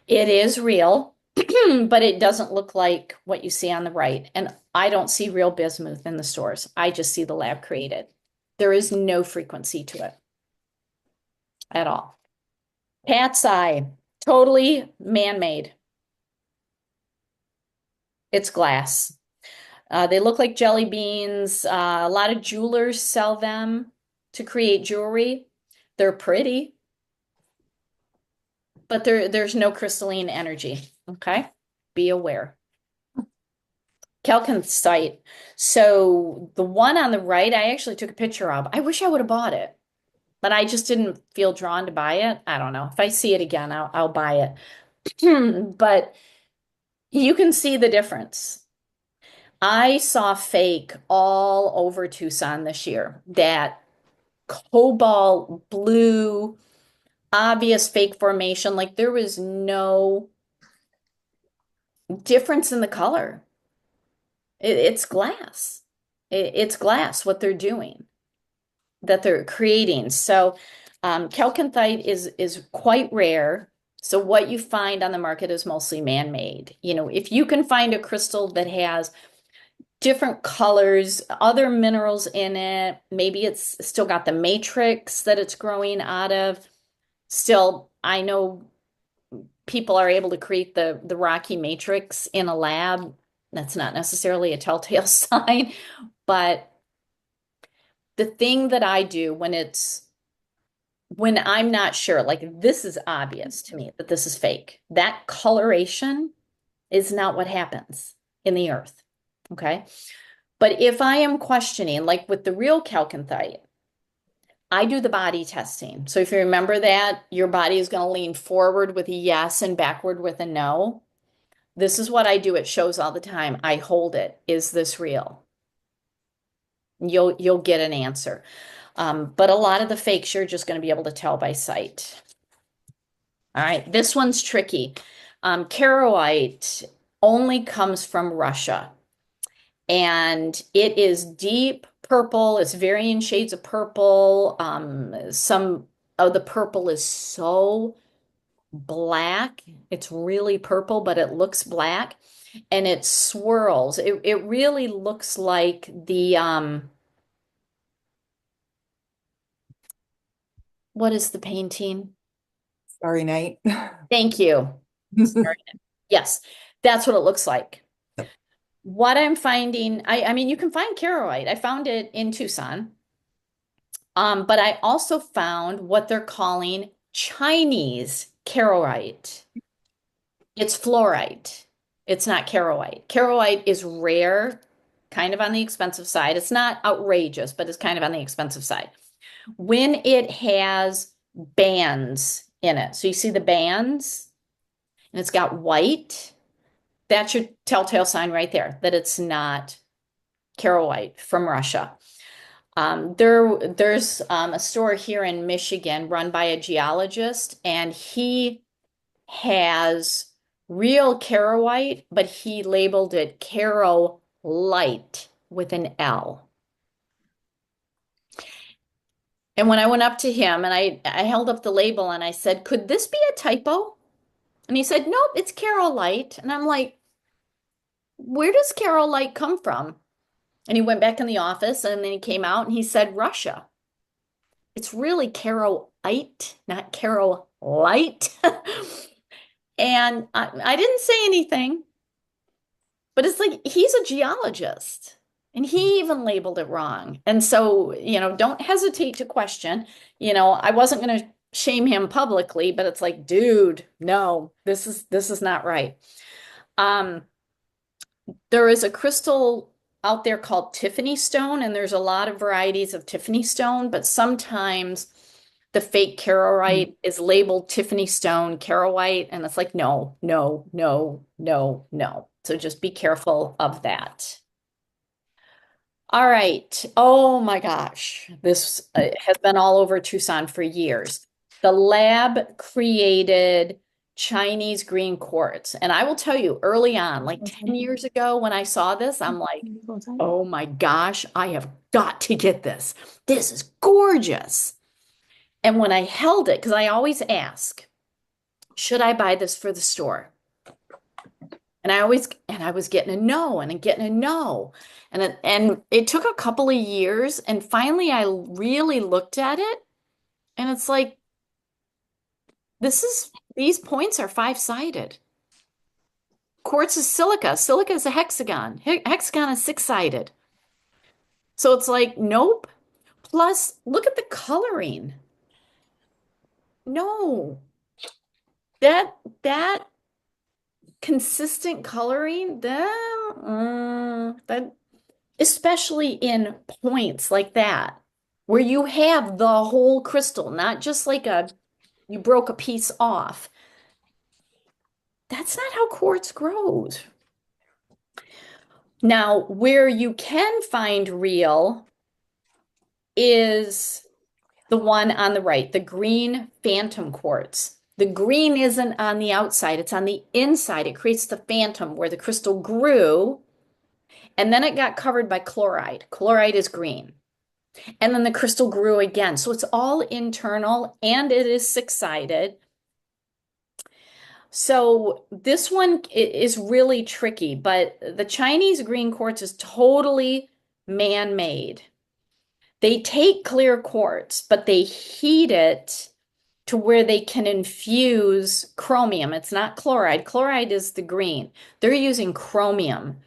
It is real, but it doesn't look like what you see on the right. And I don't see real bismuth in the stores. I just see the lab created. There is no frequency to it at all. Cat's eye, totally man-made. It's glass. They look like jelly beans. A lot of jewelers sell them to create jewelry. They're pretty, but there's no crystalline energy. Okay, be aware. Calcite. So the one on the right, I actually took a picture of. I wish I would have bought it, but I just didn't feel drawn to buy it. I don't know. If I see it again, I'll buy it. But you can see the difference. I saw fake all over Tucson this year. That cobalt blue, obvious fake formation. Like there was no difference in the color. It's glass. It's glass, what they're doing, that they're creating. So chalconthite is quite rare. So what you find on the market is mostly man-made. You know, if you can find a crystal that has different colors, other minerals in it, maybe it's still got the matrix that it's growing out of. Still, I know people are able to create the rocky matrix in a lab. That's not necessarily a telltale sign, but the thing that I do when I'm not sure, like this is obvious to me that this is fake. That coloration is not what happens in the earth. Okay. But if I am questioning, like with the real chalconthite, I do the body testing. So if you remember that, your body is going to lean forward with a yes and backward with a no. This is what I do at shows all the time. I hold it. Is this real? You'll get an answer. But a lot of the fakes you're just going to be able to tell by sight. All right, this one's tricky. Charoite only comes from Russia, and it is deep purple. It's varying shades of purple. Some of the purple is so black. It's really purple, but it looks black, and it swirls. It really looks like the what is the painting? Starry Night. Thank you. Sorry. Yes, that's what it looks like. What I'm finding, I mean, you can find Caroite. I found it in Tucson. But I also found what they're calling Chinese Caroite. It's fluorite. It's not Caroite. Caroite is rare, kind of on the expensive side. It's not outrageous, but it's kind of on the expensive side. When it has bands in it, so you see the bands, and it's got white. That's your telltale sign right there that it's not Caroite from Russia. There's a store here in Michigan run by a geologist, and he has real Caroite, but he labeled it Caro Light with an L. And when I went up to him and I held up the label and I said, "Could this be a typo?" And he said, "Nope, it's Caro Light." And I'm like, "Where does Caro Light come from?" And he went back in the office and then he came out and he said, "Russia." It's really Caro-ite, not Caro Light. And I didn't say anything, but it's like he's a geologist and he even labeled it wrong. And so, don't hesitate to question. I wasn't going to shame him publicly, but it's like, dude, no, this is not right. There is a crystal out there called Tiffany stone, and there's a lot of varieties of Tiffany stone, but sometimes the fake Caroite is labeled Tiffany stone Caroite, and it's like, no, no, no, no, no. So just be careful of that. All right. Oh my gosh. This has been all over Tucson for years. The lab created Chinese green quartz. And I will tell you early on, like 10 years ago when I saw this, I'm like, oh my gosh, I have got to get this. This is gorgeous. And when I held it, because I always ask, should I buy this for the store? And I was getting a no and getting a no. And it took a couple of years. And finally I really looked at it and it's like, these points are five-sided. Quartz is silica. Silica is a hexagon. Hexagon is six-sided. So it's like, nope. Plus, look at the coloring. No. That consistent coloring, that especially in points like that, where you have the whole crystal, not just like you broke a piece off. That's not how quartz grows. Now, where you can find real is the one on the right, the green phantom quartz. The green isn't on the outside, it's on the inside. It creates the phantom where the crystal grew, and then it got covered by chloride. Chloride is green. And then the crystal grew again. So it's all internal and it is six-sided. So this one is really tricky, but the Chinese green quartz is totally man-made. They take clear quartz, but they heat it to where they can infuse chromium. It's not chloride. Chloride is the green. They're using chromium.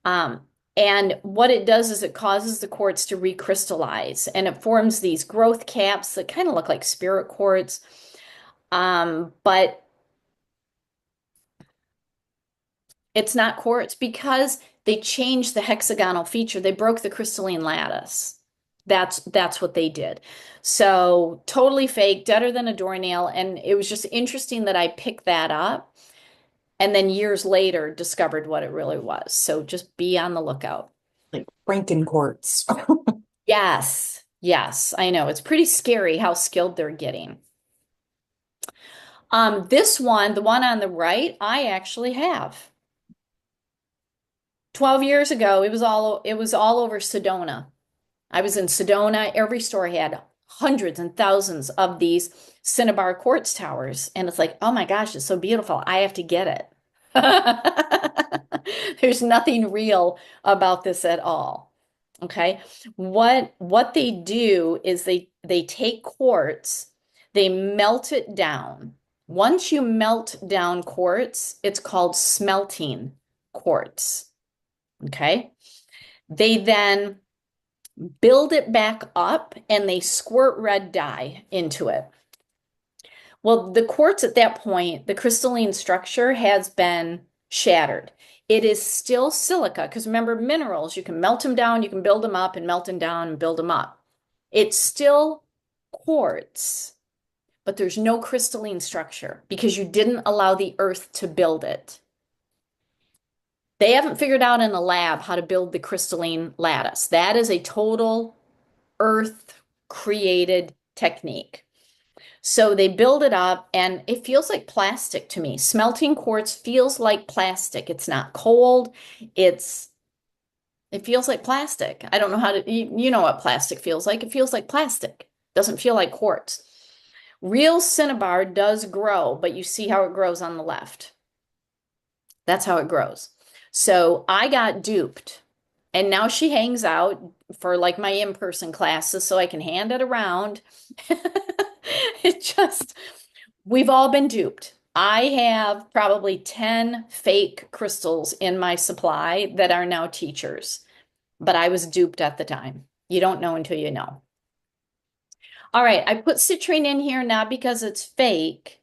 And what it does is it causes the quartz to recrystallize and it forms these growth caps that kind of look like spirit quartz. But it's not quartz because they changed the hexagonal feature. They broke the crystalline lattice. That's what they did. So totally fake, deader than a doornail. And it was just interesting that I picked that up and then years later discovered what it really was. So just be on the lookout. Like Frankenquartz. Yes, yes, I know. It's pretty scary how skilled they're getting. This one, the one on the right, I actually have. 12 years ago, it was all over Sedona. I was in Sedona. Every store had hundreds and thousands of these Cinnabar quartz towers. And it's like, oh my gosh, it's so beautiful. I have to get it. There's nothing real about this at all. Okay. What they do is they take quartz, they melt it down. Once you melt down quartz, it's called smelting quartz. Okay. They then build it back up and they squirt red dye into it. Well, the quartz at that point, the crystalline structure has been shattered. It is still silica because remember, minerals, you can melt them down, you can build them up and melt them down and build them up. It's still quartz, but there's no crystalline structure because you didn't allow the earth to build it. They haven't figured out in a lab how to build the crystalline lattice. That is a total earth created technique. So they build it up and it feels like plastic to me. Smelting quartz feels like plastic. It's not cold. It feels like plastic. I don't know how to, you know what plastic feels like. It feels like plastic. It doesn't feel like quartz. Real cinnabar does grow, but you see how it grows on the left. That's how it grows. So I got duped. And now she hangs out for like my in-person classes so I can hand it around. It just, we've all been duped. I have probably 10 fake crystals in my supply that are now teachers, but I was duped at the time. You don't know until you know. All right, I put citrine in here not because it's fake.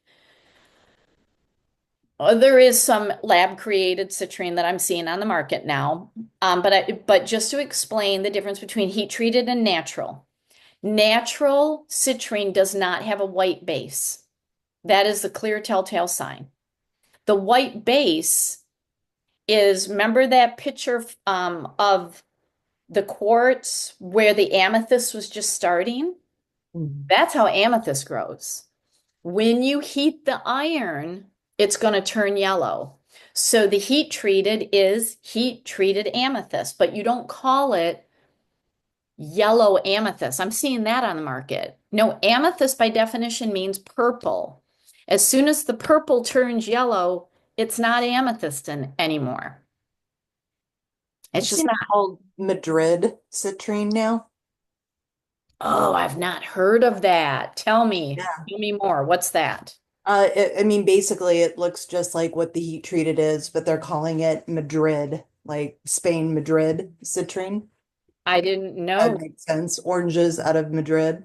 There is some lab created citrine that I'm seeing on the market now. But just to explain the difference between heat treated and natural. Natural citrine does not have a white base. That is the clear telltale sign. The white base is, remember that picture of the quartz where the amethyst was just starting? Mhm. That's how amethyst grows. When you heat the iron, it's going to turn yellow. So the heat treated is heat treated amethyst, but you don't call it yellow amethyst. I'm seeing that on the market. No, amethyst by definition means purple. As soon as the purple turns yellow, it's not amethyst anymore. It's I've just seen not. it called Madrid citrine now. Oh, I've not heard of that. Tell me more. What's that? I mean, basically, it looks just like what the heat treated is, but they're calling it Madrid, like Spain, Madrid citrine. I didn't That know. makes sense. Oranges out of Madrid.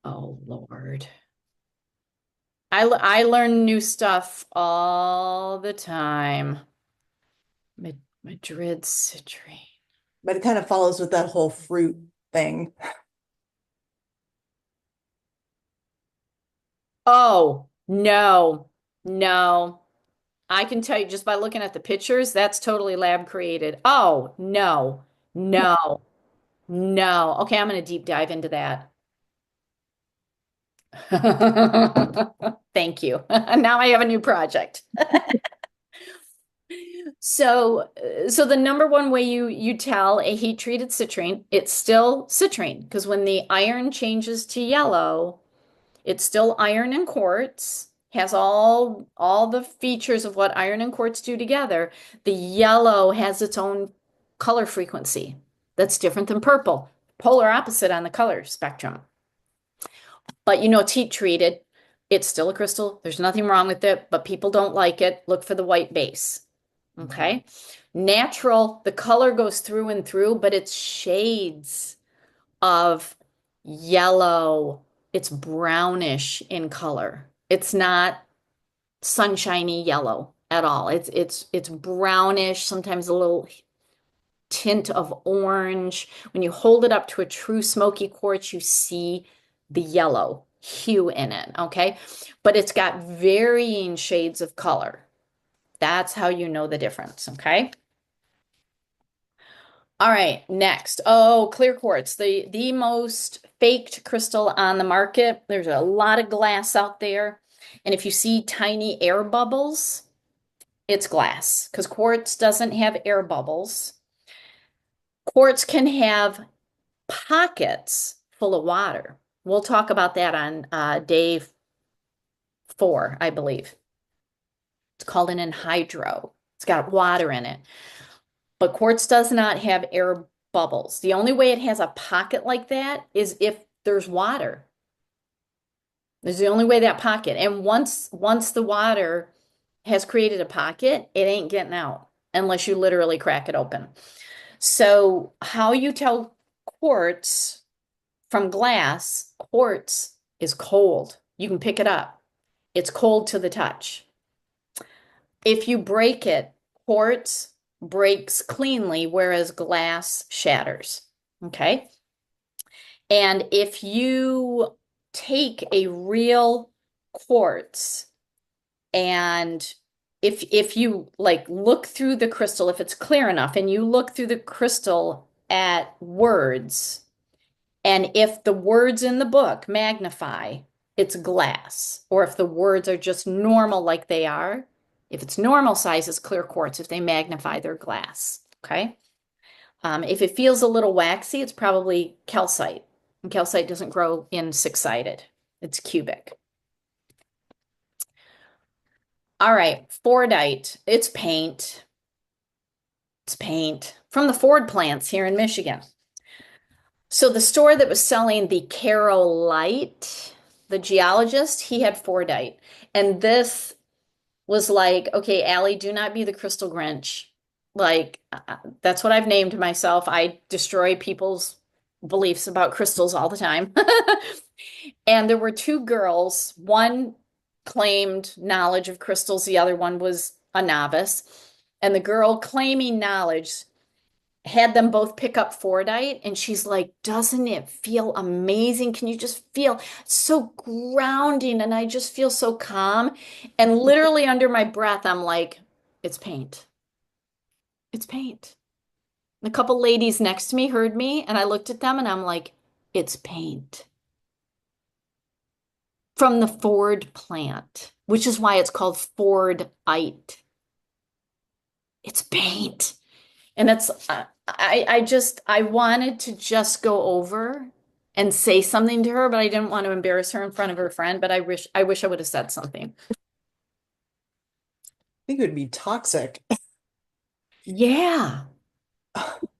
Oh, Lord. I learn new stuff all the time. Madrid citrine. But it kind of follows with that whole fruit thing. Oh, no, no. I can tell you just by looking at the pictures, that's totally lab created. Oh, no, no, no. Okay, I'm going to deep dive into that. Thank you. Now I have a new project. So the number one way you tell a heat treated citrine, it's still citrine because when the iron changes to yellow, it's still iron and quartz, has all the features of what iron and quartz do together. The yellow has its own color frequency that's different than purple, polar opposite on the color spectrum. But you know, it's heat treated. It's still a crystal. There's nothing wrong with it, but people don't like it. Look for the white base. Okay. Natural, the color goes through and through, but it's shades of yellow. It's brownish in color. It's not sunshiny yellow at all. It's brownish, sometimes a little tint of orange. When you hold it up to a true smoky quartz, you see the yellow hue in it, okay? But it's got varying shades of color. That's how you know the difference, okay? All right, next. Oh, clear quartz, the most faked crystal on the market. There's a lot of glass out there. And if you see tiny air bubbles, it's glass because quartz doesn't have air bubbles. Quartz can have pockets full of water. We'll talk about that on day 4, I believe. It's called an anhydro. It's got water in it. But quartz does not have air bubbles. The only way it has a pocket like that is if there's water. There's the only way that pocket. And once the water has created a pocket, it ain't getting out unless you literally crack it open. So how you tell quartz from glass, quartz is cold. You can pick it up. It's cold to the touch. If you break it, quartz breaks cleanly, whereas glass shatters. Okay? And if you take a real quartz and if you like look through the crystal, if it's clear enough, and you look through the crystal at words, and if the words in the book magnify, it's glass. Or if the words are just normal like they are, if it's normal size, it's clear quartz. If they magnify, they're glass. Okay? If it feels a little waxy, it's probably calcite. And calcite doesn't grow in six-sided. It's cubic. All right, Fordite. It's paint. It's paint from the Ford plants here in Michigan. So the store that was selling the Carolite, the geologist, he had Fordite. And this was like, okay, Allie, do not be the crystal Grinch. Like, that's what I've named myself. I destroy people's beliefs about crystals all the time. And there were 2 girls. One claimed knowledge of crystals, the other one was a novice. And the girl claiming knowledge had them both pick up Fordite, and she's like, doesn't it feel amazing? Can you just feel so grounding? And I just feel so calm. And literally under my breath, I'm like, it's paint. It's paint. And a couple ladies next to me heard me, and I looked at them and I'm like, it's paint. From the Ford plant, which is why it's called Fordite. It's paint. And it's, I wanted to just go over and say something to her, but I didn't want to embarrass her in front of her friend, but I wish I would have said something. I think it would be toxic. Yeah.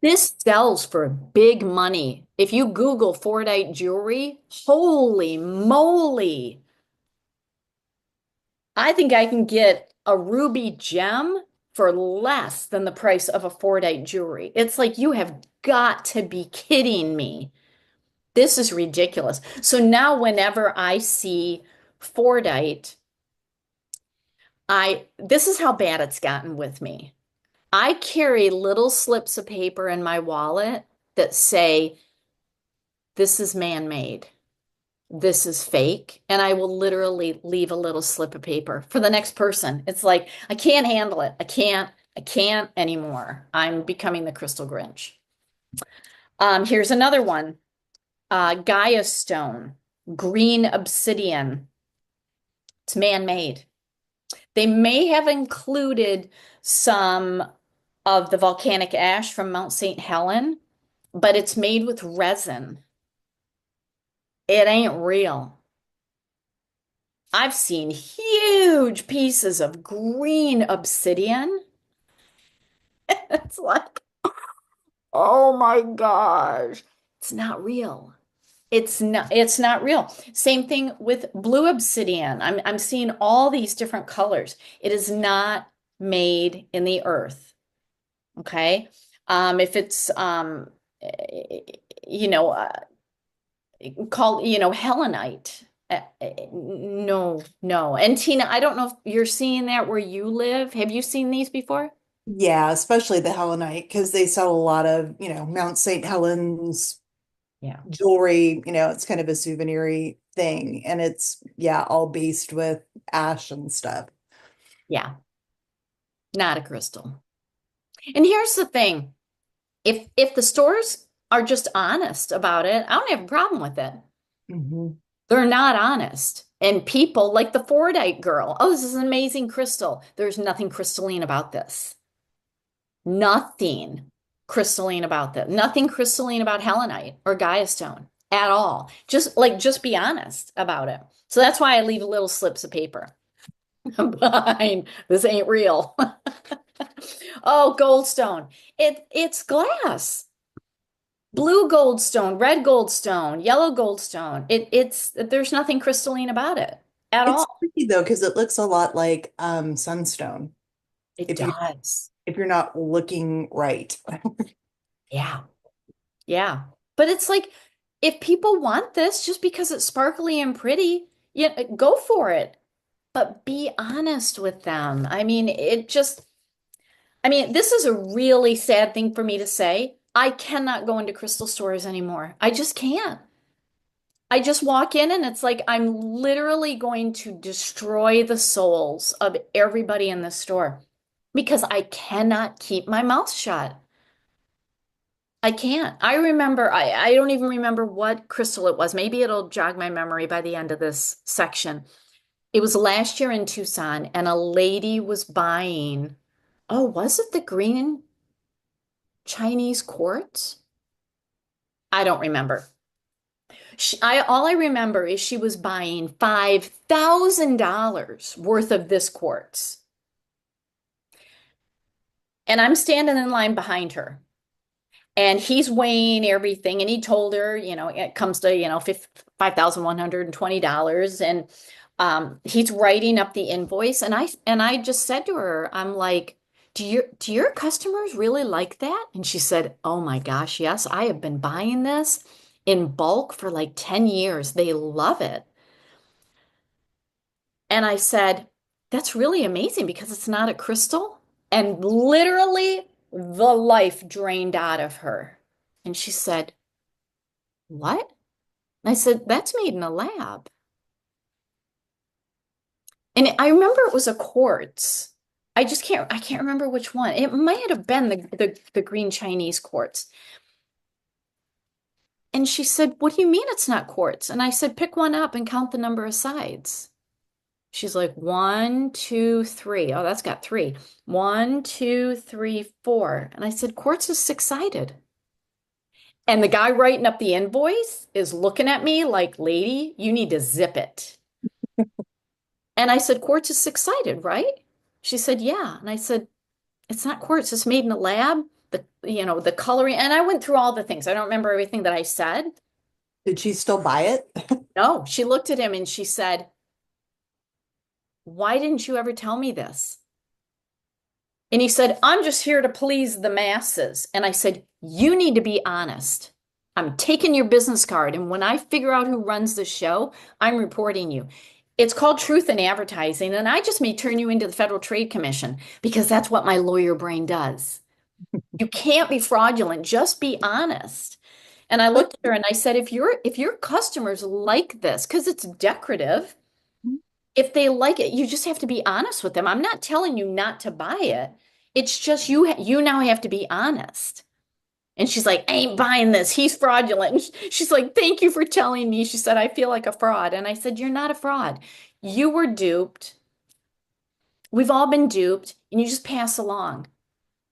This sells for big money. If you Google Fordite jewelry, holy moly. I think I can get a ruby gem for less than the price of a Fordite jewelry. It's like, you have got to be kidding me. This is ridiculous. So now whenever I see Fordite, this is how bad it's gotten with me. I carry little slips of paper in my wallet that say, this is man-made. This is fake. And I will literally leave a little slip of paper for the next person. It's like, I can't handle it. I can't anymore. I'm becoming the Crystal Grinch. Here's another one. Gaia stone, green obsidian. It's man-made. They may have included some of the volcanic ash from Mount St. Helen, but it's made with resin. It ain't real. I've seen huge pieces of green obsidian. It's like, oh my gosh, it's not real. It's not real. Same thing with blue obsidian. I'm seeing all these different colors. It is not made in the earth. Okay? If it's you know, called, helenite. No, no. And Tina, I don't know if you're seeing that where you live. Have you seen these before? Yeah, especially the Helenite, because they sell a lot of, Mount St. Helens Yeah. jewelry, it's kind of a souvenir thing. And it's, yeah, all based with ash and stuff. Yeah, not a crystal. And here's the thing. If the stores are just honest about it, I don't have a problem with it. Hmm. They're not honest. And people like the Fordite girl, oh, this is an amazing crystal. There's nothing crystalline about this. Nothing crystalline about this. Nothing crystalline about Helenite or Gaia stone at all. Just be honest about it. So that's why I leave little slips of paper behind. This ain't real. Oh, goldstone. It's glass. Blue goldstone, red goldstone, yellow goldstone. It's there's nothing crystalline about it at It's all. tricky though, because it looks a lot like sunstone It if you does. if you're not looking right. Yeah. Yeah. But it's like if people want this just because it's sparkly and pretty, yeah, go for it. But be honest with them. This is a really sad thing for me to say. I cannot go into crystal stores anymore. I just can't. I just walk in and it's like I'm literally going to destroy the souls of everybody in the store because I cannot keep my mouth shut. I can't. I don't even remember what crystal it was. Maybe it'll jog my memory by the end of this section. It was last year in Tucson, and a lady was buying, oh, was it the green Chinese quartz? I don't remember. All I remember is she was buying $5,000 worth of this quartz. And I'm standing in line behind her. And he's weighing everything. And he told her, it comes to, $5,120. And he's writing up the invoice. And I just said to her, I'm like, do your customers really like that? And she said, oh my gosh, yes, I have been buying this in bulk for like 10 years. They love it. And I said, that's really amazing because it's not a crystal. And literally, the life drained out of her. And she said, what? And I said, that's made in a lab. And I remember it was a quartz. I can't remember which one. It might have been the green Chinese quartz. And she said, what do you mean it's not quartz? And I said, pick one up and count the number of sides. She's like, one, two, three. Oh, that's got three. One, two, three, four. And I said, quartz is six-sided. And the guy writing up the invoice is looking at me like, lady, you need to zip it. And I said, quartz is six-sided, right? She said, yeah. And I said, it's not quartz, it's made in a lab. The coloring. And I went through all the things. I don't remember everything that I said. Did she still buy it? No, she looked at him and she said, why didn't you ever tell me this? And he said, I'm just here to please the masses. And I said, you need to be honest. I'm taking your business card. And when I figure out who runs the show, I'm reporting you. It's called Truth in Advertising. And I just may turn you into the Federal Trade Commission because that's what my lawyer brain does. You can't be fraudulent. Just be honest. And I But looked at her and I said, if your customers like this, because it's decorative, if they like it, you just have to be honest with them. I'm not telling you not to buy it. It's just you now have to be honest. And she's like, I ain't buying this. He's fraudulent. And she's like, thank you for telling me. She said, I feel like a fraud. And I said, you're not a fraud. You were duped. We've all been duped, and you just pass along.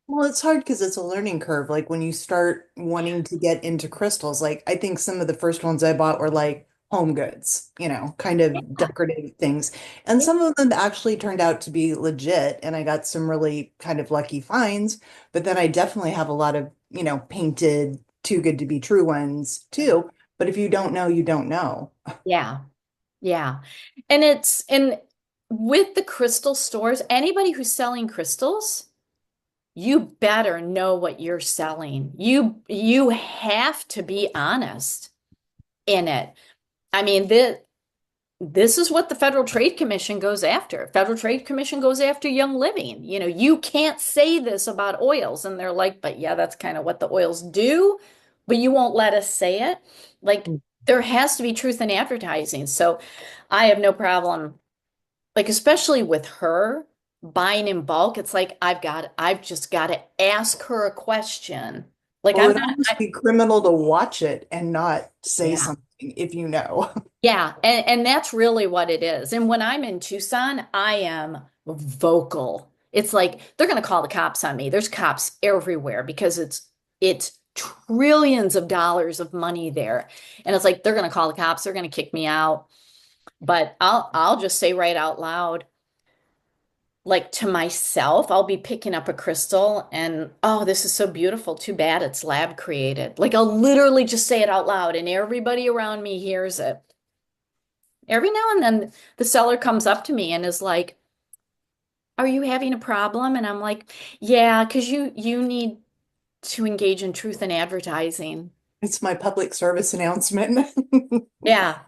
Well, it's hard because it's a learning curve. Like when you start wanting to get into crystals, like I think some of the first ones I bought were like home goods, kind of Yeah. decorative things. And some of them actually turned out to be legit, and I got some really kind of lucky finds. But then I definitely have a lot of, painted too good to be true ones too. But if you don't know, you don't know. Yeah. Yeah. And with the crystal stores, anybody who's selling crystals, you better know what you're selling. You have to be honest in it. I mean, this is what the Federal Trade Commission goes after. Federal Trade Commission goes after Young Living. You know, you can't say this about oils. And they're like, but yeah, that's kind of what the oils do, but you won't let us say it. Like, there has to be truth in advertising. So I have no problem, like, especially with her buying in bulk. It's like, I've just got to ask her a question. Like, Well, it I'm would not, almost be criminal to watch it and not say yeah. something if you know. Yeah, and that's really what it is. And when I'm in Tucson, I am vocal. It's like they're going to call the cops on me. There's cops everywhere because it's trillions of dollars of money there. And it's like they're going to call the cops, they're going to kick me out. But I'll just say right out loud, like to myself, I'll be picking up a crystal and, oh, this is so beautiful. Too bad it's lab created. Like I'll literally just say it out loud and everybody around me hears it. Every now and then the seller comes up to me and is like, "Are you having a problem?" And I'm like, "Yeah, because you need to engage in truth in advertising." It's my public service announcement. Yeah.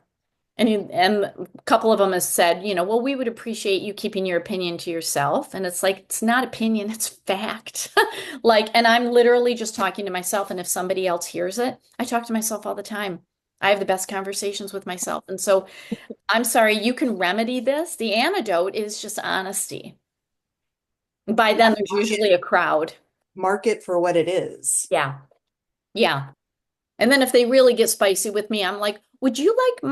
And a couple of them has said, well, we would appreciate you keeping your opinion to yourself. And it's like, it's not opinion, it's fact. Like, and I'm literally just talking to myself. And if somebody else hears it, I talk to myself all the time. I have the best conversations with myself. And so I'm sorry, you can remedy this. The antidote is just honesty. By Yeah, then, there's usually a crowd. mark it for what it is. Yeah. Yeah. And then if they really get spicy with me, I'm like, would you like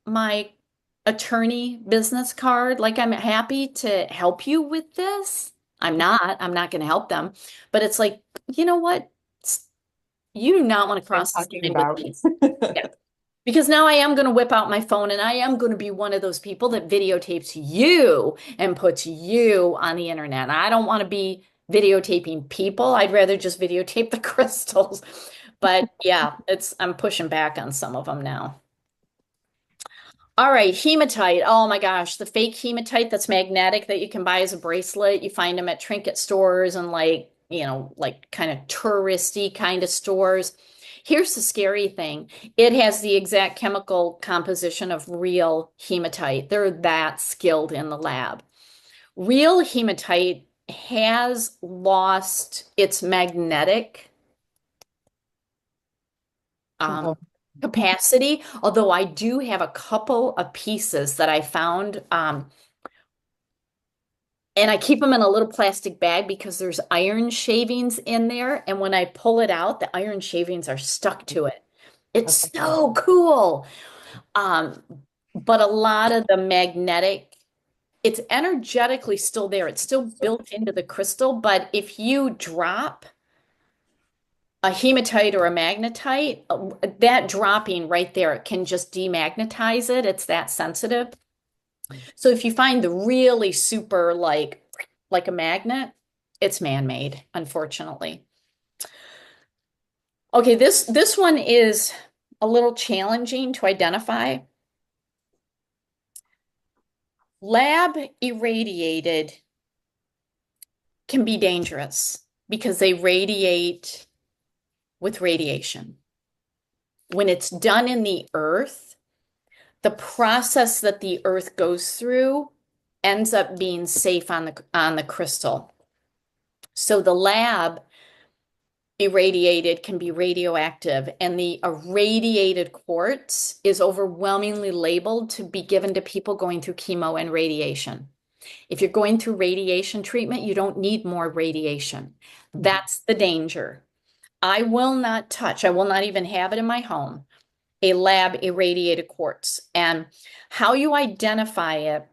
my attorney business card? Like, I'm happy to help you with this. I'm not going to help them. But it's like, you know what? You do not want to I'm cross this talking line with about. me. Yeah. Because now I am going to whip out my phone and I am going to be one of those people that videotapes you and puts you on the internet. And I don't want to be videotaping people. I'd rather just videotape the crystals. But yeah, I'm pushing back on some of them now. All right, hematite. Oh my gosh, the fake hematite that's magnetic that you can buy as a bracelet. You find them at trinket stores and like, like kind of touristy kind of stores. Here's the scary thing. It has the exact chemical composition of real hematite. They're that skilled in the lab. Real hematite has lost its magnetic um, Component. capacity, although I do have a couple of pieces that I found, and I keep them in a little plastic bag because there's iron shavings in there, and when I pull it out, the iron shavings are stuck to it. It's so cool. Um, but a lot of the magnetic, it's energetically still there. It's still built into the crystal, but if you drop a hematite or a magnetite, that dropping right there can just demagnetize it. It's that sensitive. So if you find the really super like a magnet, it's man-made, unfortunately. Okay, this one is a little challenging to identify. Lab irradiated can be dangerous because they radiate with radiation. When it's done in the earth, the process that the earth goes through ends up being safe on the crystal. So the lab irradiated can be radioactive, and the irradiated quartz is overwhelmingly labeled to be given to people going through chemo and radiation. If you're going through radiation treatment, you don't need more radiation. That's the danger. I will not touch, I will not even have it in my home, a lab irradiated quartz. And how you identify it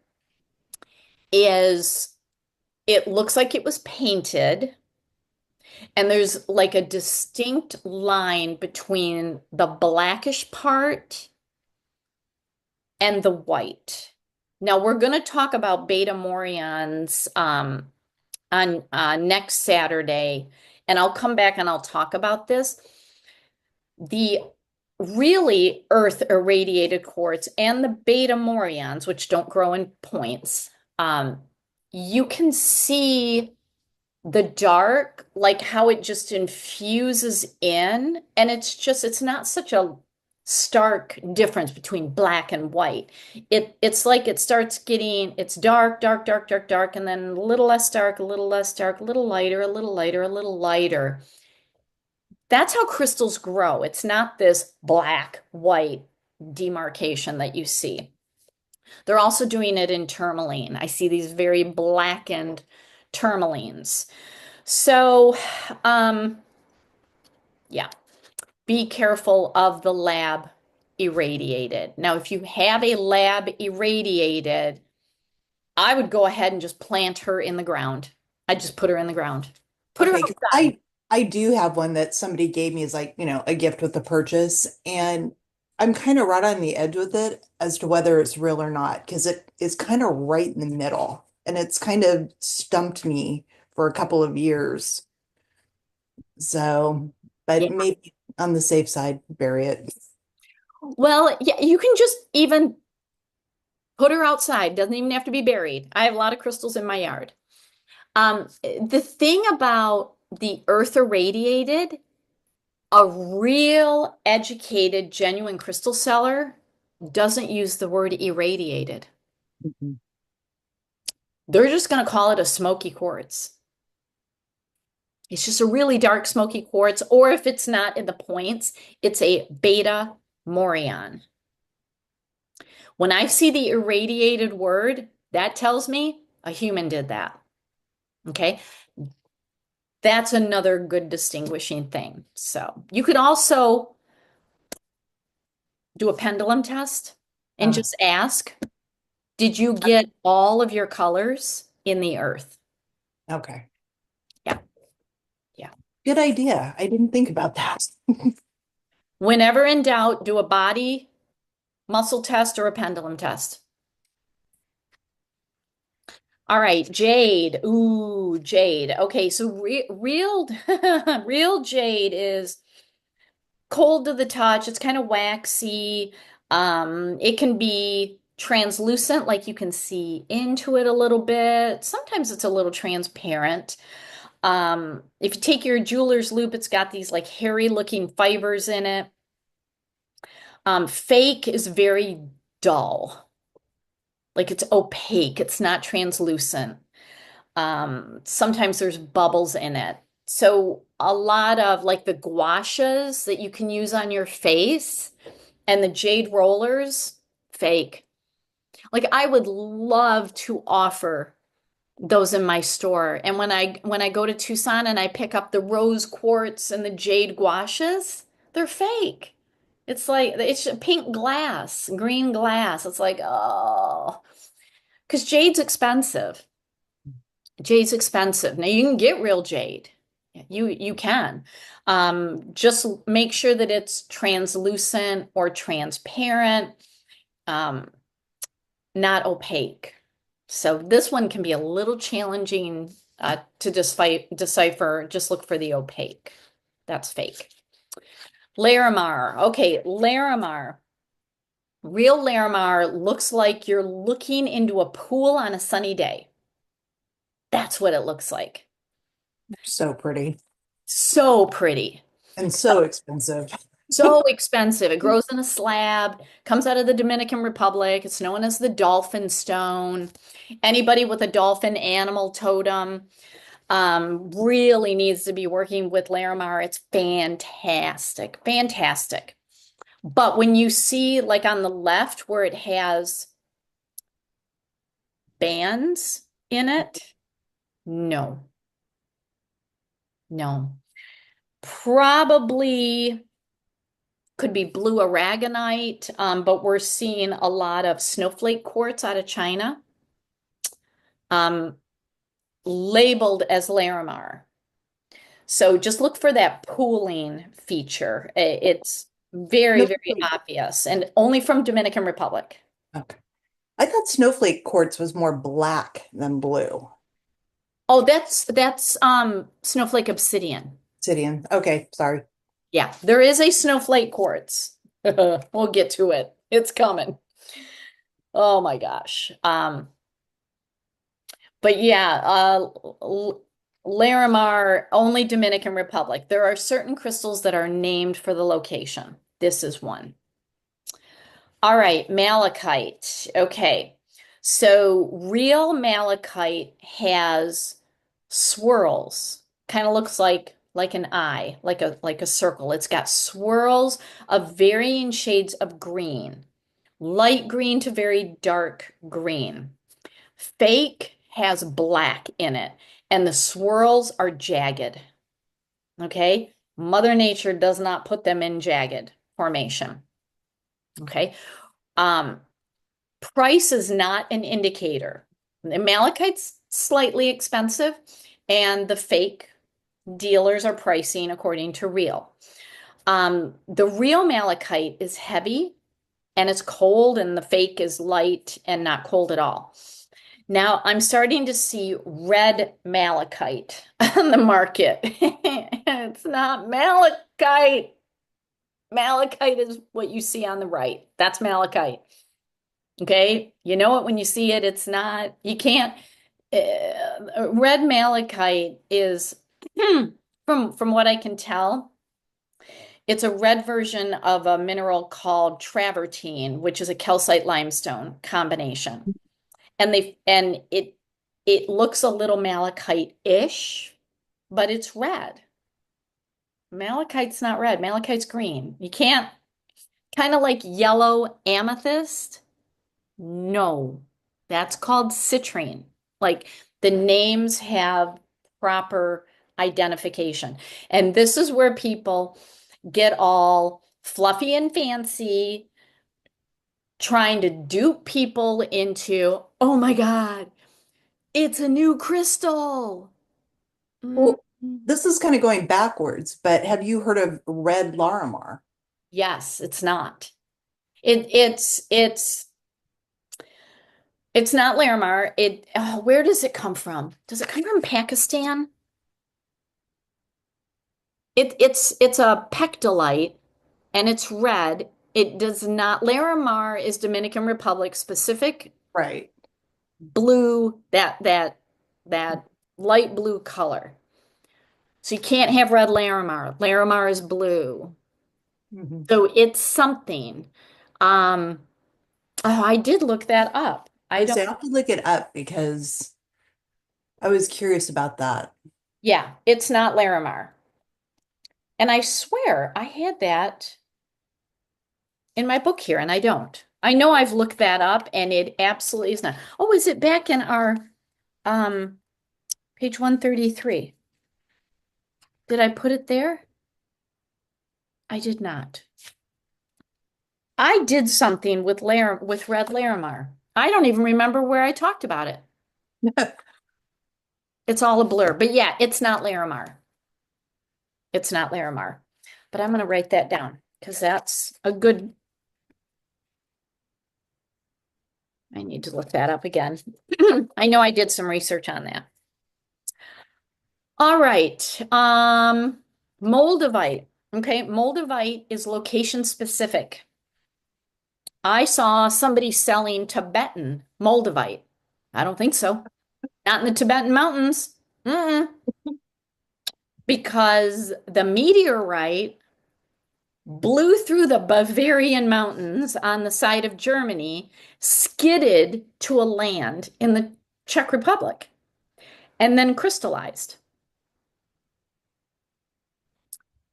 is it looks like it was painted, and there's like a distinct line between the blackish part and the white. Now we're going to talk about Beta Morions on next Saturday, and I'll come back and I'll talk about this. The really earth irradiated quartz and the Beta Morions, which don't grow in points, you can see the dark, like how it just infuses in, and it's not such a stark difference between black and white. It's like it starts getting, it's dark, dark, dark, dark, dark, and then a little less dark, a little less dark, a little lighter, a little lighter, a little lighter. That's how crystals grow. It's not this black, white demarcation that you see. They're also doing it in tourmaline. I see these very blackened tourmalines. So, yeah, be careful of the lab irradiated. Now, if you have a lab irradiated, I would go ahead and just plant her in the ground. I'd just put her in the ground. Put her Okay, 'cause outside. I do have one that somebody gave me as like, a gift with the purchase, and I'm kind of right on the edge with it as to whether it's real or not, because it is kind of right in the middle, and it's kind of stumped me for a couple of years. So, Yeah. but maybe on the safe side, bury it. Well, yeah, you can just even put her outside. Doesn't even have to be buried. I have a lot of crystals in my yard. The thing about the earth irradiated, a real educated, genuine crystal seller doesn't use the word irradiated. Mhm. They're just going to call it a smoky quartz. It's just a really dark smoky quartz, or if it's not in the points, it's a beta morion. When I see the irradiated word, that tells me a human did that. Okay. That's another good distinguishing thing. So you could also do a pendulum test and Uh, just ask, did you get all of your colors in the earth? okay. Yeah. Yeah. Good idea. I didn't think about that. Whenever in doubt, do a body muscle test or a pendulum test. All right, jade. Ooh, jade. Okay, so real real jade is cold to the touch. It's kind of waxy. It can be translucent, like you can see into it a little bit. Sometimes it's a little transparent. If you take your jeweler's loupe, it's got these like hairy looking fibers in it. Fake is very dull, like it's opaque. It's not translucent. Sometimes there's bubbles in it. So a lot of like the gouaches that you can use on your face and the jade rollers, fake. Like I would love to offer those in my store. And when I go to Tucson and I pick up the rose quartz and the jade gouaches, they're fake. It's like it's pink glass, green glass. It's like, oh, because jade's expensive. Jade's expensive. Now you can get real jade. You can. Just make sure that it's translucent or transparent, um, not opaque. So this one can be a little challenging to decipher. Just look for the opaque. That's fake. Larimar. Okay, Larimar. Real Larimar looks like you're looking into a pool on a sunny day. That's what it looks like. So pretty So pretty. and so expensive. So expensive. It grows in a slab, comes out of the Dominican Republic. It's known as the dolphin stone. Anybody with a dolphin animal totem really needs to be working with Larimar. It's fantastic, fantastic. But when you see like on the left where it has bands in it, no, no. Probably could be blue aragonite, but we're seeing a lot of snowflake quartz out of China, um, labeled as Larimar. So just look for that pooling feature. It's very, very Snowflake. obvious and only from Dominican Republic. Okay. I thought snowflake quartz was more black than blue. Oh, that's snowflake obsidian. Obsidian. Okay, sorry. Yeah, there is a snowflake quartz. We'll get to it. It's coming. Oh my gosh. But yeah, Larimar, only Dominican Republic. There are certain crystals that are named for the location. This is one. All right, malachite. Okay. So real malachite has swirls. Kind of looks like an eye, like a circle. It's got swirls of varying shades of green. Light green to very dark green. Fake has black in it, and the swirls are jagged. Okay? Mother Nature does not put them in jagged formation. Okay? Um, Price is not an indicator. The malachite's slightly expensive, and the fake dealers are pricing according to real. The real malachite is heavy and it's cold, and the fake is light and not cold at all. Now I'm starting to see red malachite on the market. It's not malachite. Malachite is what you see on the right. That's malachite. Okay, you know it when you see it. It's not, you can't. Red malachite is, from what I can tell, it's a red version of a mineral called travertine, which is a calcite limestone combination. And it looks a little malachite-ish, but it's red. Malachite's not red. Malachite's green. You can't, kind of like yellow amethyst. No, that's called citrine. Like the names have proper identification. And this is where people get all fluffy and fancy, trying to dupe people into, oh my God, it's a new crystal. Mm, Well, this is kind of going backwards, but have you heard of red Larimar? yes, it's not. It's not Larimar. Where does it come from? Does it come from Pakistan? It's a pectolite and it's red. It does not. Larimar is Dominican Republic specific Right. blue, that light blue color. So you can't have red Larimar. Larimar is blue. Mhm. So it's something. Um, oh, I did look that up. I I don't, say I'll have to look it up because I was curious about that. yeah, it's not Larimar. And I swear I had that in my book here, and I don't. I know I've looked that up, and it absolutely is not. Oh, is it back in our um page 133? Did I put it there? I did not. I did something with Red Larimar. I don't even remember where I talked about it. It's all a blur. But yeah, it's not Larimar. It's not Larimar. But I'm going to write that down because that's a good. I need to look that up again. I know I did some research on that. All right. Moldavite. Okay, Moldavite is location specific. I saw somebody selling Tibetan Moldavite. I don't think so. Not in the Tibetan mountains. Mm-mm. Because the meteorite blew through the Bavarian mountains on the side of Germany, skidded to a land in the Czech Republic, and then crystallized.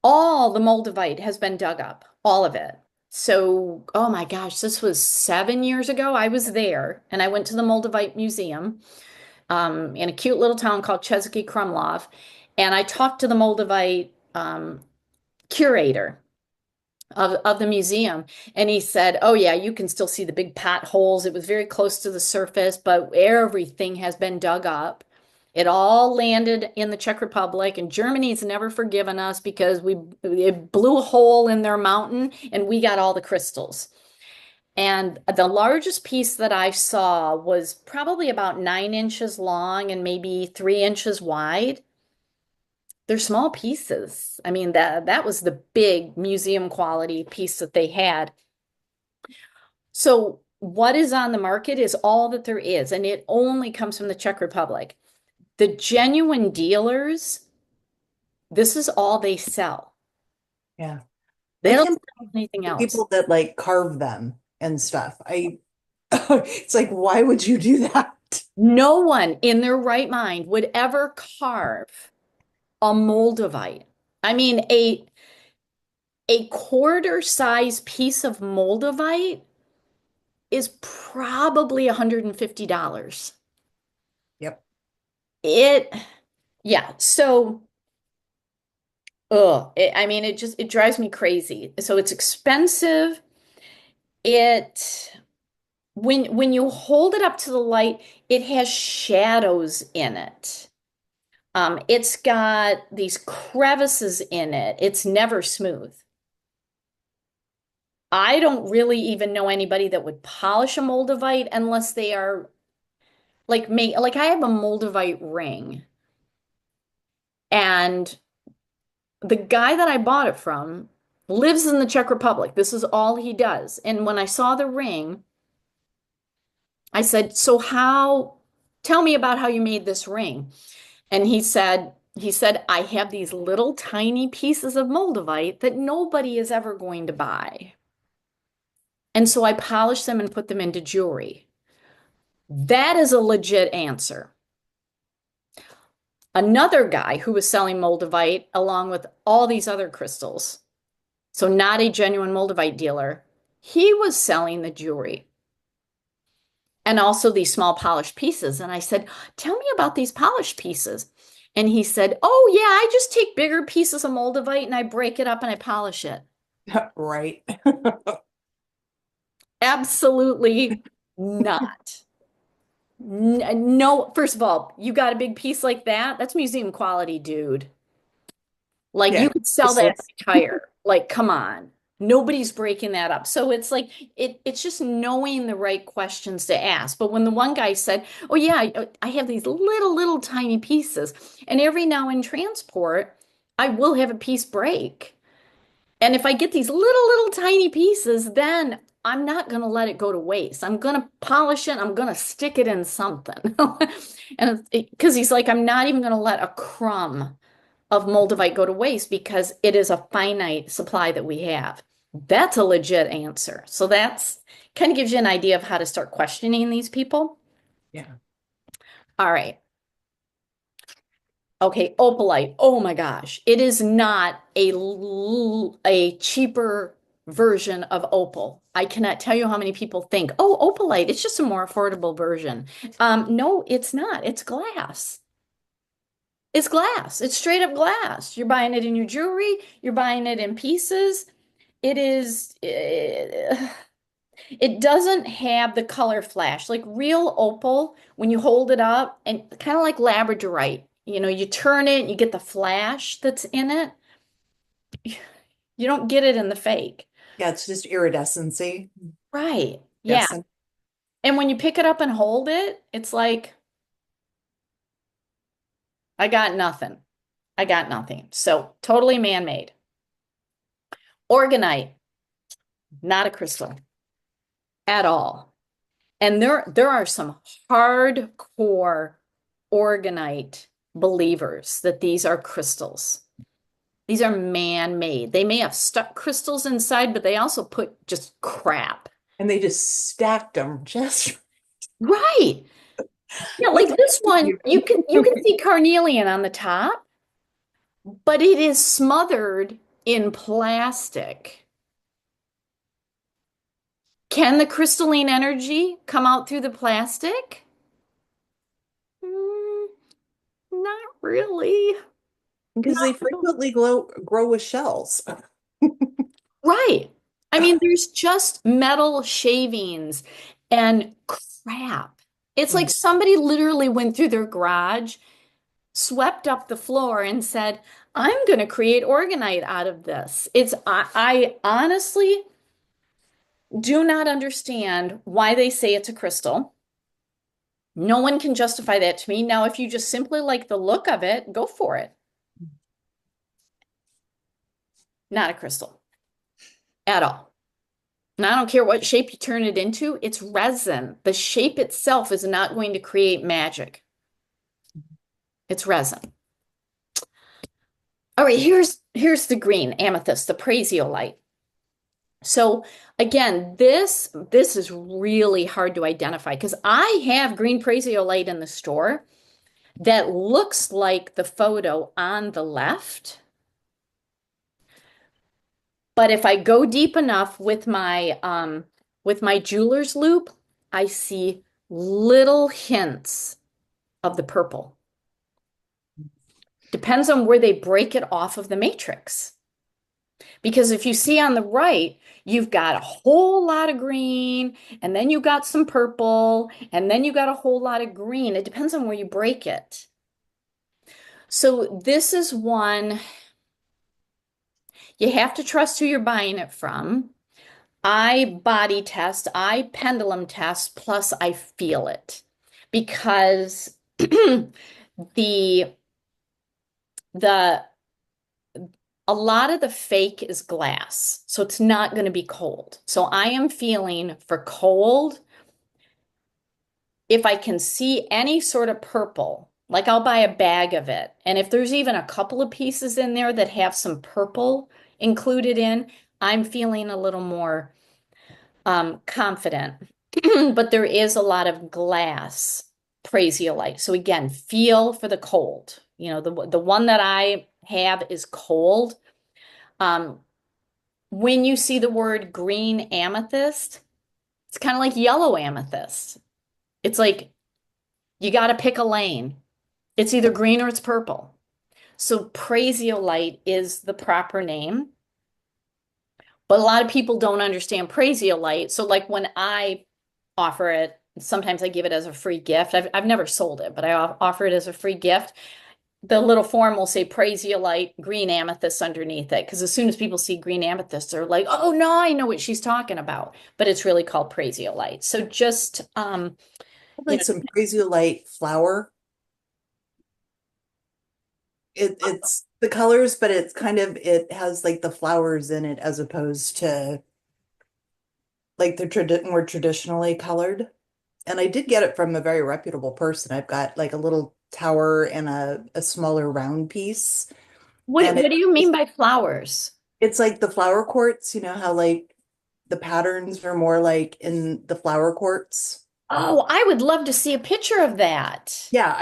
All the Moldavite has been dug up, all of it. So, oh my gosh, this was 7 years ago. I was there and I went to the Moldavite Museum in a cute little town called Český Krumlov. And I talked to the Moldavite curator of the museum. And he said, oh, yeah, you can still see the big potholes. It was very close to the surface, but everything has been dug up. It all landed in the Czech Republic, and Germany's never forgiven us because it blew a hole in their mountain and we got all the crystals. And the largest piece that I saw was probably about 9 inches long and maybe 3 inches wide. They're small pieces. I mean, that was the big museum quality piece that they had. So what is on the market is all that there is, and it only comes from the Czech Republic. The genuine dealers, this is all they sell. Yeah. They I don't can't sell anything believe the else. people that like carve them and stuff. It's like, why would you do that? No one in their right mind would ever carve a Moldavite. I mean, a quarter size piece of Moldavite is probably $150. Yep. It, yeah. So, I mean, it drives me crazy. So it's expensive. It, when you hold it up to the light, it has shadows in it. It's got these crevices in it. It's never smooth. I don't really even know anybody that would polish a Moldavite unless they are like I have a Moldavite ring, and the guy that I bought it from lives in the Czech Republic. This is all he does. And when I saw the ring, I said, "So tell me about how you made this ring." And he said, "I have these little tiny pieces of Moldavite that nobody is ever going to buy. And so I polish them and put them into jewelry." That is a legit answer. Another guy who was selling Moldavite along with all these other crystals, so not a genuine Moldavite dealer, he was selling the jewelry and also these small polished pieces. And I said, "Tell me about these polished pieces." And he said, "Oh, yeah, I just take bigger pieces of Moldavite and I break it up and I polish it." Right. Absolutely not. No, first of all, you got a big piece like that? That's museum quality, dude. Like you Yeah. could sell that Priceless. tire. Like, come on. Nobody's breaking that up. So it's like it's just knowing the right questions to ask. But when the one guy said, "Oh yeah, I have these little tiny pieces, and every now in transport, I will have a piece break. And if I get these little tiny pieces, then I'm not going to let it go to waste. I'm going to polish it. I'm going to stick it in something." And because he's like, "I'm not even going to let a crumb of Moldavite go to waste because it is a finite supply that we have." That's a legit answer. So that's kind of gives you an idea of how to start questioning these people. Yeah. All right. Okay, opalite. Oh my gosh. It is not a cheaper version of opal. I cannot tell you how many people think, "Oh, opalite, it's just a more affordable version." No, it's not. It's glass. It's glass. It's straight up glass. You're buying it in your jewelry, you're buying it in pieces. It is, it doesn't have the color flash. Like real opal, when you hold it up, and kind of like labradorite, you turn it, you get the flash that's in it. You don't get it in the fake. Yeah, it's just iridescency. Right. Yeah. Yes. And And when you pick it up and hold it, it's like, I got nothing. I got nothing. So totally man-made. Organite, not a crystal at all. And there are some hardcore organite believers that these are crystals. These are man-made. They may have stuck crystals inside, but they also put just crap. they just stacked them just Right. Yeah, with like this one, you can the see carnelian on the top, but it is smothered in plastic. Can the crystalline energy come out through the plastic? Mm, not really. because Not they frequently grow with shells. right. I mean, there's just metal shavings and crap. It's like somebody literally went through their garage, swept up the floor, and said, "I'm going to create organite out of this." I honestly do not understand why they say it's a crystal. No one can justify that to me. Now, if you just simply like the look of it, go for it. Not a crystal at all. And I don't care what shape you turn it into, it's resin. The shape itself is not going to create magic. It's resin. All right, here's the green amethyst, the prasiolite. So again, this is really hard to identify because I have green prasiolite in the store that looks like the photo on the left. But if I go deep enough with my jeweler's loop, I see little hints of the purple. Depends on where they break it off of the matrix. Because if you see on the right, you've got a whole lot of green, and then you got some purple, and then you got a whole lot of green. It depends on where you break it. So this is one you have to trust who you're buying it from. I body test, I pendulum test, plus I feel it because the the a lot of the fake is glass, so it's not going to be cold. So I am feeling for cold. If I can see any sort of purple, like I'll buy a bag of it, and if there's even a couple of pieces in there that have some purple included in, I'm feeling a little more confident. But there is a lot of glass prasiolite. So again, feel for the cold. You know, the one that I have is cold. Um, when you see the word green amethyst, it's kind of like yellow amethyst. It's like you got to pick a lane. It's either green or it's purple. So prasiolite is the proper name. But a lot of people don't understand prasiolite. So like when I offer it, sometimes I give it as a free gift. I've never sold it, but I offer it as a free gift. The little form will say prasiolite, green amethyst underneath it. Because as soon as people see green amethyst, they're like, oh no, I know what she's talking about. But it's really called prasiolite. So just you Like know, some prasiolite flower. It's the colors, but it's kind of it has like the flowers in it as opposed to like the more traditionally colored. And I did get it from a very reputable person. I've got like a little tower and a smaller round piece. And what do you mean by flowers? it's like the flower quartz, you know how like the patterns are more like in the flower quartz. Oh, I would love to see a picture of that. Yeah,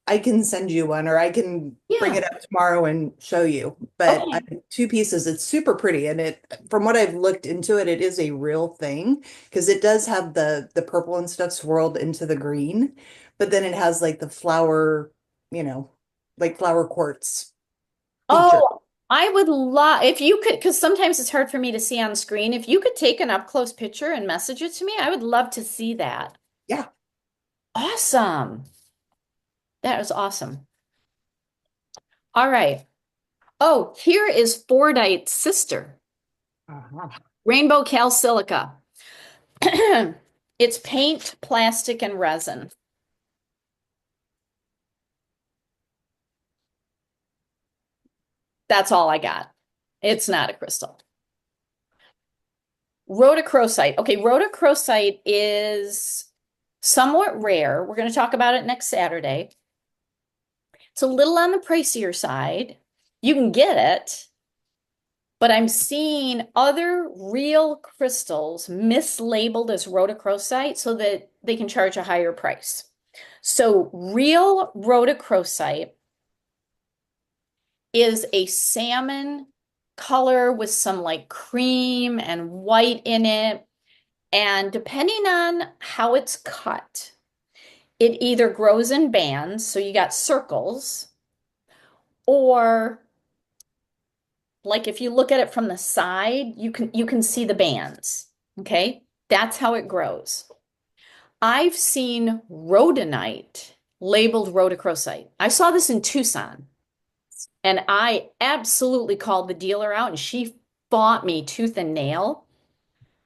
I can send you one or I can bring Yeah. it up tomorrow and show you. But I Okay. two pieces, it's super pretty and it from what I've looked into it, it is a real thing because it does have the purple and stuff swirled into the green, but then it has like the flower, you know, like flower quartz feature. Oh, I would love if you could, because sometimes it's hard for me to see on screen. If you could take an up close picture and message it to me, I would love to see that. Yeah. Awesome. That was awesome. All right. Oh, here is Fordite's sister, Uh-huh. Rainbow Cal Silica. It's paint, plastic, and resin. That's all I got. It's not a crystal. Rhodochrosite. Okay, rhodochrosite is somewhat rare. We're going to talk about it next Saturday. It's a little on the pricier side. You can get it, but I'm seeing other real crystals mislabeled as rhodochrosite so that they can charge a higher price. So real rhodochrosite is a salmon color with some like cream and white in it. And depending on how it's cut, it either grows in bands, so you got circles, or like if you look at it from the side, you can see the bands. Okay? That's how it grows. I've seen rhodonite labeled rhodochrosite. I saw this in Tucson, and I absolutely called the dealer out, and she fought me tooth and nail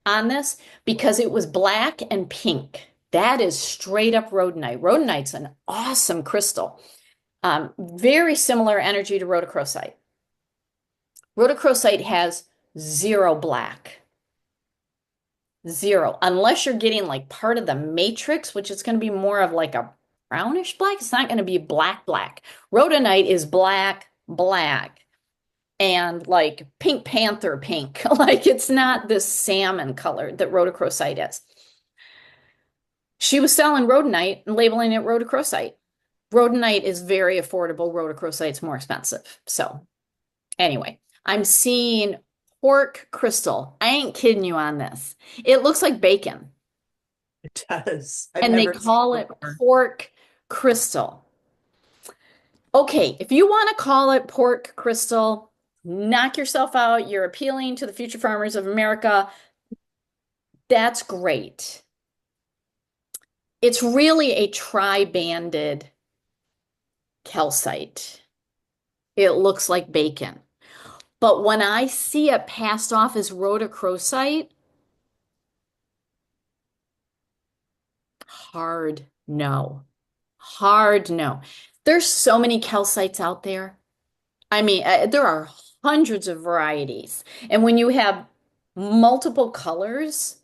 on this because it was black and pink. That is straight up rhodonite. Rhodonite's an awesome crystal. Very similar energy to rhodochrosite. Rhodochrosite has zero black. Zero. Unless you're getting like part of the matrix, which is going to be more of like a brownish black. It's not going to be black, black. Rhodonite is black, black. and like Pink Panther pink. Like it's not this salmon color that rhodochrosite is. She was selling rhodonite and labeling it rhodochrosite. Rhodonite is very affordable. Rhodochrosite's more expensive. So anyway, I'm seeing pork crystal. I ain't kidding you on this. It looks like bacon, It does. I've and they never seen call it it before. pork crystal. Okay, if you want to call it pork crystal, knock yourself out. You're appealing to the future farmers of America. That's great. It's really a tri-banded calcite. It looks like bacon. But when I see it passed off as rhodochrosite, hard no. Hard no. There's so many calcites out there. I mean, there are hundreds of varieties. And when you have multiple colors,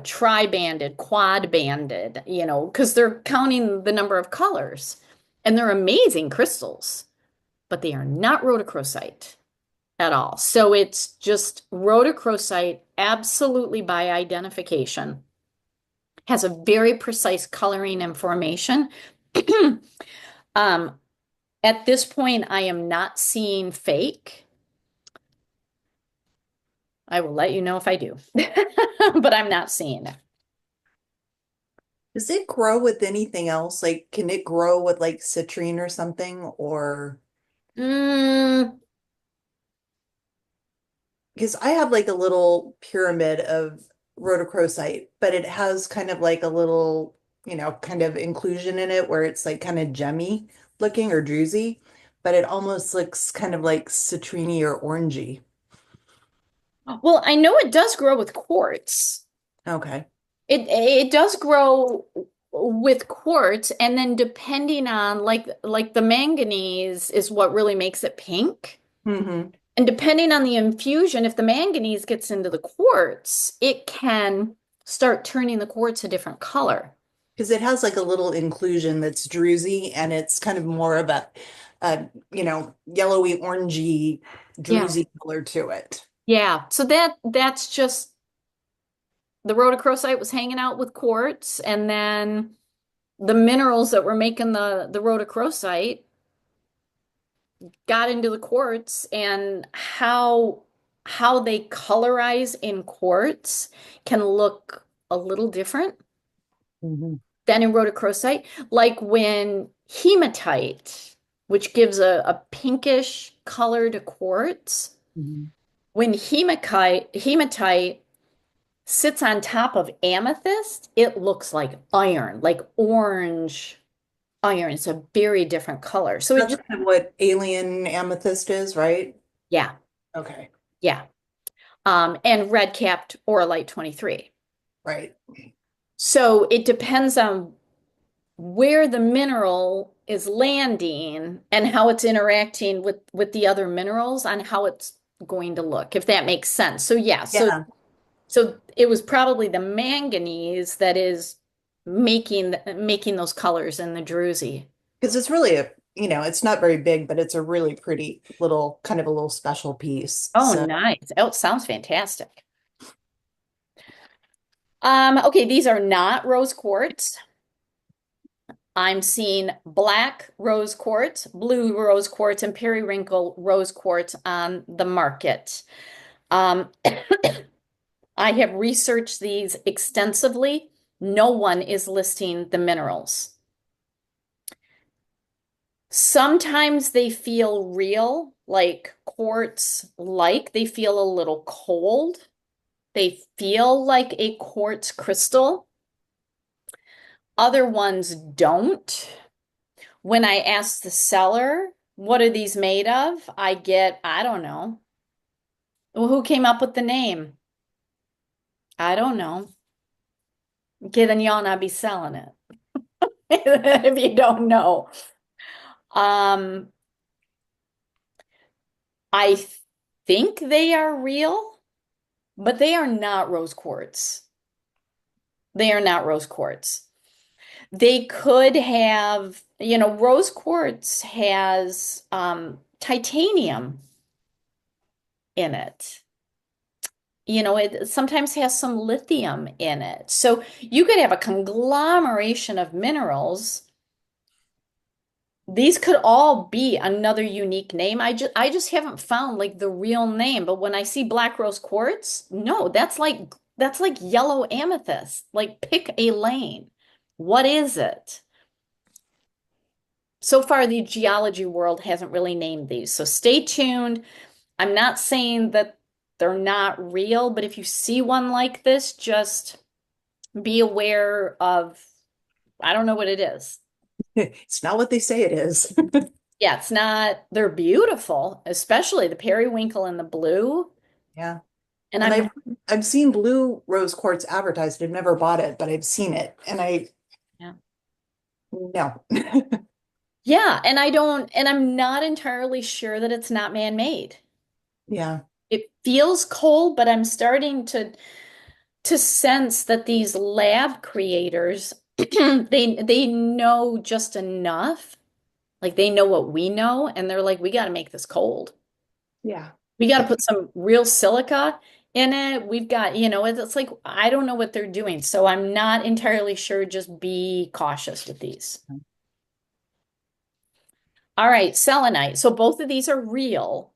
tri-banded, quad-banded, because they're counting the number of colors. And they're amazing crystals, but they are not rhodochrosite at all. So it's just rhodochrosite, absolutely by identification, has a very precise coloring and formation. Um, at this point, I am not seeing fake. I will let you know if I do, but I'm not seeing it. Does it grow with anything else? Like, can it grow with like citrine or something? Or Mm, because I have like a little pyramid of rhodochrosite, but it has kind of like a little, kind of inclusion in it where it's like kind of gemmy looking or druzy, but it almost looks kind of like citrine or orangey. well, I know it does grow with quartz. Okay. It does grow with quartz, and then depending on like the manganese is what really makes it pink. Mm-hmm. And depending on the infusion, if the manganese gets into the quartz, it can start turning the quartz a different color. Because it has like a little inclusion that's druzy and it's kind of more of a yellowy, orangey, Yeah. druzy color to it. Yeah. So that's just the rhodochrosite was hanging out with quartz, and then the minerals that were making the rhodochrosite got into the quartz, and how they colorize in quartz can look a little different Mhm. than in rhodochrosite. Like when hematite, which gives a pinkish color to quartz, Mhm. when hematite sits on top of amethyst, it looks like iron, like orange iron. It's a very different color. So it That's just, kind of what alien amethyst is, right? yeah, Okay, yeah. And red capped Oralite 23. right. So it depends on where the mineral is landing and how it's interacting with the other minerals on how it's going to look, if that makes sense. So yeah, so Yeah, so it was probably the manganese that is making those colors in the druzy. because it's really it's not very big, but it's a really pretty little, kind of a little special piece. Oh, So, nice. Oh, it sounds fantastic. Okay, these are not rose quartz. I'm seeing black rose quartz, blue rose quartz, and periwinkle rose quartz on the market. Um, I have researched these extensively. No one is listing the minerals. Sometimes they feel real, like quartz, like they feel a little cold. They feel like a quartz crystal. Other ones don't. When I ask the seller, what are these made of? I get, I don't know. Well, who came up with the name? I don't know. Okay, then you ought not be selling it if you don't know. Um, I think they are real, but they are not rose quartz. They are not rose quartz. They could have, rose quartz has titanium in it. You know, it sometimes has some lithium in it. So you could have a conglomeration of minerals. These could all be another unique name. I just haven't found like the real name. But when I see black rose quartz, no, that's like yellow amethyst. Like pick a lane. What is it? So far, the geology world hasn't really named these. So stay tuned. I'm not saying that they're not real, but if you see one like this, just be aware of, I don't know what it is. It's not what they say it is. Yeah, it's not, they're beautiful, especially the periwinkle and the blue. Yeah. And And I'm, I've seen blue rose quartz advertised. I've never bought it, but I've seen it. And yeah. no. Yeah, and I don't, and I'm not entirely sure that it's not man-made. Yeah. It feels cold, but I'm starting to sense that these lab creators, they know just enough. Like they know what we know, and they're like, we got to make this cold. Yeah. We got to put some real silica in it. We've got, it's like, I don't know what they're doing. So I'm not entirely sure. Just be cautious with these. All right, selenite. So both of these are real.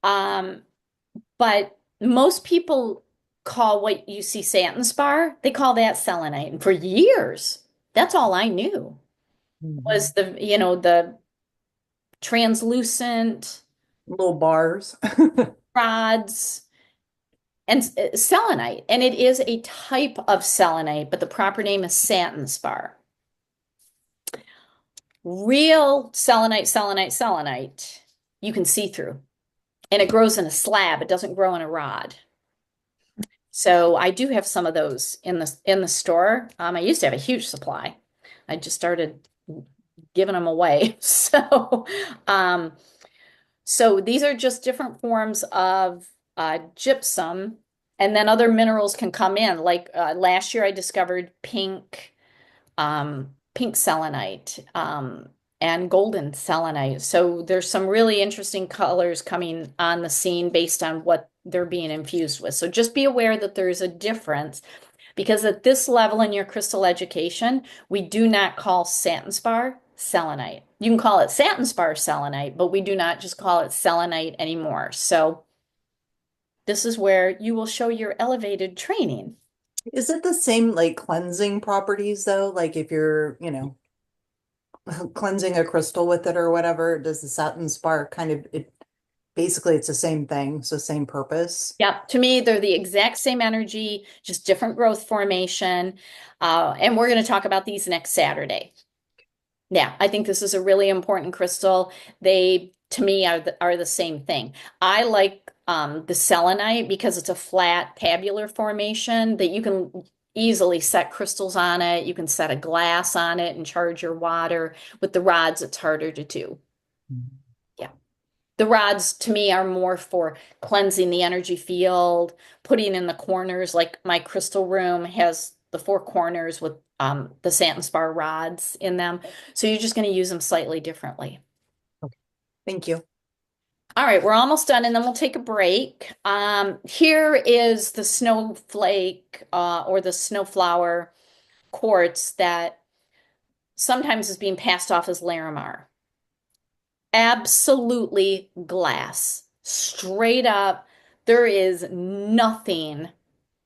Um, but most people call what you see satin spar, they call that selenite. And for years, that's all I knew Mhm. was the translucent Little bars. rods and selenite. And it is a type of selenite, but the proper name is satin spar. Real selenite, you can see through. And it grows in a slab. It doesn't grow in a rod. So I do have some of those in the store. I used to have a huge supply. I just started giving them away. Um, so these are just different forms of gypsum, and then other minerals can come in. Like last year, I discovered pink selenite, and golden selenite. So there's some really interesting colors coming on the scene based on what they're being infused with. So just be aware that there's a difference because at this level in your crystal education, we do not call satin spar selenite. You can call it satin spar selenite, but we do not just call it selenite anymore. So this is where you will show your elevated training. Is it the same like cleansing properties though? Like if you're, cleansing a crystal with it or whatever, does the satin spark kind of it basically it's the same thing, so same purpose? Yep, to me, they're the exact same energy, just different growth formation. And we're going to talk about these next Saturday. Yeah, I think this is a really important crystal. They, to me, are the same thing. I like the selenite because it's a flat tabular formation that you can easily set crystals on it. You can set a glass on it and charge your water. With the rods, it's harder to do. Yeah. The rods to me are more for cleansing the energy field, putting in the corners, like my crystal room has the four corners with the satin spar rods in them. So you're just going to use them slightly differently. Okay. Thank you. All right, we're almost done and then we'll take a break. Here is the snowflake or the snowflower quartz that sometimes is being passed off as Larimar. Absolutely glass. Straight up, there is nothing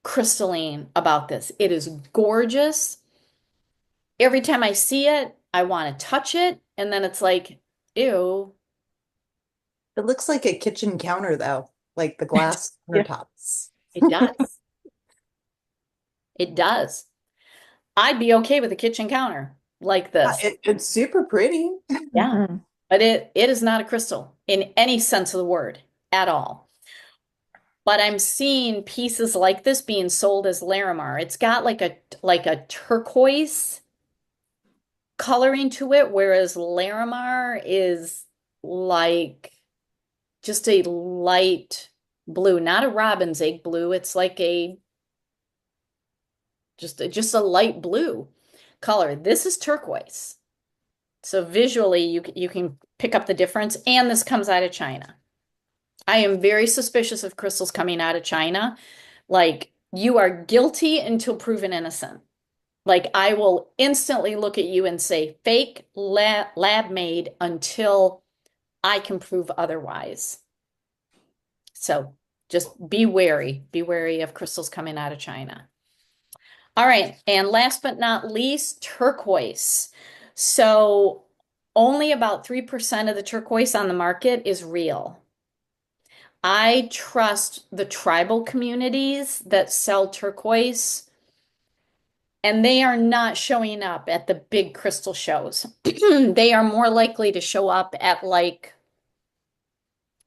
crystalline about this. It is gorgeous. Every time I see it, I want to touch it, and then it's like, ew. It looks like a kitchen counter though, like the glass Yeah. countertops. It does. It does. I'd be okay with a kitchen counter like this. It's super pretty. Yeah. Mhm. But it is not a crystal in any sense of the word at all. But I'm seeing pieces like this being sold as Larimar. It's got like a turquoise coloring to it, whereas Larimar is like just a light blue, not a robin's egg blue. It's like a just a light blue color. This is turquoise. So visually, you can pick up the difference. And this comes out of China. I am very suspicious of crystals coming out of China. Like, you are guilty until proven innocent. Like, I will instantly look at you and say fake lab made until I can prove otherwise. So just be wary. Be wary of crystals coming out of China. All right. And last but not least, turquoise. So only about 3% of the turquoise on the market is real. I trust the tribal communities that sell turquoise, and they are not showing up at the big crystal shows. They are more likely to show up at like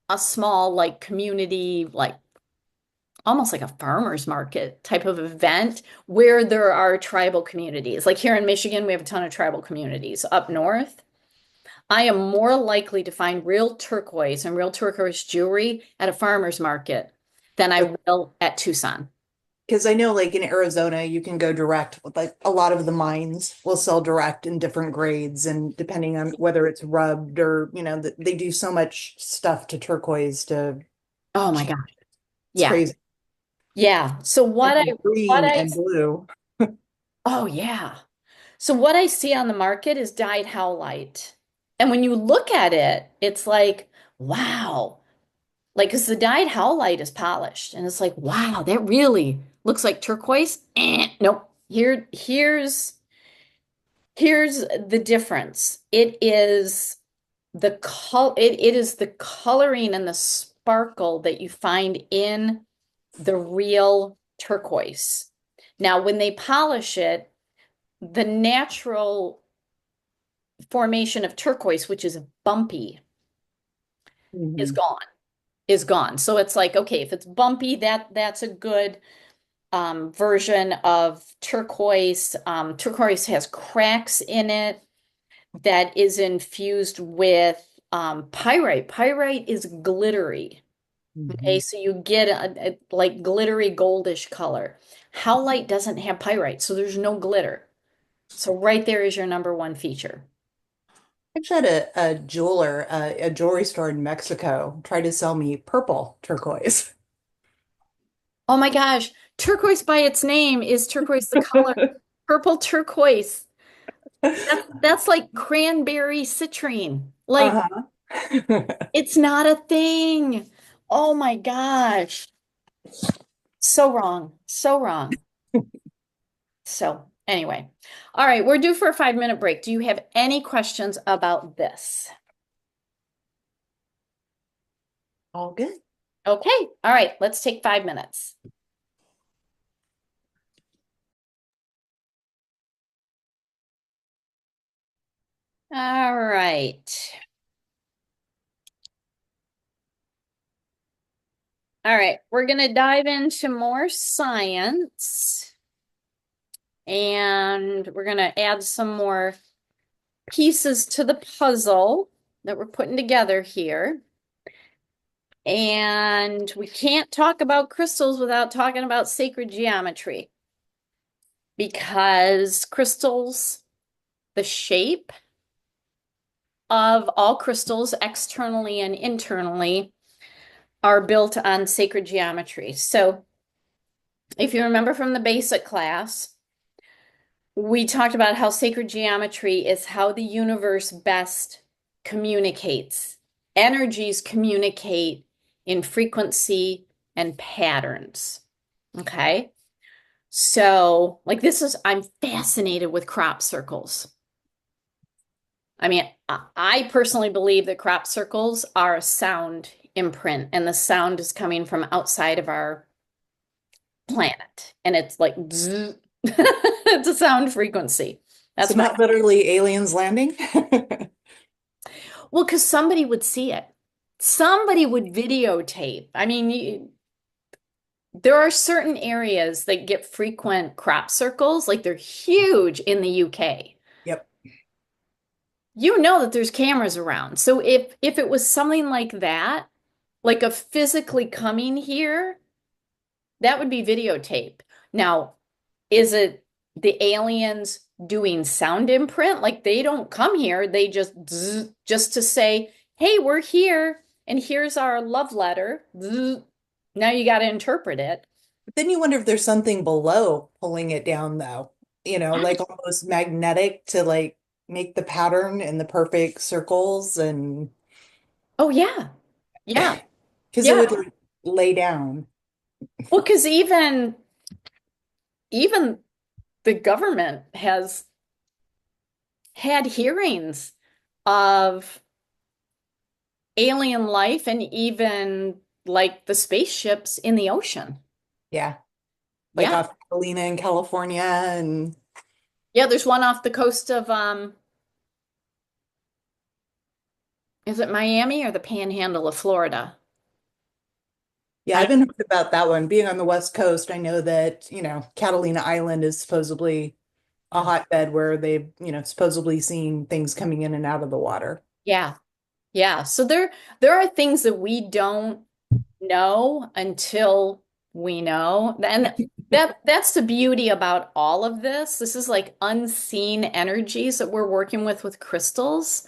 a small, like community, like almost like a farmer's market type of event where there are tribal communities. Like here in Michigan, we have a ton of tribal communities. Up north, I am more likely to find real turquoise and real turquoise jewelry at a farmer's market than I will at Tucson. Because I know, like in Arizona, you can go direct with like a lot of the mines will sell direct in different grades, and depending on whether it's rubbed or, they do so much stuff to turquoise to, Oh my gosh. it's Yeah. crazy. Yeah. So And green and blue. oh yeah. So what I see on the market is dyed howlite. And when you look at it, it's like, wow. Like, because the dyed howlite is polished, and it's like, wow, that really looks like turquoise. Nope. Here's the difference. It is the coloring and the sparkle that you find in the real turquoise. Now, when they polish it, the natural formation of turquoise, which is bumpy, is Mhm. gone. Is gone. So it's like, okay, if it's bumpy, that's a good version of turquoise. Turquoise has cracks in it that is infused with pyrite. Pyrite is glittery. Okay, Mhm. so you get a like glittery goldish color. Howlite doesn't have pyrite, so there's no glitter. So right there is your number one feature. I actually had a jeweler, a jewelry store in Mexico try to sell me purple turquoise. Oh my gosh, turquoise by its name is turquoise the color. Purple turquoise. That's like cranberry citrine. Like Uh-huh. it's not a thing. Oh my gosh. So wrong. So wrong. So anyway. All right, we're due for a 5-minute break. Do you have any questions about this? All good. Okay. All right, let's take 5 minutes. All right. All right, we're going to dive into more science, and we're going to add some more pieces to the puzzle that we're putting together here. And we can't talk about crystals without talking about sacred geometry, because crystals, the shape of all crystals externally and internally, are built on sacred geometry. So if you remember from the basic class, we talked about how sacred geometry is how the universe best communicates. Energies communicate in frequency and patterns. Okay. So, like, I'm fascinated with crop circles. I mean, I personally believe that crop circles are a sound imprint, and the sound is coming from outside of our planet. And it's like, zzz. It's a sound frequency. So That's my, not literally aliens landing. well, because somebody would see it. Somebody would videotape. I mean, there are certain areas that get frequent crop circles, like they're huge in the UK. Yep. You know that there's cameras around. So if it was something like that, like a physically coming here, that would be videotape. Now, is it the aliens doing sound imprint. Like they don't come here, they just zzz, just to say, hey, we're here and here's our love letter. Zzz. Now you got to interpret it. But then you wonder if there's something below pulling it down, though, like almost magnetic to like make the pattern and the perfect circles and Oh yeah. Yeah. because it Yeah. would like lay down. Well, because even the government has had hearings of alien life and even like the spaceships in the ocean. Yeah. Like Yeah. off Catalina in California and Yeah, there's one off the coast of is it Miami or the Panhandle of Florida? yeah, I I haven't heard about that one. Being on the West Coast, I know that, Catalina Island is supposedly a hotbed where they've, supposedly seen things coming in and out of the water. yeah. Yeah. So there are things that we don't know until we know. And that's the beauty about all of this. This is like unseen energies that we're working with crystals.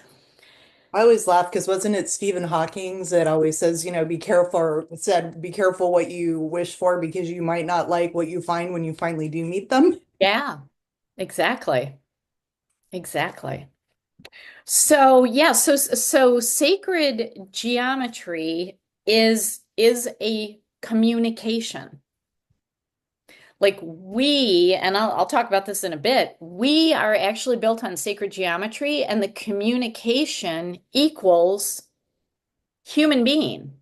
I always laugh because wasn't it Stephen Hawking's that always says, be careful, or said, be careful what you wish for because you might not like what you find when you finally do meet them. Yeah, exactly. Exactly. So yeah, so sacred geometry is a communication. Like we, and I'll talk about this in a bit, we are actually built on sacred geometry, and the communication equals human being.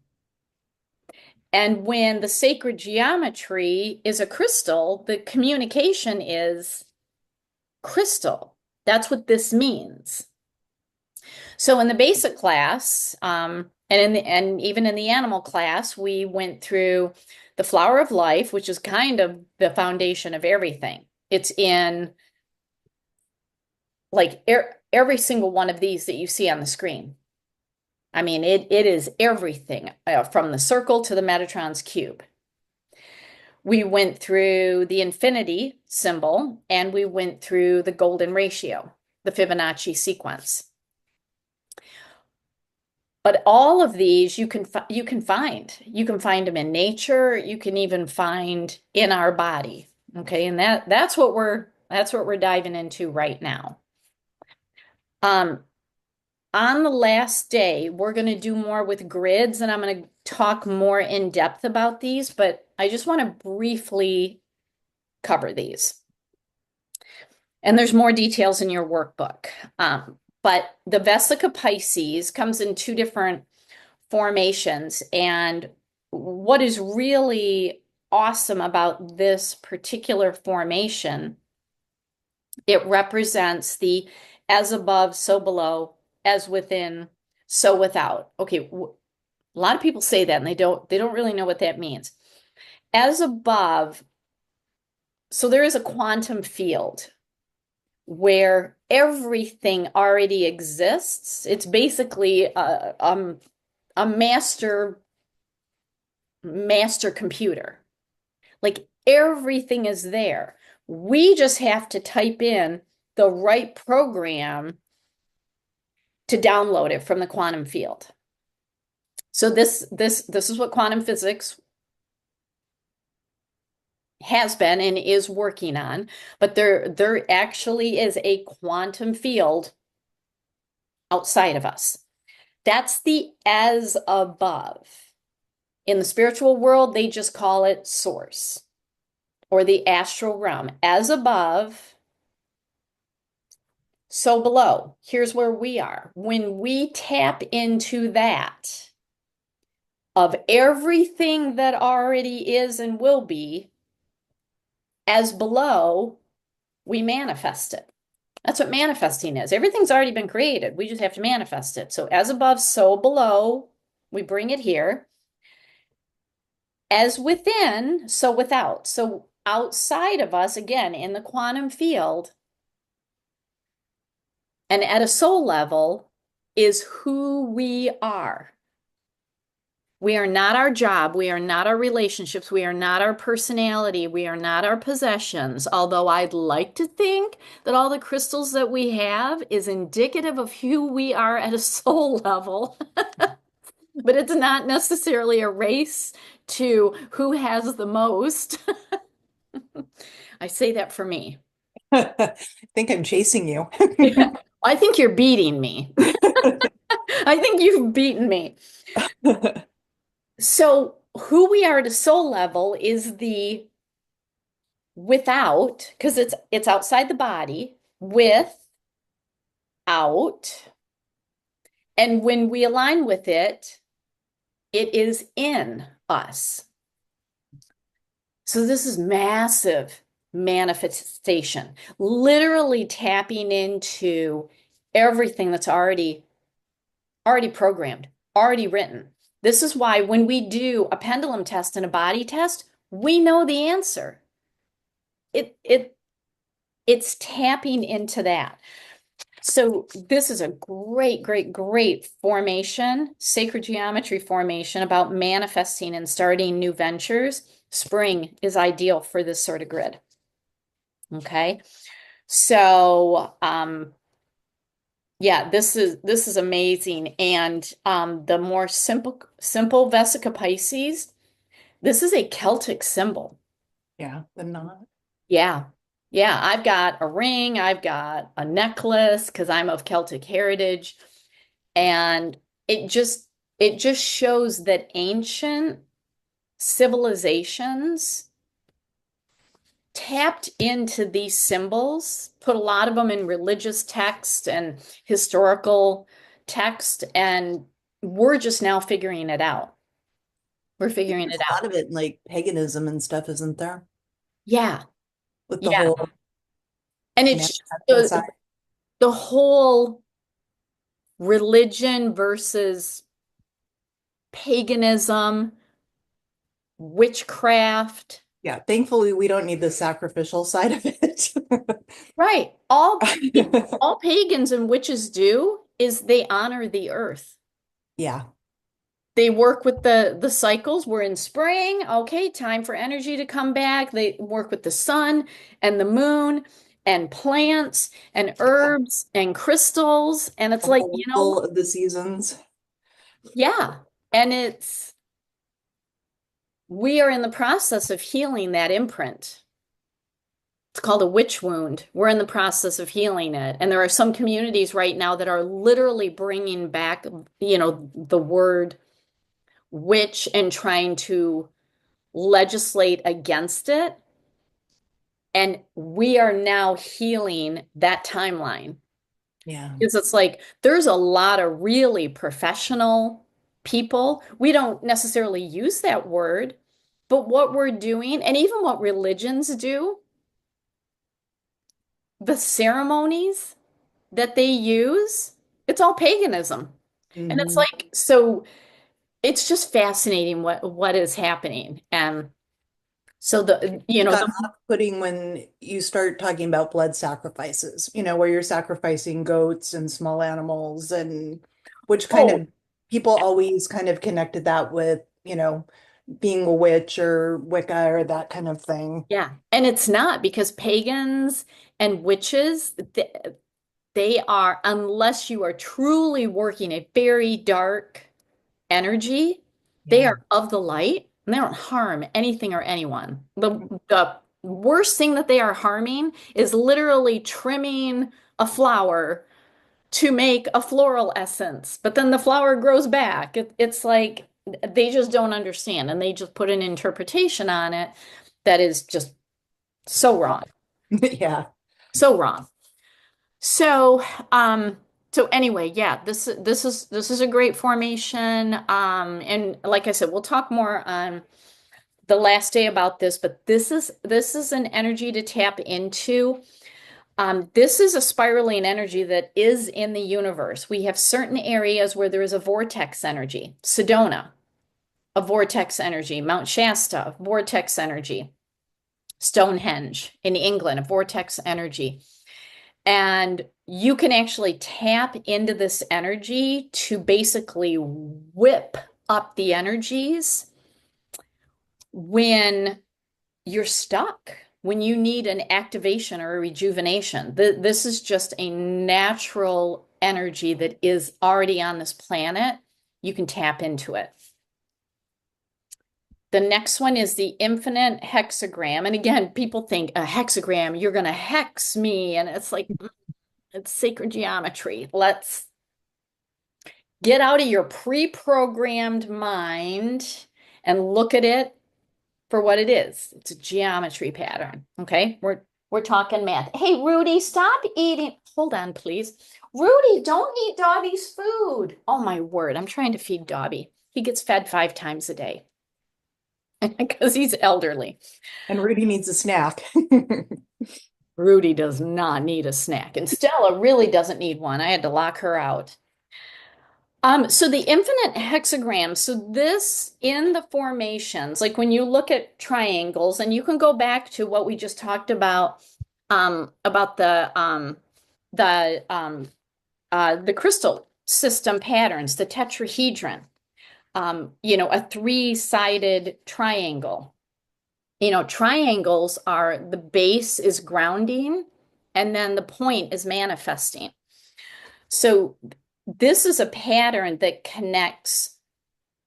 And when the sacred geometry is a crystal, the communication is crystal. That's what this means. So in the basic class, and even in the animal class, we went through the flower of life, which is kind of the foundation of everything. It's in like every single one of these that you see on the screen. I mean, it is everything from the circle to the Metatron's cube. We went through the infinity symbol and we went through the golden ratio, the Fibonacci sequence. But all of these you can find. You can find them in nature, you can even find in our body. Okay? And that's what we're diving into right now. On the last day, we're going to do more with grids and I'm going to talk more in depth about these, but I just want to briefly cover these. And there's more details in your workbook. But the Vesica Pisces comes in two different formations. And what is really awesome about this particular formation, it represents the as above, so below, as within, so without. Okay, a lot of people say that and they don't really know what that means. As above, so there is a quantum field where everything already exists. It's basically a master computer. Like everything is there. We just have to type in the right program to download it from the quantum field. So this is what quantum physics has been and is working on, but there actually is a quantum field outside of us. That's the as above. In the spiritual world, they just call it source or the astral realm. As above, so below. Here's where we are. When we tap into that of everything that already is and will be, as below, we manifest it. That's what manifesting is. Everything's already been created. We just have to manifest it. So as above, so below, we bring it here. As within, so without. So outside of us, again, in the quantum field, and at a soul level, is who we are. We are not our job. We are not our relationships. We are not our personality. We are not our possessions. Although I'd like to think that all the crystals that we have is indicative of who we are at a soul level, but it's not necessarily a race to who has the most. I say that for me. I think I'm chasing you. I think you're beating me. I think you've beaten me. So, who we are at a soul level is the without, because it's outside the body, without, and when we align with it, it is in us. So this is massive manifestation, literally tapping into everything that's already programmed, already written. This is why when we do a pendulum test and a body test, we know the answer. It's tapping into that. So this is a great, great, great formation, sacred geometry formation about manifesting and starting new ventures. Spring is ideal for this sort of grid. Okay. So yeah, this is amazing. And the more simple Vesica Pisces, this is a Celtic symbol. Yeah, the knot. Yeah. Yeah, I've got a ring, I've got a necklace because I'm of Celtic heritage, and it just it just shows that ancient civilizations tapped into these symbols, put a lot of them in religious text and historical text, and we're just now figuring it out. We're figuring There's it a out. lot of it in like paganism and stuff, isn't there? Yeah, With the yeah. whole And it's just manifesting side. the whole religion versus paganism, witchcraft. Yeah, thankfully we don't need the sacrificial side of it. Right. All pagans and witches do is they honor the earth. Yeah. They work with the cycles. We're in spring. Okay, time for energy to come back. They work with the sun and the moon and plants and herbs and crystals. And it's The like, whole wheel of the seasons. yeah. And we are in the process of healing that imprint. It's called a witch wound. We're in the process of healing it. And there are some communities right now that are literally bringing back, the word witch and trying to legislate against it. And we are now healing that timeline. Yeah. Because it's like there's a lot of really professional people. We don't necessarily use that word, but what we're doing, and even what religions do, the ceremonies that they use, it's all paganism. And it's Hmm. like, so it's just fascinating what is happening. And so Got off-putting when you start talking about blood sacrifices, where you're sacrificing goats and small animals and which kind oh, of people always kind of connected that with, being a witch or Wicca or that kind of thing. yeah. And it's not because pagans and witches, they are, unless you are truly working a very dark energy, they Yeah. are of the light and they don't harm anything or anyone. The worst thing that they are harming is literally trimming a flower to make a floral essence, but then the flower grows back. It's like they just don't understand and they just put an interpretation on it that is just so wrong. Yeah. So wrong. So, so anyway, yeah, this is a great formation. And like I said, we'll talk more on the last day about this, but this is an energy to tap into. This is a spiraling energy that is in the universe. We have certain areas where there is a vortex energy. Sedona, a vortex energy. Mount Shasta, vortex energy. Stonehenge in England, a vortex energy. And you can actually tap into this energy to basically whip up the energies when you're stuck, when you need an activation or a rejuvenation. This is just a natural energy that is already on this planet. You can tap into it. The next one is the infinite hexagram. And again, people think a hexagram, you're going to hex me. And it's like, it's sacred geometry. Let's get out of your pre-programmed mind and look at it for what it is. It's a geometry pattern. Okay. We're talking math. Hey, Rudy, stop eating. Hold on, please. Rudy, don't eat Dobby's food. Oh my word. I'm trying to feed Dobby. He gets fed 5 times a day because he's elderly. And Rudy needs a snack. Rudy does not need a snack. And Stella really doesn't need one. I had to lock her out. So the infinite hexagram, so this in the formations, like when you look at triangles, and you can go back to what we just talked about the crystal system patterns, the tetrahedron, a 3-sided triangle. Triangles are the base is grounding, and then the point is manifesting. So this is a pattern that connects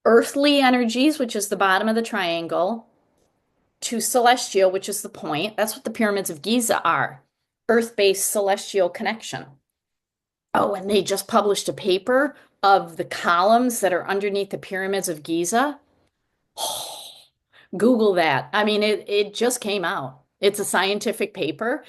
earthly energies, which is the bottom of the triangle, to celestial, which is the point. That's what the pyramids of Giza are, earth-based celestial connection. Oh, and they just published a paper of the columns that are underneath the pyramids of Giza. Google that. I mean, it just came out. It's a scientific paper.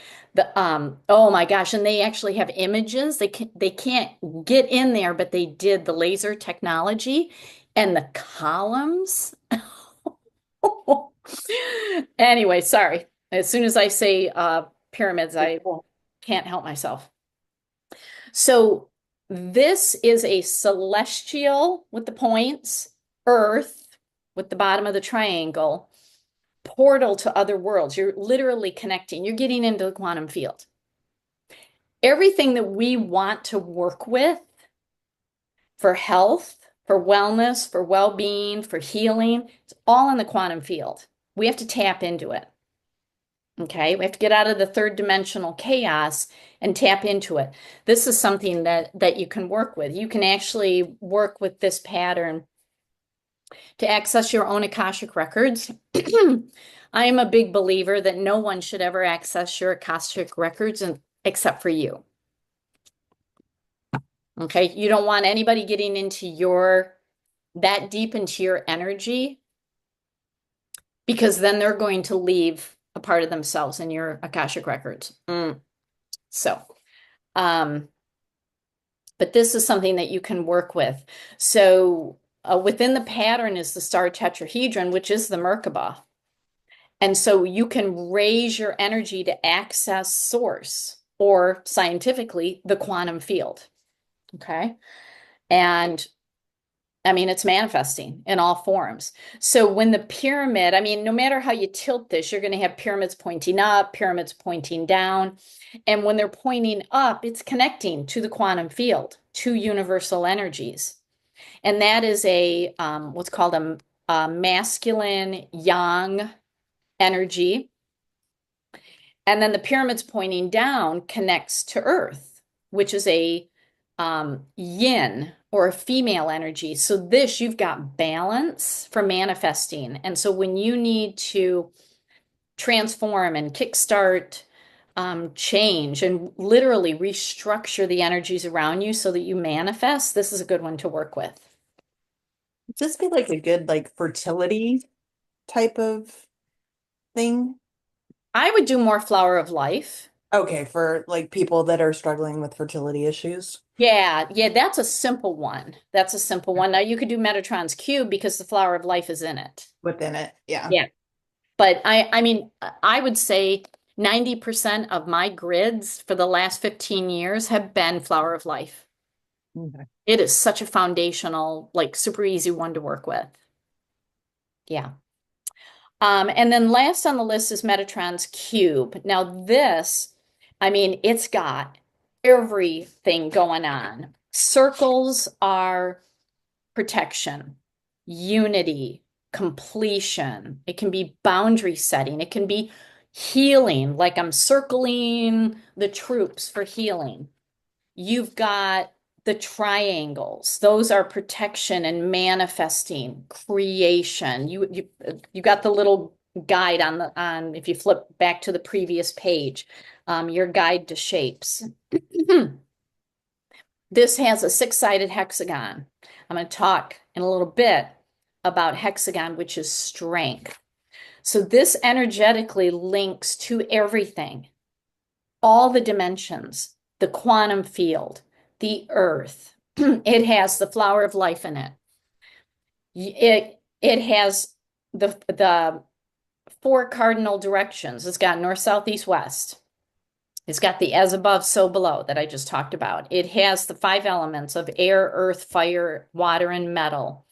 Oh my gosh, and they actually have images. They can't get in there, but they did the laser technology and the columns. Anyway, sorry. As soon as I say pyramids, I can't help myself. So this is a celestial with the points, Earth with the bottom of the triangle, portal to other worlds. You're literally connecting. You're getting into the quantum field. Everything that we want to work with for health, for wellness, for well-being, for healing, it's all in the quantum field. We have to tap into it. Okay, we have to get out of the 3rd-dimensional chaos and tap into it. This is something that you can work with. You can actually work with this pattern to access your own Akashic records. I am a big believer that no one should ever access your Akashic records except for you. Okay, you don't want anybody getting into that deep into your energy, because then they're going to leave a part of themselves in your Akashic records. So, but this is something that you can work with. So within the pattern is the star tetrahedron, which is the Merkaba. And so you can raise your energy to access source, or scientifically, the quantum field. Okay. And I mean, it's manifesting in all forms. So when the pyramid, I mean, no matter how you tilt this, you're going to have pyramids pointing up, pyramids pointing down. And when they're pointing up, it's connecting to the quantum field, to universal energies. And that is what's called a masculine yang energy. And then the pyramids pointing down connects to Earth, which is a yin, or a female energy. So this, you've got balance for manifesting. And so when you need to transform and kickstart change and literally restructure the energies around you so that you manifest, this is a good one to work with. Would this be like a good fertility type of thing? I would do more flower of life. Okay, for people that are struggling with fertility issues. Yeah, that's a simple one. That's a simple one. Now you could do Metatron's cube because the flower of life is in it. Within it, yeah. Yeah. But I mean, I would say 90% of my grids for the last 15 years have been flower of life. Okay. It is such a foundational, super easy one to work with. Yeah. And then last on the list is Metatron's cube. Now this, I mean, it's got everything going on. Circles are protection. unity, completion. It can be boundary setting. It can be healing, like I'm circling the troops for healing. You've got the triangles. Those are protection and manifesting, creation. You got the little guide on if you flip back to the previous page, your guide to shapes. This has a six-sided hexagon. I'm going to talk in a little bit about hexagon, which is strength. So this energetically links to everything, all the dimensions, the quantum field, the earth. It has the flower of life in it. It has the four cardinal directions. It's got north, south, east, west. It's got the as above, so below that I just talked about. It has the five elements of air, earth, fire, water, and metal.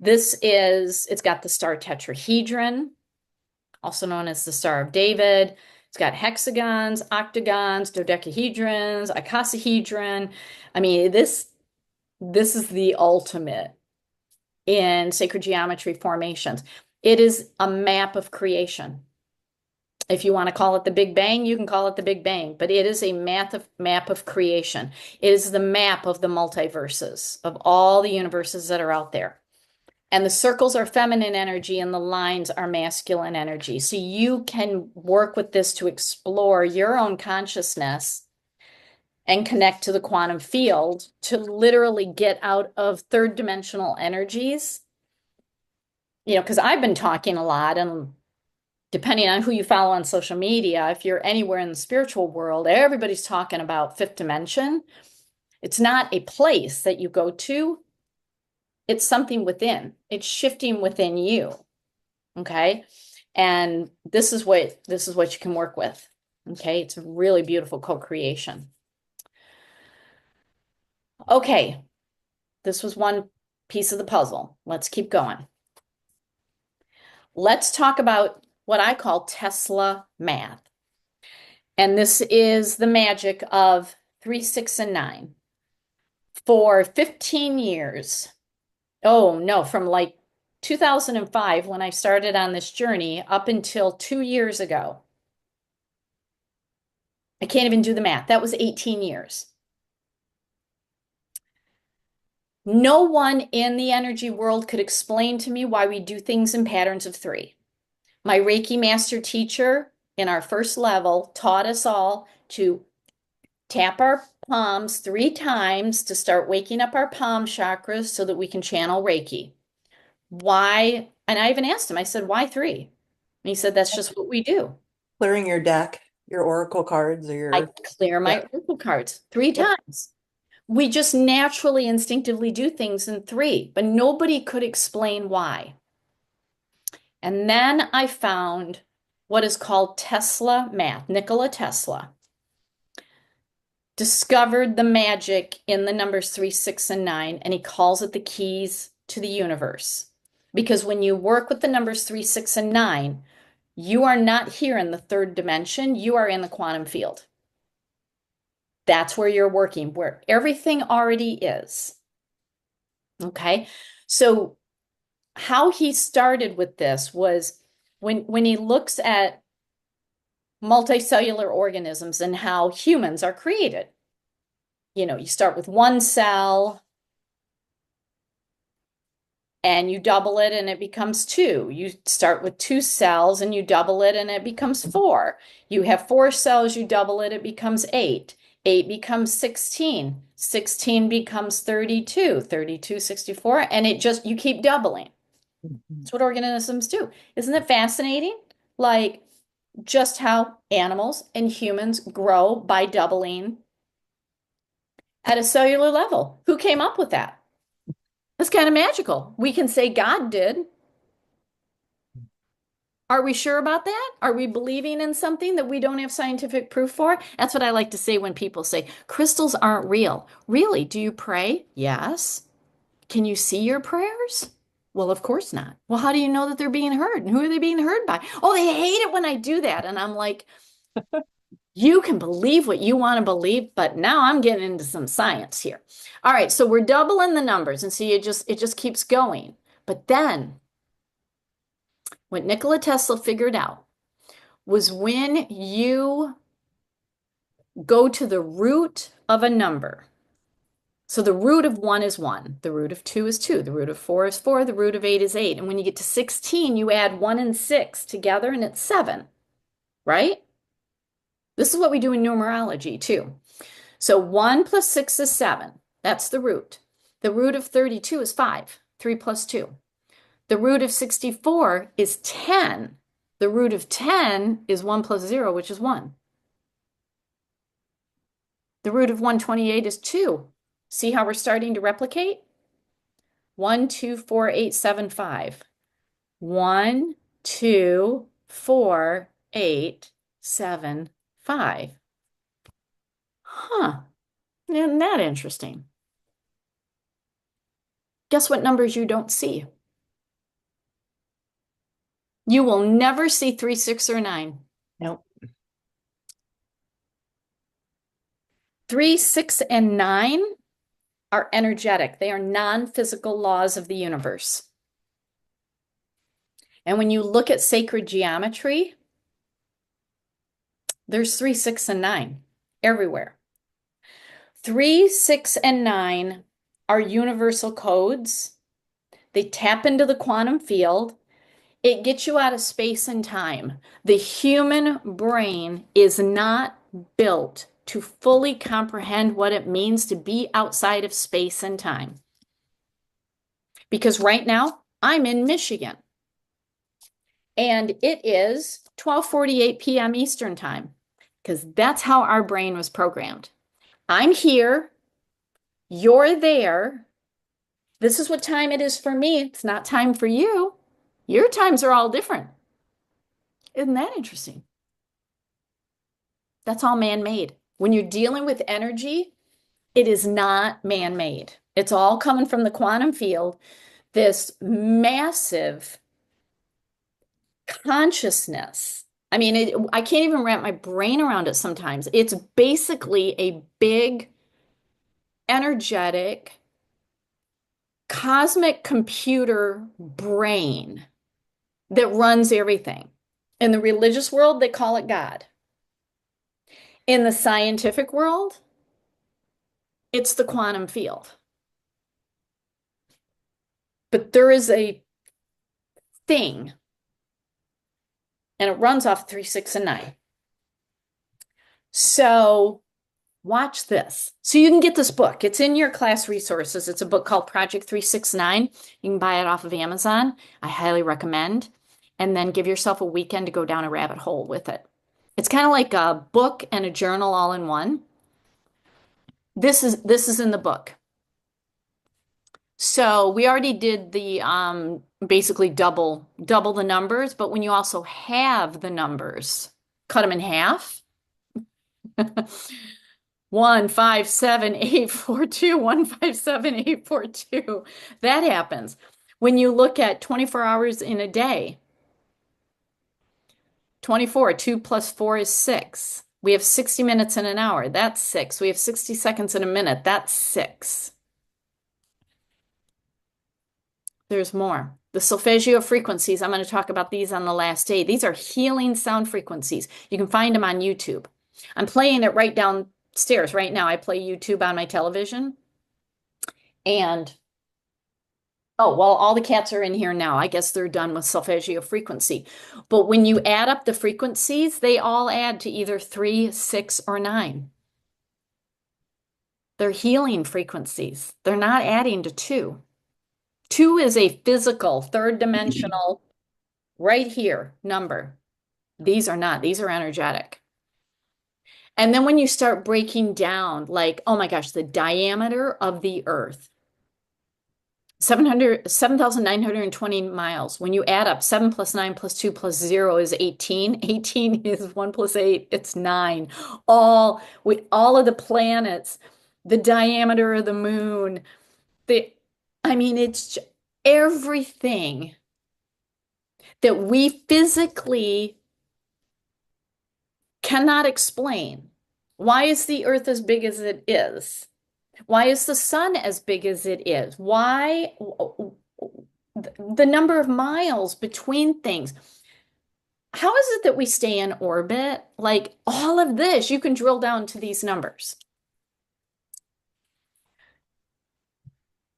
It's got the star tetrahedron, also known as the Star of David. It's got hexagons, octagons, dodecahedrons, icosahedron. I mean, this is the ultimate in sacred geometry formations. It is a map of creation. If you want to call it the Big Bang, you can call it the Big Bang, but it is a map of creation. It is the map of the multiverses, of all the universes that are out there. And the circles are feminine energy and the lines are masculine energy. So you can work with this to explore your own consciousness and connect to the quantum field to literally get out of third dimensional energies. You know, because I've been talking a lot, and depending on who you follow on social media, if you're anywhere in the spiritual world, everybody's talking about fifth dimension. It's not a place that you go to. It's something within. It's shifting within you. Okay? And this is what you can work with. Okay? It's a really beautiful co-creation. Okay. This was one piece of the puzzle. Let's keep going. Let's talk about what I call Tesla math. And this is the magic of 3, 6, and 9. For 15 years, oh no, from like 2005 when I started on this journey up until 2 years ago. I can't even do the math. That was 18 years. No one in the energy world could explain to me why we do things in patterns of 3. My Reiki master teacher in our first level taught us all to tap our palms 3 times to start waking up our palm chakras so that we can channel Reiki. Why? And I even asked him, I said, why 3? And he said, that's just what we do. Clearing your deck, your oracle cards, or your I clear my oracle cards 3 times. We just naturally, instinctively do things in 3, but nobody could explain why. And then I found what is called Tesla math. Nikola Tesla discovered the magic in the numbers 3, 6, and 9, and he calls it the keys to the universe. Because when you work with the numbers 3, 6, and 9, you are not here in the third dimension, you are in the quantum field. That's where you're working, where everything already is. Okay, so how he started with this was when he looks at multicellular organisms and how humans are created. You know, you start with 1 cell and you double it and it becomes 2. You start with 2 cells and you double it and it becomes 4. You have 4 cells, you double it, it becomes 8. 8 becomes 16. 16 becomes 32. 32, 64, and you keep doubling. That's what organisms do. Isn't it fascinating? Like just how animals and humans grow by doubling at a cellular level. Who came up with that? That's kind of magical. We can say God did. Are we sure about that? Are we believing in something that we don't have scientific proof for? That's what I like to say when people say crystals aren't real. Really? Do you pray? Yes. Can you see your prayers? Well, of course not. Well, how do you know that they're being heard? And who are they being heard by? Oh, they hate it when I do that. And I'm like, you can believe what you want to believe, but now I'm getting into some science here. All right, so we're doubling the numbers, and see it just keeps going. But then what Nikola Tesla figured out was when you go to the root of a number. So the root of 1 is 1, the root of 2 is 2, the root of 4 is 4, the root of 8 is 8. And when you get to 16, you add 1 and 6 together and it's 7, right? This is what we do in numerology too. So 1 plus 6 is 7. That's the root. The root of 32 is 5, 3 plus 2. The root of 64 is 10. The root of 10 is 1 plus 0, which is 1. The root of 128 is 2. See how we're starting to replicate? 1, 2, 4, 8, 7, 5. 1, 2, 4, 8, 7, 5. Huh. Isn't that interesting? Guess what numbers you don't see? You will never see 3, 6, or 9. Nope. 3, 6, and 9 are energetic. They are non-physical laws of the universe. And when you look at sacred geometry, there's 3, 6, and 9 everywhere. 3, 6, and 9 are universal codes. They tap into the quantum field. It gets you out of space and time. The human brain is not built to fully comprehend what it means to be outside of space and time. Because right now, I'm in Michigan. And it is 12:48 p.m. Eastern Time, because that's how our brain was programmed. I'm here, you're there. This is what time it is for me. It's not time for you. Your times are all different. Isn't that interesting? That's all man-made. When you're dealing with energy, it is not man-made. It's all coming from the quantum field, this massive consciousness. I mean, I can't even wrap my brain around it sometimes. It's basically a big, energetic, cosmic computer brain that runs everything. In the religious world, they call it God. In the scientific world, it's the quantum field. But there is a thing, and it runs off 3, 6, and 9. So watch this. So you can get this book. It's in your class resources. It's a book called Project 369. You can buy it off of Amazon. I highly recommend. And then give yourself a weekend to go down a rabbit hole with it. It's kind of like a book and a journal all in one. This is in the book. So we already did the basically double the numbers, but when you also have the numbers, cut them in half. 1, 5, 7, 8, 4, 2, 1, 5, 7, 8, 4, 2. That happens. When you look at 24 hours in a day, 24, 2 plus 4 is 6. We have 60 minutes in an hour. That's 6. We have 60 seconds in a minute. That's 6. There's more. The solfeggio frequencies, I'm going to talk about these on the last day. These are healing sound frequencies. You can find them on YouTube. I'm playing it right downstairs right now. I play YouTube on my television. And, oh, well, all the cats are in here now. I guess they're done with solfeggio frequency. But when you add up the frequencies, they all add to either 3, 6, or 9. They're healing frequencies. They're not adding to 2. 2 is a physical, third dimensional, right here number. These are not. These are energetic. And then when you start breaking down, like, oh my gosh, the diameter of the Earth, 7,920 miles. When you add up 7 plus 9 plus 2 plus 0 is 18. 18 is 1 plus 8, it's 9. All of the planets, the diameter of the moon, it's everything that we physically cannot explain. Why is the Earth as big as it is? Why is the sun as big as it is? Why? the number of miles between things. How is it that we stay in orbit? Like all of this, you can drill down to these numbers.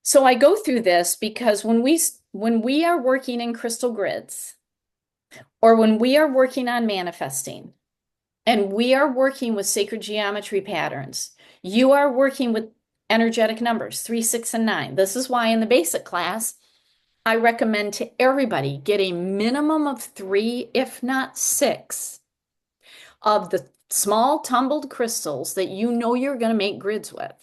So I go through this because when we are working in crystal grids, or when we are working on manifesting, and we are working with sacred geometry patterns, you are working with energetic numbers 3, 6, and 9. This is why in the basic class, I recommend to everybody get a minimum of 3, if not 6, of the small tumbled crystals that you know you're going to make grids with.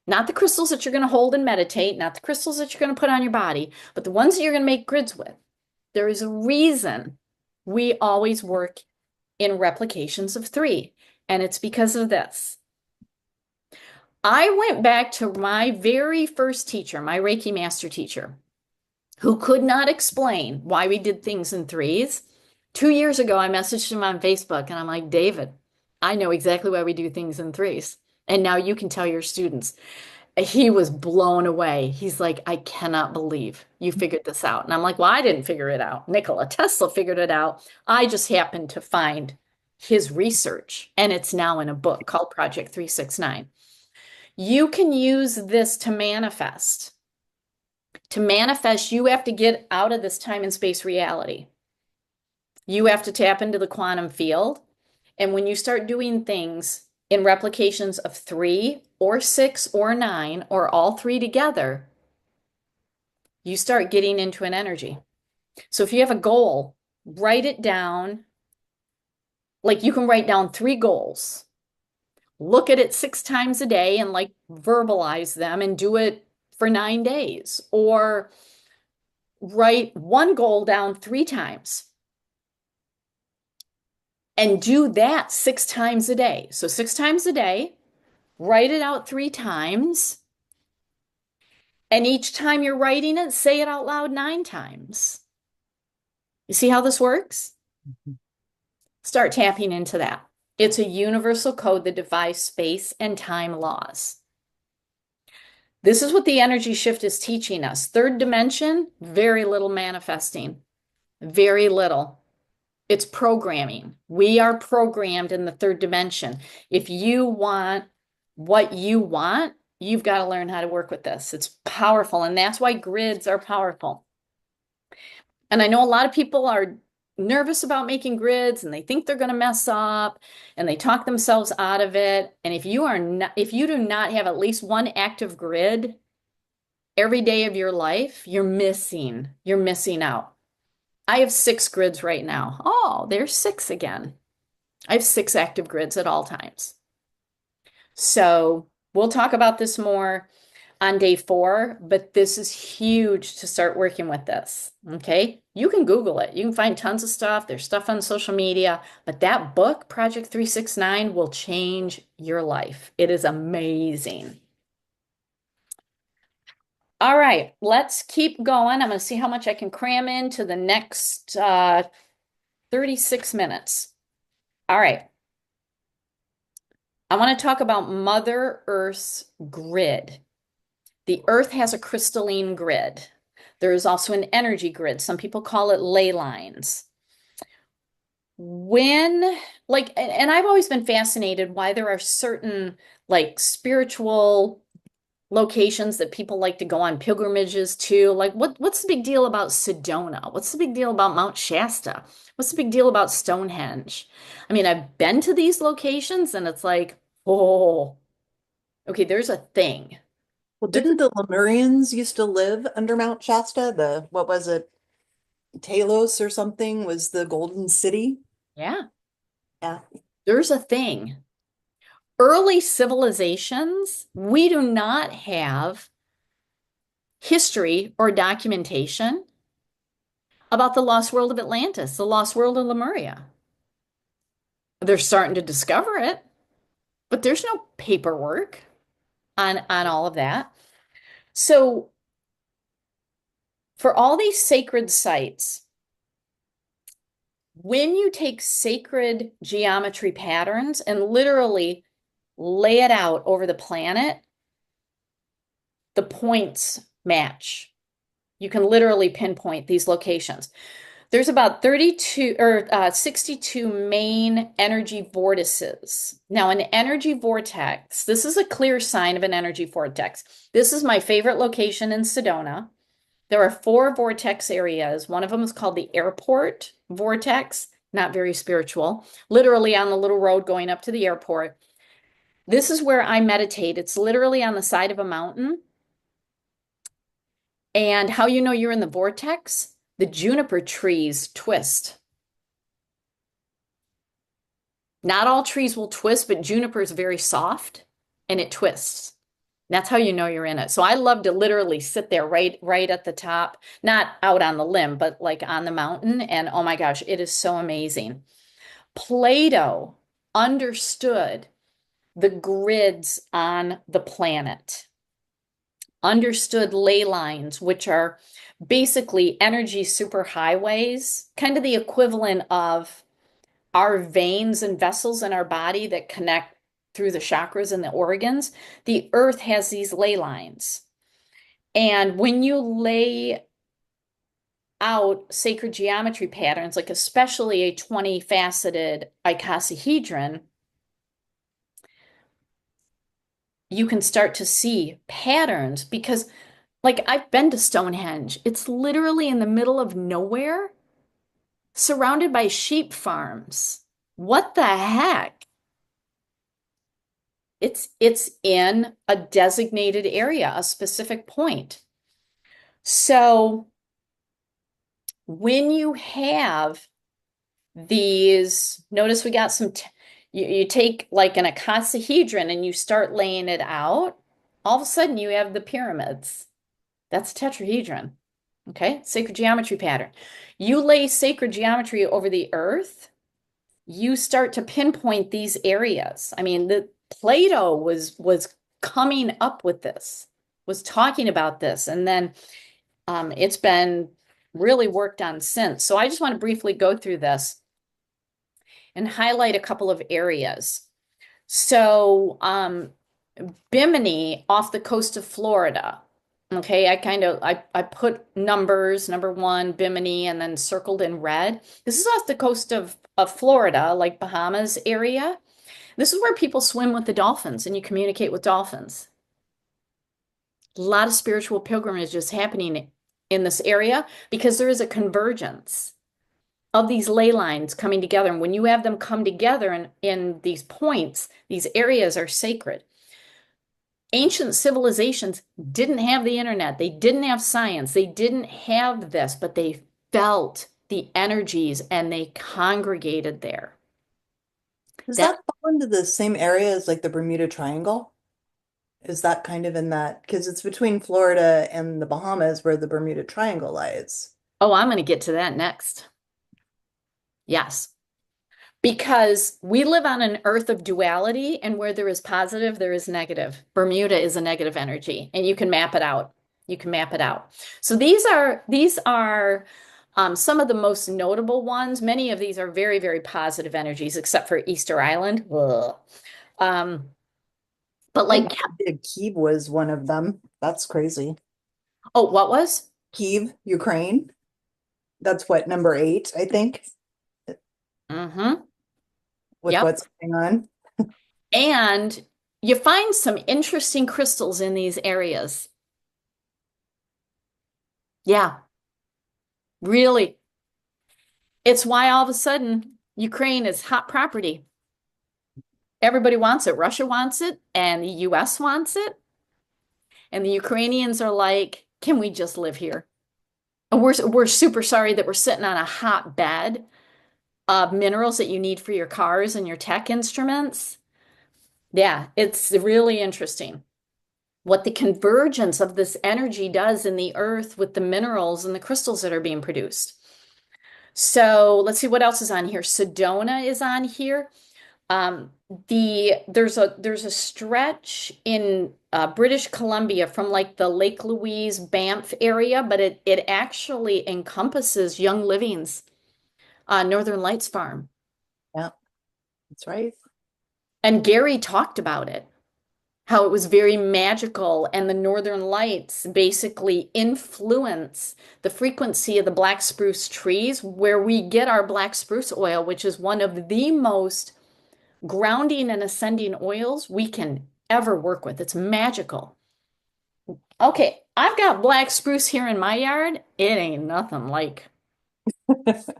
Not the crystals that you're going to hold and meditate, not the crystals that you're going to put on your body, but the ones that you're going to make grids with. There is a reason we always work in replications of 3, and it's because of this. I went back to my very first teacher, my Reiki master teacher, who could not explain why we did things in 3s. 2 years ago, I messaged him on Facebook and I'm like, David, I know exactly why we do things in 3s. And now you can tell your students. He was blown away. He's like, I cannot believe you figured this out. And I'm like, well, I didn't figure it out. Nikola Tesla figured it out. I just happened to find his research, and it's now in a book called Project 369. You can use this to manifest. To manifest, you have to get out of this time and space reality. You have to tap into the quantum field. And when you start doing things in replications of 3 or 6 or 9 or all 3 together, you start getting into an energy. So if you have a goal, write it down. Like you can write down 3 goals. Look at it 6 times a day and like verbalize them and do it for 9 days. Or write one goal down 3 times and do that 6 times a day. So 6 times a day, write it out 3 times. And each time you're writing it, say it out loud 9 times. You see how this works? Start tapping into that. It's a universal code that defies space and time laws. This is what the energy shift is teaching us. 3rd dimension, very little manifesting. Very little. It's programming. We are programmed in the 3rd dimension. If you want what you want, you've got to learn how to work with this. It's powerful, and that's why grids are powerful. And I know a lot of people are nervous about making grids and they think they're going to mess up and they talk themselves out of it. And if you do not have at least one active grid every day of your life, you're missing out. I have 6 grids right now. Oh, there's 6 again. I have 6 active grids at all times. So we'll talk about this more on day 4, but this is huge to start working with this. Okay. You can Google it. You can find tons of stuff. There's stuff on social media, but that book, Project 369, will change your life. It is amazing. All right, let's keep going. I'm going to see how much I can cram into the next 36 minutes. All right. I want to talk about Mother Earth's grid. The Earth has a crystalline grid. There is also an energy grid. Some people call it ley lines. And I've always been fascinated why there are certain like spiritual locations that people like to go on pilgrimages to. Like what's the big deal about Sedona? What's the big deal about Mount Shasta? What's the big deal about Stonehenge? I mean, I've been to these locations and it's like, oh, okay, there's a thing. Well, didn't the Lemurians used to live under Mount Shasta? What was it? Talos or something was the Golden City. Yeah, Yeah. there's a thing. Early civilizations, we do not have history or documentation about the lost world of Atlantis, the lost world of Lemuria. They're starting to discover it, but there's no paperwork on all of that. So for all these sacred sites, when you take sacred geometry patterns and literally lay it out over the planet, the points match. You can literally pinpoint these locations. There's about 32 or 62 main energy vortices. Now, an energy vortex, this is a clear sign of an energy vortex. This is my favorite location in Sedona. There are 4 vortex areas. One of them is called the airport vortex, not very spiritual, literally on the little road going up to the airport. This is where I meditate. It's literally on the side of a mountain. And how you know you're in the vortex? The juniper trees twist. Not all trees will twist, but juniper is very soft and it twists. That's how you know you're in it. So I love to literally sit there right at the top, not out on the limb, but like on the mountain. And oh my gosh, it is so amazing. Plato understood the grids on the planet, understood ley lines, which are basically energy superhighways, kind of the equivalent of our veins and vessels in our body that connect through the chakras and the organs. The earth has these ley lines. And when you lay out sacred geometry patterns, like especially a 20-faceted icosahedron, you can start to see patterns because, like, I've been to Stonehenge. It's literally in the middle of nowhere, surrounded by sheep farms. What the heck? It's in a designated area, a specific point. So when you have these, notice we got some, you take like an icosahedron and you start laying it out, all of a sudden you have the pyramids. That's a tetrahedron. Okay, sacred geometry pattern. You lay sacred geometry over the earth, you start to pinpoint these areas. I mean, the Plato was coming up with this, was talking about this, and then it's been really worked on since. So I just want to briefly go through this and highlight a couple of areas. So Bimini off the coast of Florida. Okay, I put numbers, number 1, Bimini, and then circled in red. This is off the coast of Florida, like Bahamas area. This is where people swim with the dolphins and you communicate with dolphins. A lot of spiritual pilgrimages happening in this area because there is a convergence of these ley lines coming together. And when you have them come together in these points, these areas are sacred. Ancient civilizations didn't have the internet. They didn't have science. They didn't have this, but they felt the energies and they congregated there. Does That, that fall into the same area as like the Bermuda Triangle? Is that kind of in that? Because it's between Florida and the Bahamas where the Bermuda Triangle lies. oh, I'm going to get to that next. Yes. Because we live on an earth of duality, and where there is positive, there is negative. Bermuda is a negative energy, and you can map it out. You can map it out. So these are some of the most notable ones. Many of these are very, very positive energies, except for Easter Island. Ugh. But I had like, no idea Kyiv was one of them. That's crazy. oh, what was? Kyiv, Ukraine. That's what, number 8, I think, Mm-hmm. with Yep. what's going on. And you find some interesting crystals in these areas. Yeah, really. It's why all of a sudden Ukraine is hot property. Everybody wants it. Russia wants it, and the US wants it. And the Ukrainians are like, can we just live here? And we're super sorry that we're sitting on a hot bed of minerals that you need for your cars and your tech instruments. Yeah, it's really interesting what the convergence of this energy does in the earth with the minerals and the crystals that are being produced. So let's see what else is on here. Sedona is on here. There's a stretch in British Columbia from like the Lake Louise, Banff area, but it actually encompasses Young Living's Northern Lights Farm. Yeah, that's right. And Gary talked about it. how it was very magical, and the northern lights basically influence the frequency of the black spruce trees, where we get our black spruce oil, which is one of the most grounding and ascending oils we can ever work with. It's magical. Okay, I've got black spruce here in my yard. It ain't nothing like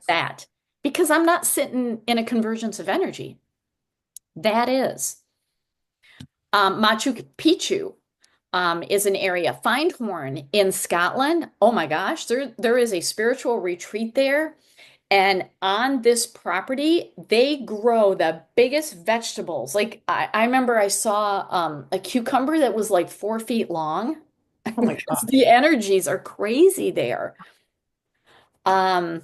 that because I'm not sitting in a convergence of energy. That is. Machu Picchu is an area. Findhorn in Scotland. Oh my gosh, there is a spiritual retreat there. And on this property, they grow the biggest vegetables. Like I remember I saw a cucumber that was like 4 feet long. Oh my Because gosh. the energies are crazy there. Um,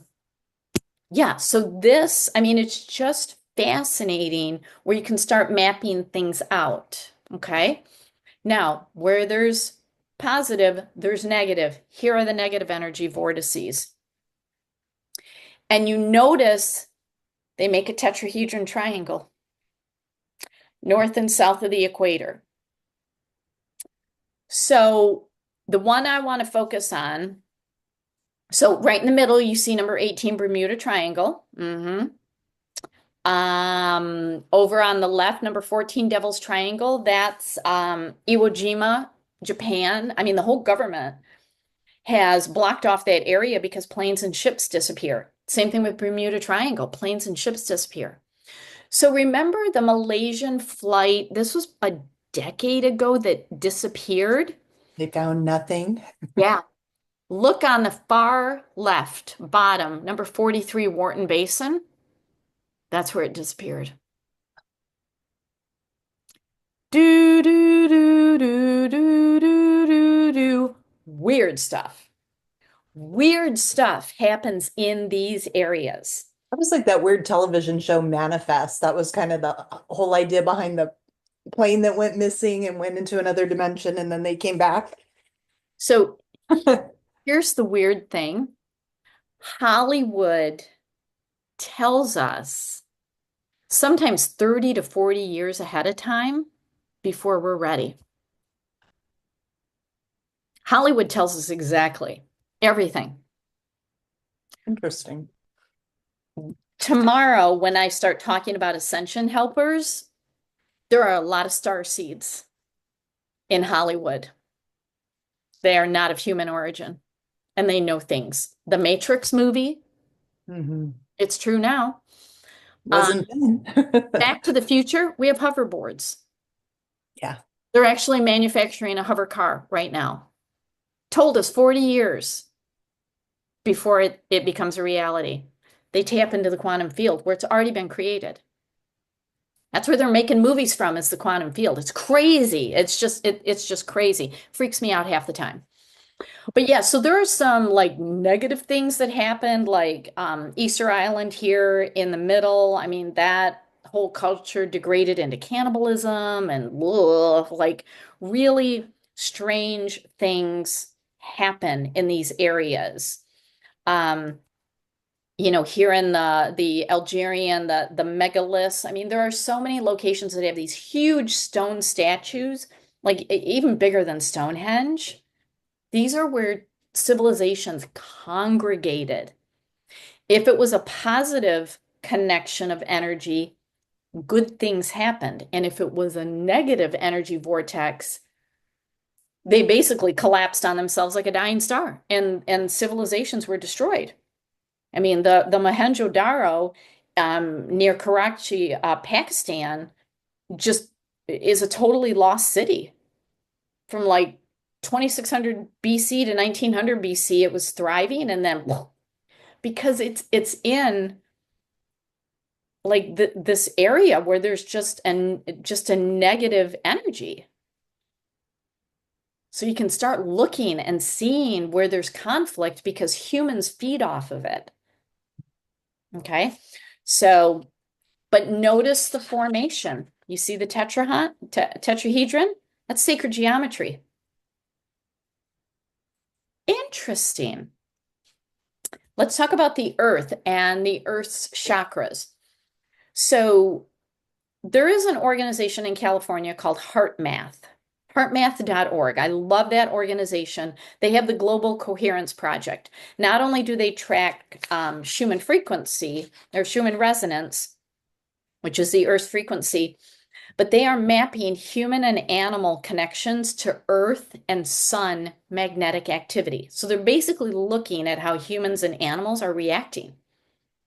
yeah, so this, I mean, it's just fascinating where you can start mapping things out. Okay. Now, where there's positive, there's negative. Here are the negative energy vortices. And you notice they make a tetrahedron triangle, north and south of the equator. So the one I want to focus on, so right in the middle, you see number 18, Bermuda Triangle. Over on the left, number 14, Devil's Triangle. That's Iwo Jima, Japan. I mean, the whole government has blocked off that area because planes and ships disappear. Same thing with Bermuda Triangle, planes and ships disappear. So remember the Malaysian flight, this was a decade ago that disappeared? They found nothing. Yeah. Look on the far left bottom, number 43, Wharton Basin. That's where it disappeared. Do, do, do, do, do, do, do, do. Weird stuff. Weird stuff happens in these areas. That was like that weird television show Manifest. That was kind of the whole idea behind the plane that went missing and went into another dimension and then they came back. So here's the weird thing. Hollywood tells us sometimes 30 to 40 years ahead of time before we're ready. Hollywood tells us exactly everything. Interesting. Tomorrow, when I start talking about ascension helpers, there are a lot of star seeds in Hollywood. They are not of human origin and they know things. The Matrix movie, it's true now. Wasn't then. Back to the Future, we have hoverboards. Yeah. They're actually manufacturing a hover car right now. Told us 40 years before it becomes a reality. They tap into the quantum field where it's already been created. That's where they're making movies from, is the quantum field. It's crazy. It's just crazy. Freaks me out half the time. But yeah, so there are some like negative things that happened, like Easter Island here in the middle. I mean, that whole culture degraded into cannibalism and ugh, like really strange things happen in these areas. Um, here in the Algerian, the megaliths. I mean, there are so many locations that have these huge stone statues, like even bigger than Stonehenge. These are where civilizations congregated. If it was a positive connection of energy, good things happened. And if it was a negative energy vortex, they basically collapsed on themselves like a dying star, and civilizations were destroyed. I mean, the Mohenjo-Daro near Karachi, Pakistan, just is a totally lost city. From like 2600 BC to 1900 BC, it was thriving, and then because it's in like this area where there's just a negative energy. So you can start looking and seeing where there's conflict because humans feed off of it. Okay. So, but notice the formation. You see the tetrahedron? That's sacred geometry. Interesting. Let's talk about the earth and the earth's chakras. So there is an organization in California called HeartMath, heartmath.org. I love that organization. They have the Global Coherence Project. Not only do they track Schumann frequency or Schumann resonance, which is the Earth's frequency, but they are mapping human and animal connections to Earth and Sun magnetic activity. So they're basically looking at how humans and animals are reacting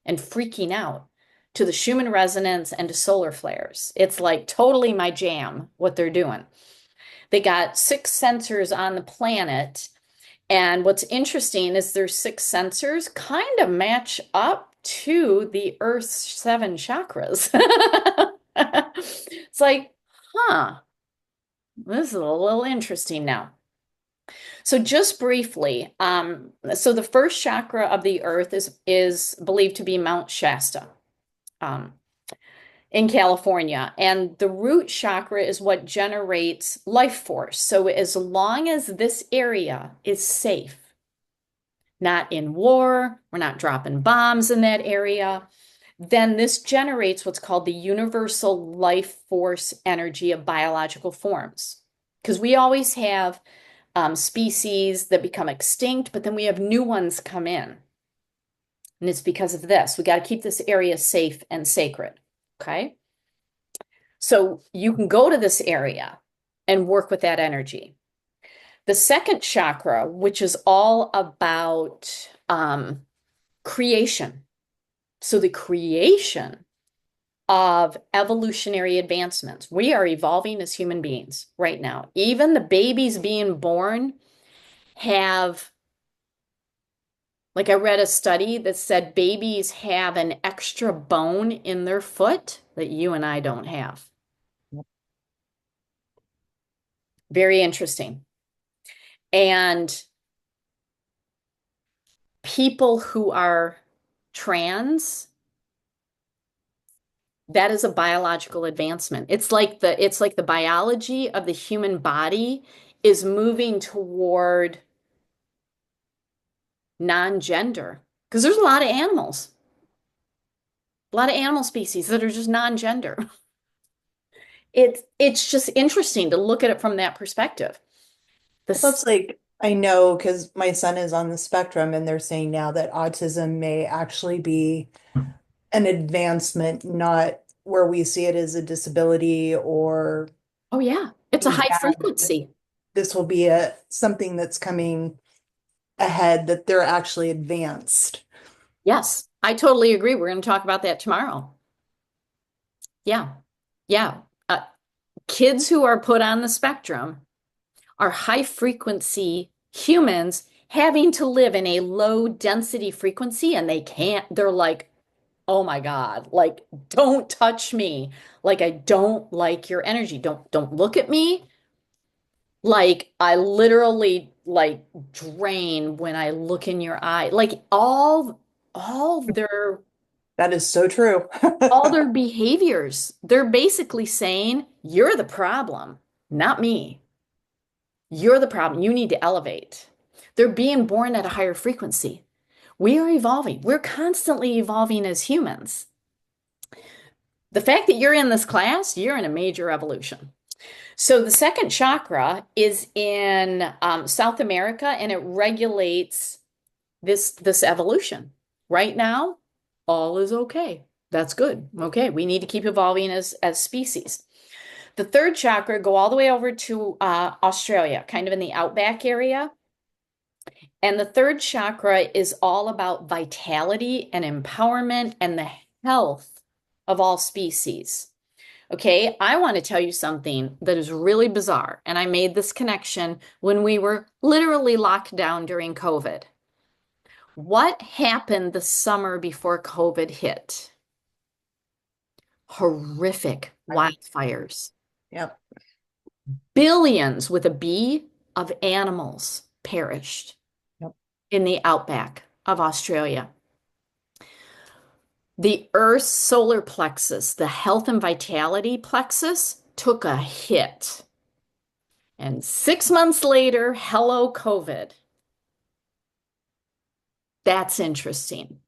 and freaking out to the Schumann resonance and to solar flares. It's like totally my jam, what they're doing. They got 6 sensors on the planet. And what's interesting is their 6 sensors kind of match up to the Earth's 7 chakras. It's like, huh, this is a little interesting now. So just briefly, so the first chakra of the Earth is believed to be Mount Shasta. In California. And the root chakra is what generates life force. So as long as this area is safe, not in war, we're not dropping bombs in that area, then this generates what's called the universal life force energy of biological forms. Because we always have species that become extinct, but then we have new ones come in. And it's because of this. We got to keep this area safe and sacred. Okay. So you can go to this area and work with that energy. The second chakra, which is all about creation. So the creation of evolutionary advancements. We are evolving as human beings right now. Even the babies being born have, like I read a study that said babies have an extra bone in their foot that you and I don't have. Very interesting. And people who are trans, that is a biological advancement. It's like the biology of the human body is moving toward non-gender. Because there's a lot of animals, a lot of animal species that are just non-gender. It's just interesting to look at it from that perspective. That's like, I know because my son is on the spectrum and they're saying now that autism may actually be an advancement, not where we see it as a disability or Oh yeah, it's a being high bad. frequency. This will be something that's coming ahead that they're actually advanced. Yes, I totally agree. We're going to talk about that tomorrow. Yeah. Yeah. Kids who are put on the spectrum are high frequency humans having to live in a low density frequency and they can't, they're like, oh my God, like, don't touch me. Like, I don't like your energy. Don't look at me. Like, I literally like drain when I look in your eye. Like all their That is so true. all their behaviors, they're basically saying, you're the problem, not me. You're the problem. You need to elevate. They're being born at a higher frequency. We are evolving. We're constantly evolving as humans. The fact that you're in this class, you're in a major evolution. So the second chakra is in South America and it regulates this evolution. Right now, all is okay. That's good. Okay, we need to keep evolving as species. The third chakra go all the way over to Australia, kind of in the outback area. And the third chakra is all about vitality and empowerment and the health of all species. Okay, I want to tell you something that is really bizarre. And I made this connection when we were literally locked down during COVID. What happened the summer before COVID hit? Horrific wildfires. Yep. Billions with a B of animals perished Yep. in the outback of Australia. The Earth's solar plexus, the health and vitality plexus, took a hit. And 6 months later, hello, COVID. That's interesting.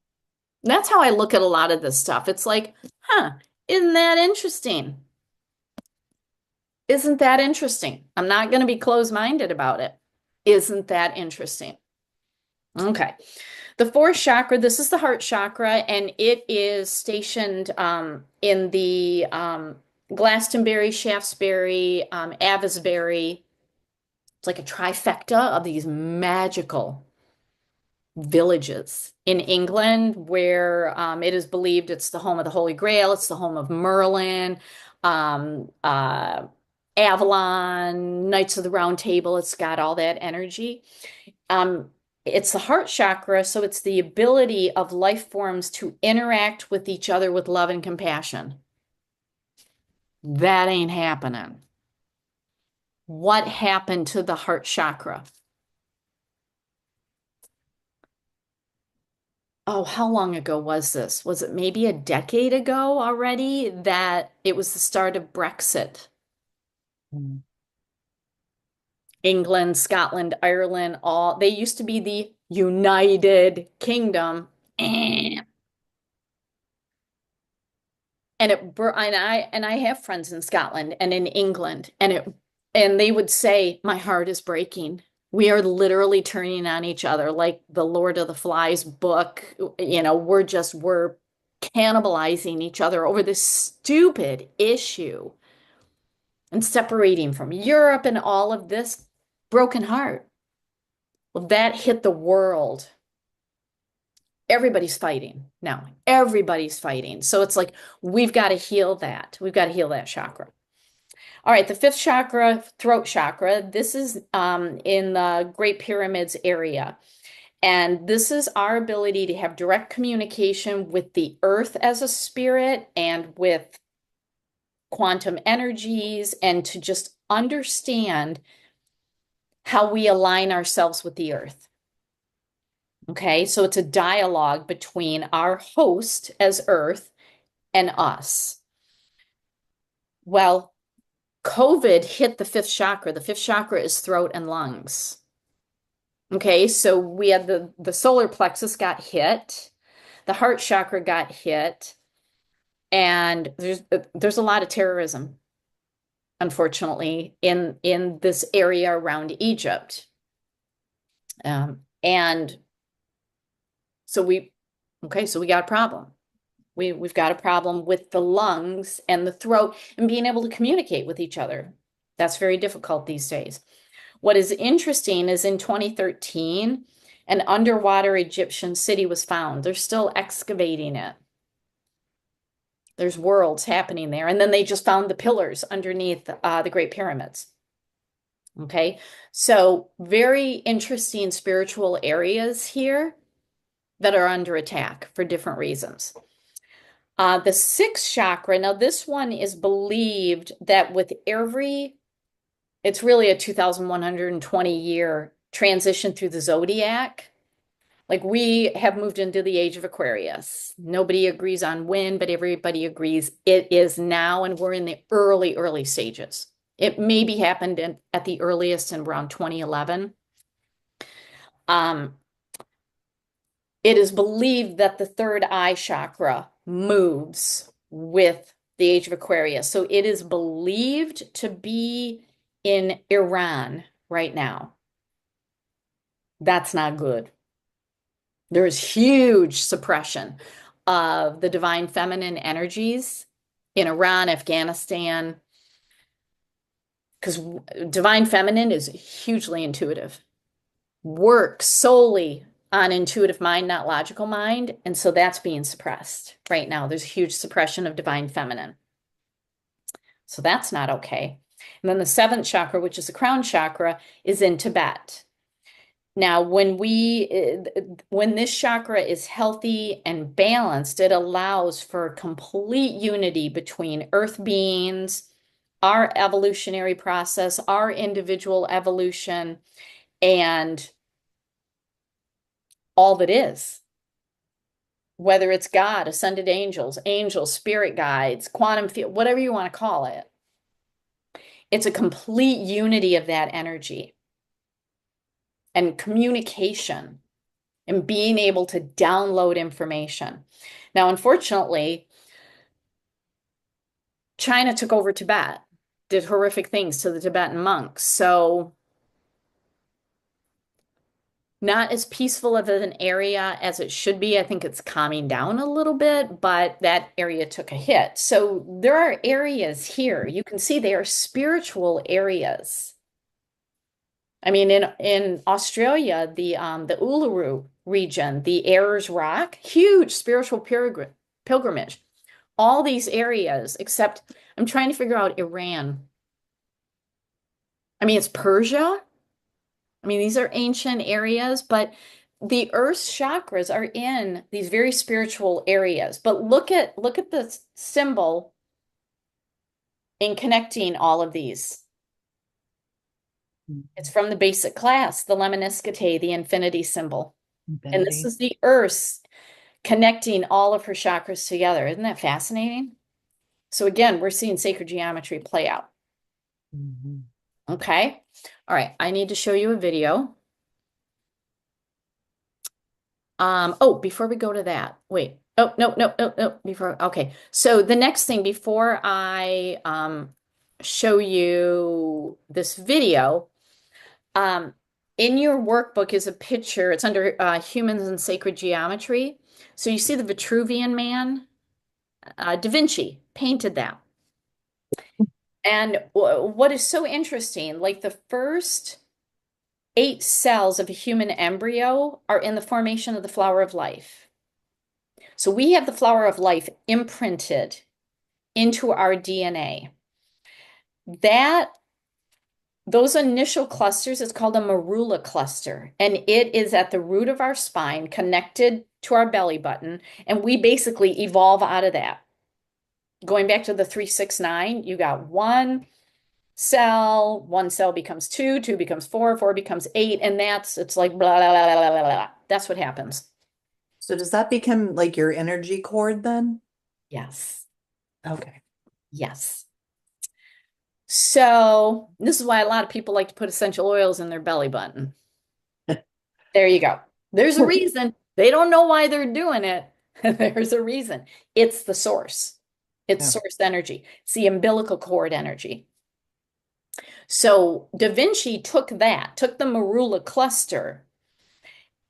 That's how I look at a lot of this stuff. It's like, huh, Isn't that interesting? Isn't that interesting? I'm not going to be closed-minded about it. Isn't that interesting? Okay. The fourth chakra, this is the heart chakra, and it is stationed in the Glastonbury, Shaftesbury, Avesbury. It's like a trifecta of these magical villages in England where it is believed it's the home of the Holy Grail, it's the home of Merlin, um, uh, Avalon, Knights of the Round Table. It's got all that energy. Um, it's the heart chakra, so it's the ability of life forms to interact with each other with love and compassion. That ain't happening. What happened to the heart chakra? Oh, how long ago was this? Was it maybe a decade ago already that it was the start of Brexit? Mm. England, Scotland, Ireland, all they used to be the United Kingdom. Eh. And I have friends in Scotland and in England, and they would say, "My heart is breaking. We are literally turning on each other like the Lord of the Flies book. We're cannibalizing each other over this stupid issue and separating from Europe and all of this broken heart." Well, that hit the world. Everybody's fighting now. Everybody's fighting. So it's like we've got to heal that. We've got to heal that chakra. All right, the fifth chakra, throat chakra. This is in the Great Pyramids area. And this is our ability to have direct communication with the earth as a spirit and with quantum energies and to just understand how we align ourselves with the earth. Okay, so it's a dialogue between our host as earth and us. Well, COVID hit the fifth chakra. The fifth chakra is throat and lungs. Okay, so we had the solar plexus got hit, the heart chakra got hit, and there's a lot of terrorism, unfortunately, in this area around Egypt. And so we got a problem. We've got a problem with the lungs and the throat and being able to communicate with each other. That's very difficult these days. What is interesting is in 2013, an underwater Egyptian city was found. They're still excavating it. There's worlds happening there. And then they just found the pillars underneath the Great Pyramids. Okay, so very interesting spiritual areas here that are under attack for different reasons. The sixth chakra, now this one is believed that it's really a 2,120 year transition through the zodiac. Like we have moved into the age of Aquarius. Nobody agrees on when, but everybody agrees it is now, and we're in the early, early stages. It maybe happened at the earliest in around 2011. It is believed that the third eye chakra moves with the age of Aquarius. So it is believed to be in Iran right now. That's not good. There is huge suppression of the divine feminine energies in Iran, Afghanistan, because divine feminine is hugely intuitive, works solely on intuitive mind, not logical mind. And so that's being suppressed right now. There's a huge suppression of divine feminine. So that's not okay. And then the seventh chakra, which is the crown chakra, is in Tibet. Now, when this chakra is healthy and balanced, it allows for complete unity between earth beings, our evolutionary process, our individual evolution, and all that is. Whether it's God, ascended angels, spirit guides, quantum field, whatever you want to call it. It's a complete unity of that energy and communication and being able to download information. Now, unfortunately, China took over Tibet, did horrific things to the Tibetan monks. So not as peaceful of an area as it should be. I think it's calming down a little bit, but that area took a hit. So there are areas here. You can see they are spiritual areas. I mean, in Australia, the Uluru region, the Ayers Rock, huge spiritual pilgrimage. All these areas, except I'm trying to figure out Iran. I mean, it's Persia. I mean, these are ancient areas, but the Earth's chakras are in these very spiritual areas. But look at the symbol in connecting all of these. It's from the basic class, the Lemniscate, the infinity symbol. And this Infinity. is the Earth connecting all of her chakras together. Isn't that fascinating? So again, we're seeing sacred geometry play out. Mhm. Okay. All right. I need to show you a video. Oh, before we go to that, wait. Oh, no, no, no, no. Okay. So the next thing before I show you this video, um, in your workbook is a picture. It's under Humans and Sacred Geometry. So you see the Vitruvian Man, Da Vinci painted that. And what is so interesting, like the first 8 cells of a human embryo are in the formation of the flower of life. So we have the flower of life imprinted into our DNA. Those initial clusters is called a morula cluster, and it is at the root of our spine, connected to our belly button, and we basically evolve out of that. Going back to the 369, you got one cell becomes two, two becomes four, four becomes eight, and it's like blah, blah, blah, blah, blah, blah. That's what happens. So does that become like your energy cord then? Yes. Okay. Yes. So this is why a lot of people like to put essential oils in their belly button. There you go. There's a reason. They don't know why they're doing it. There's a reason. It's the source. It's Yeah. source energy. It's the umbilical cord energy. So Da Vinci took the morula cluster,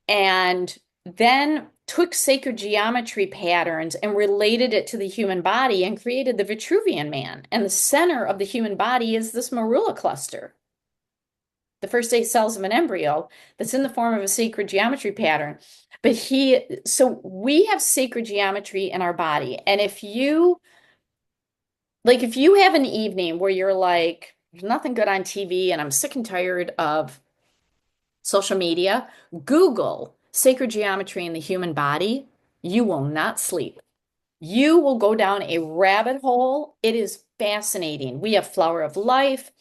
and then took sacred geometry patterns and related it to the human body and created the Vitruvian Man. And the center of the human body is this morula cluster, the first 8 cells of an embryo that's in the form of a sacred geometry pattern. So we have sacred geometry in our body. And if you have an evening where you're like, there's nothing good on TV and I'm sick and tired of social media, Google sacred geometry in the human body. You will not sleep. You will go down a rabbit hole. It is fascinating. We have flower of life.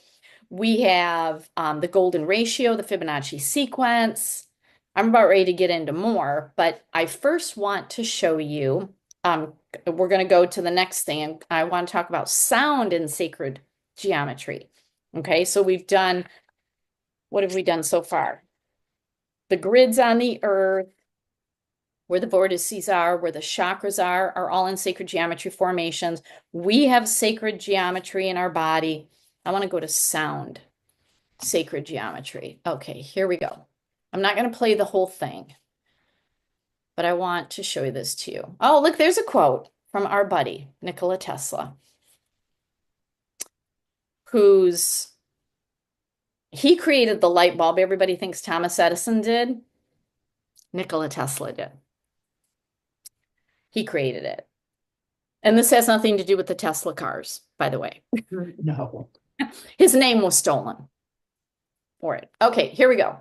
We have the golden ratio, the Fibonacci sequence. I'm about ready to get into more, but I first want to show you, we're going to go to the next thing. I want to talk about sound in sacred geometry. Okay, so what have we done so far? The grids on the earth, where the vortices are, where the chakras are all in sacred geometry formations. We have sacred geometry in our body. I want to go to sound, sacred geometry. Okay, here we go. I'm not going to play the whole thing, but I want to show this to you. Oh, look, there's a quote from our buddy, Nikola Tesla, he created the light bulb. Everybody thinks Thomas Edison did. Nikola Tesla did. He created it. And this has nothing to do with the Tesla cars, by the way. No. His name was stolen for it. Okay, here we go.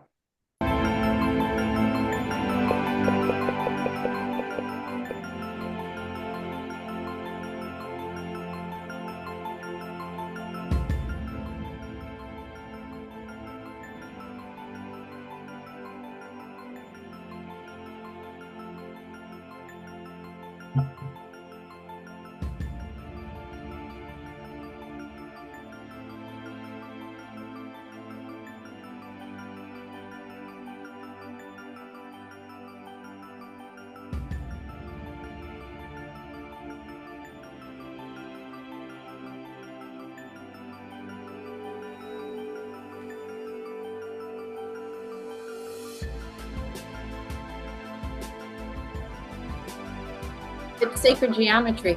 It's sacred geometry.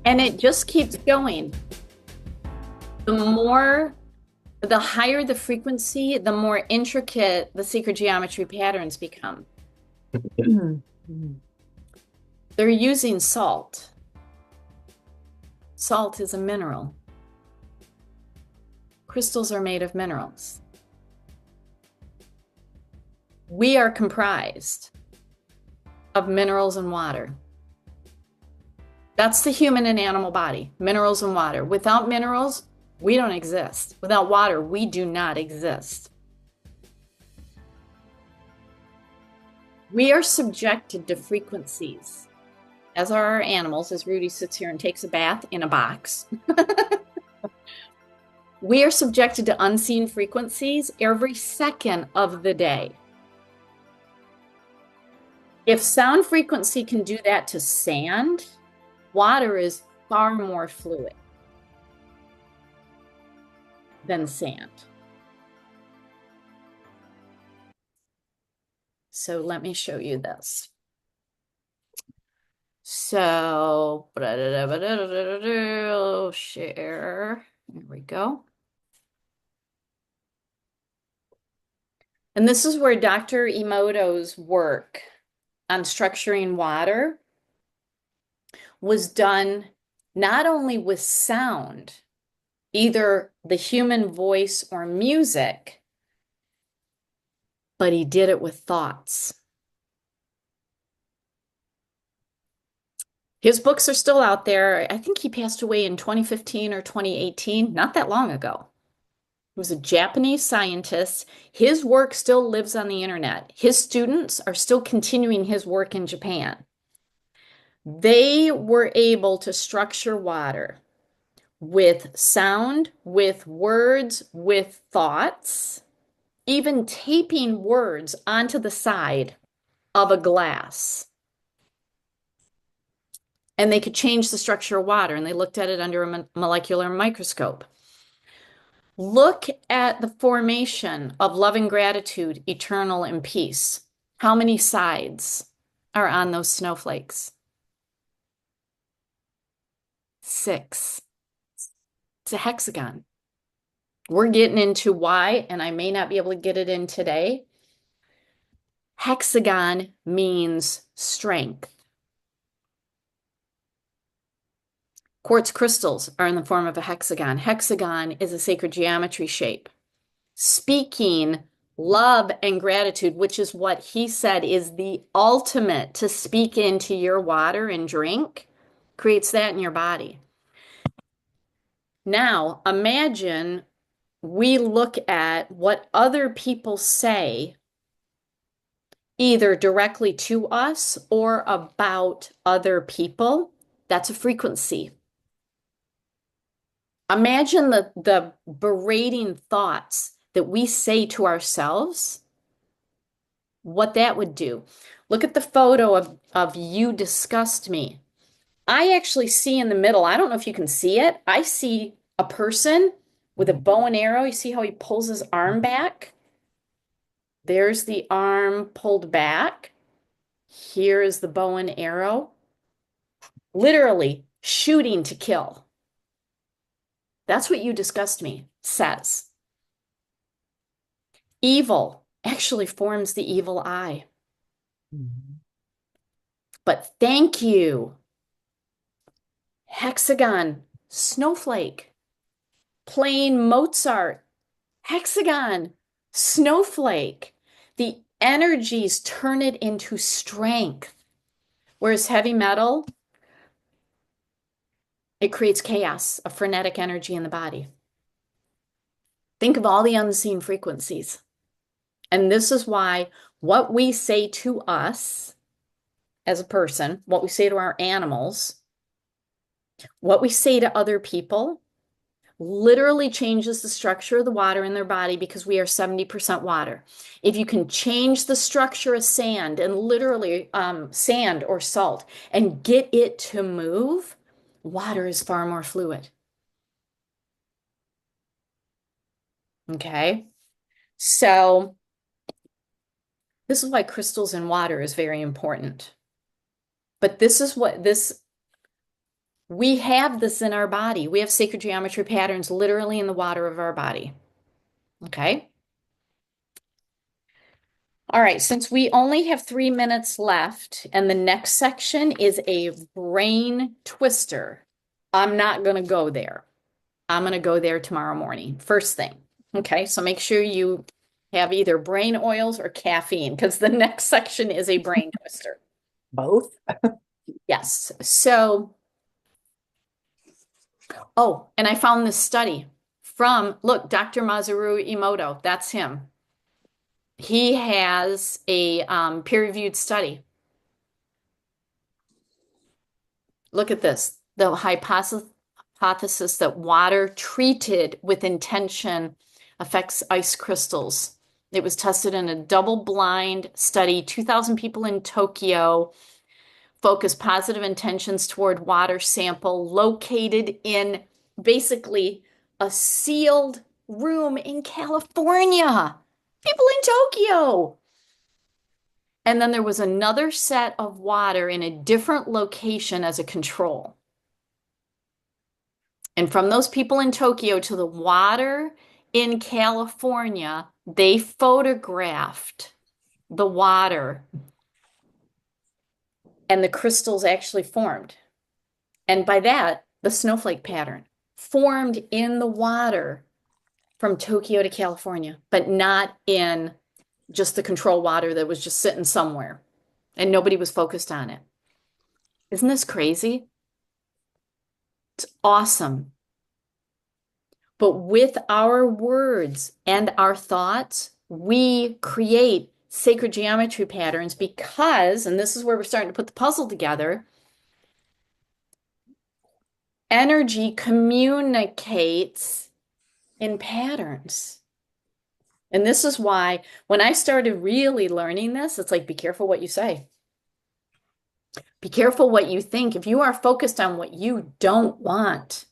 And it just keeps going. The higher the frequency, the more intricate the secret geometry patterns become. They're using salt. Salt is a mineral. Crystals are made of minerals. We are comprised of minerals and water. That's the human and animal body, minerals and water. Without minerals, we don't exist. Without water, we do not exist. We are subjected to frequencies, as are our animals, as Rudy sits here and takes a bath in a box. We are subjected to unseen frequencies every second of the day. If sound frequency can do that to sand, water is far more fluid than sand. So let me show you this. So, share. There we go. And this is where Dr. Emoto's work on structuring water was done not only with sound, either the human voice or music, but he did it with thoughts. His books are still out there. I think he passed away in 2015 or 2018, not that long ago. He was a Japanese scientist. His work still lives on the internet. His students are still continuing his work in Japan. They were able to structure water with sound, with words, with thoughts, even taping words onto the side of a glass. And they could change the structure of water, and they looked at it under a molecular microscope. Look at the formation of love and gratitude, eternal and peace. How many sides are on those snowflakes? 6. It's a hexagon. We're getting into why, and I may not be able to get it in today. Hexagon means strength. Quartz crystals are in the form of a hexagon. Hexagon is a sacred geometry shape. Speaking love and gratitude, which is what he said is the ultimate to speak into your water and drink, creates that in your body. Now, imagine we look at what other people say, either directly to us or about other people. That's a frequency. Imagine the berating thoughts that we say to ourselves, what that would do. Look at the photo of you disgust me. I actually see in the middle, I don't know if you can see it, I see a person with a bow and arrow. You see how he pulls his arm back? There's the arm pulled back. Here is the bow and arrow. Literally shooting to kill. That's what you disgust me says. Evil actually forms the evil eye. But thank you. Hexagon, snowflake, playing Mozart, hexagon, snowflake. The energies turn it into strength. Whereas heavy metal, it creates chaos, a frenetic energy in the body. Think of all the unseen frequencies. And this is why what we say to us as a person, what we say to our animals, what we say to other people literally changes the structure of the water in their body because we are 70% water. If you can change the structure of sand and literally sand or salt and get it to move, water is far more fluid. Okay. So this is why crystals in water is very important. But this is what we have this in our body. We have sacred geometry patterns literally in the water of our body. Okay. All right, since we only have 3 minutes left and the next section is a brain twister, I'm not going to go there. I'm going to go there tomorrow morning, first thing. Okay, so make sure you have either brain oils or caffeine because the next section is a brain twister. Both? Yes. So, oh, and I found this study from, look, Dr. Masaru Emoto, that's him. He has a peer-reviewed study. Look at this. The hypothesis that water treated with intention affects ice crystals. It was tested in a double-blind study, 2,000 people in Tokyo, focused positive intentions toward water sample located in basically a sealed room in California. People in Tokyo. And then there was another set of water in a different location as a control. And from those people in Tokyo to the water in California, they photographed the water and the crystals actually formed. And by that, the snowflake pattern formed in the water from Tokyo to California, but not in just the control water that was just sitting somewhere and nobody was focused on it. Isn't this crazy? It's awesome. But with our words and our thoughts, we create sacred geometry patterns because, and this is where we're starting to put the puzzle together, energy communicates in patterns. And this is why when I started really learning this, it's like, be careful what you say. Be careful what you think. If you are focused on what you don't want,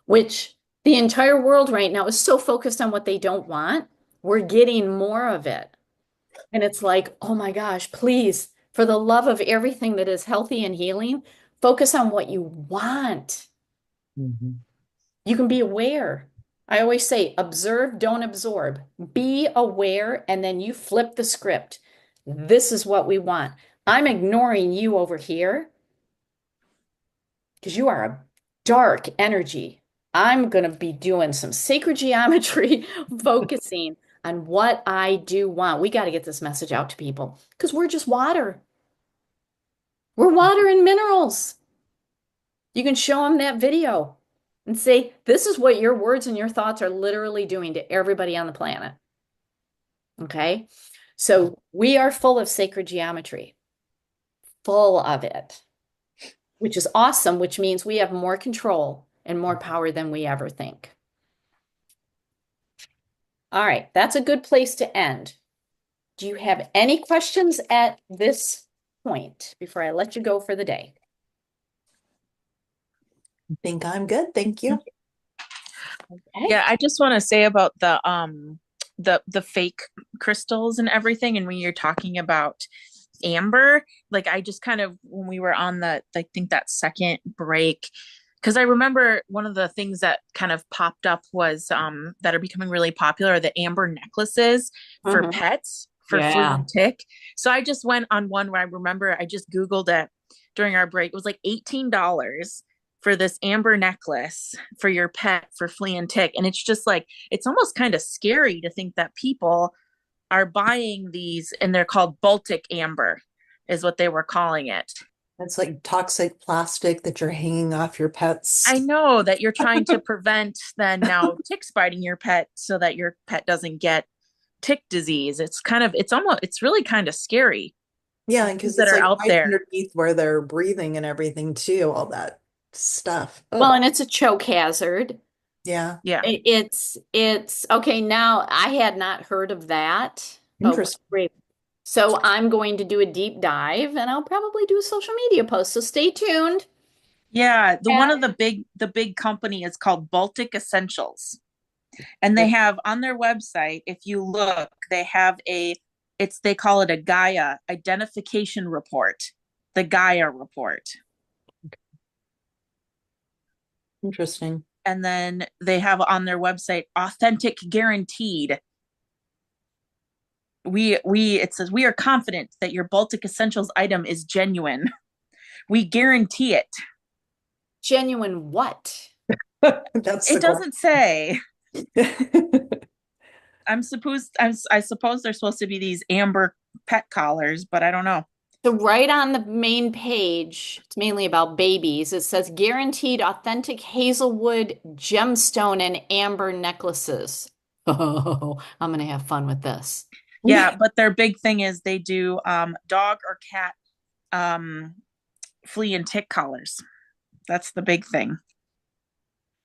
which the entire world right now is so focused on what they don't want, we're getting more of it. And it's like, oh my gosh, please, for the love of everything that is healthy and healing, focus on what you want. Mm-hmm. You can be aware. I always say, observe, don't absorb. Be aware, and then you flip the script. This is what we want. I'm ignoring you over here because you are a dark energy. I'm going to be doing some sacred geometry, focusing on what I do want. We got to get this message out to people because we're just water. We're water and minerals. You can show them that video and say, this is what your words and your thoughts are literally doing to everybody on the planet. Okay? So we are full of sacred geometry, full of it, which is awesome, which means we have more control and more power than we ever think. All right, that's a good place to end. Do you have any questions at this point before I let you go for the day? I think I'm good. Thank you. Okay. Yeah, I just want to say about the fake crystals and everything, and when you're talking about amber, like I just kind of when we were on the I think that second break, because I remember one of the things that kind of popped up was that are becoming really popular are the amber necklaces for Mhm. pets for flea Yeah. and tick. So I just went on one where I remember I just Googled it during our break. It was like $18 for this amber necklace for your pet for flea and tick. And it's just like, it's almost kind of scary to think that people are buying these, and they're called Baltic amber, is what they were calling it. It's like toxic plastic that you're hanging off your I pets. know that you're trying to prevent then now ticks biting your pet so that your pet doesn't get tick disease. It's really kind of scary, Yeah, things because that it's are like out right there. underneath where they're breathing and everything too, all that stuff. Well, Oh, and it's a choke hazard. yeah. Yeah. It's okay. Now, I had not heard of that. Oh, Interesting. great. So I'm going to do a deep dive and I'll probably do a social media post. So stay tuned. Yeah, the Yeah. one of the big company is called Baltic Essentials. And they have on their website, if you look, they have they call it a Gaia identification report, the Gaia report. Interesting. And then they have on their website authentic guaranteed. It says we are confident that your Baltic Essentials item is genuine. We guarantee it. Genuine what? That's It the doesn't say. question. I suppose they're supposed to be these amber pet collars, but I don't know. So right on the main page, it's mainly about babies. It says guaranteed authentic Hazelwood gemstone and amber necklaces. Oh, I'm gonna have fun with this. Yeah, but their big thing is they do dog or cat um flea and tick collars. That's the big thing.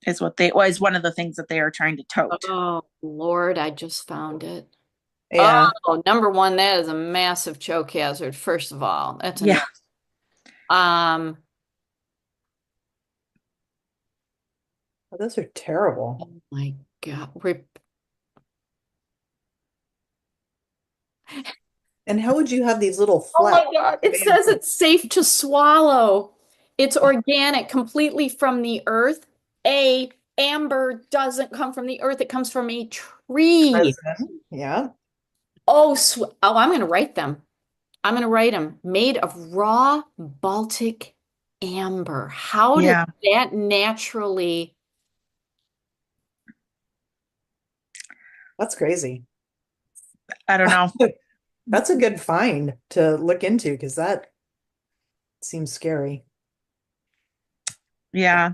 Is one of the things that they are trying to tote. Oh, Lord, I just found it. Yeah. Oh, number one, that is a massive choke hazard, first of all. That's a no. Yeah. Um, Oh, those are terrible. oh my God. And how would you have these little Oh my flaps? God. It says it's safe to swallow. It's organic, completely from the earth. Amber doesn't come from the earth, it comes from a tree. Resin. Yeah. Oh, I'm going to write them. I'm going to write them. Made of raw Baltic amber. How did Yeah. that naturally? That's crazy. I don't know. That's a good find to look into because that seems scary. Yeah.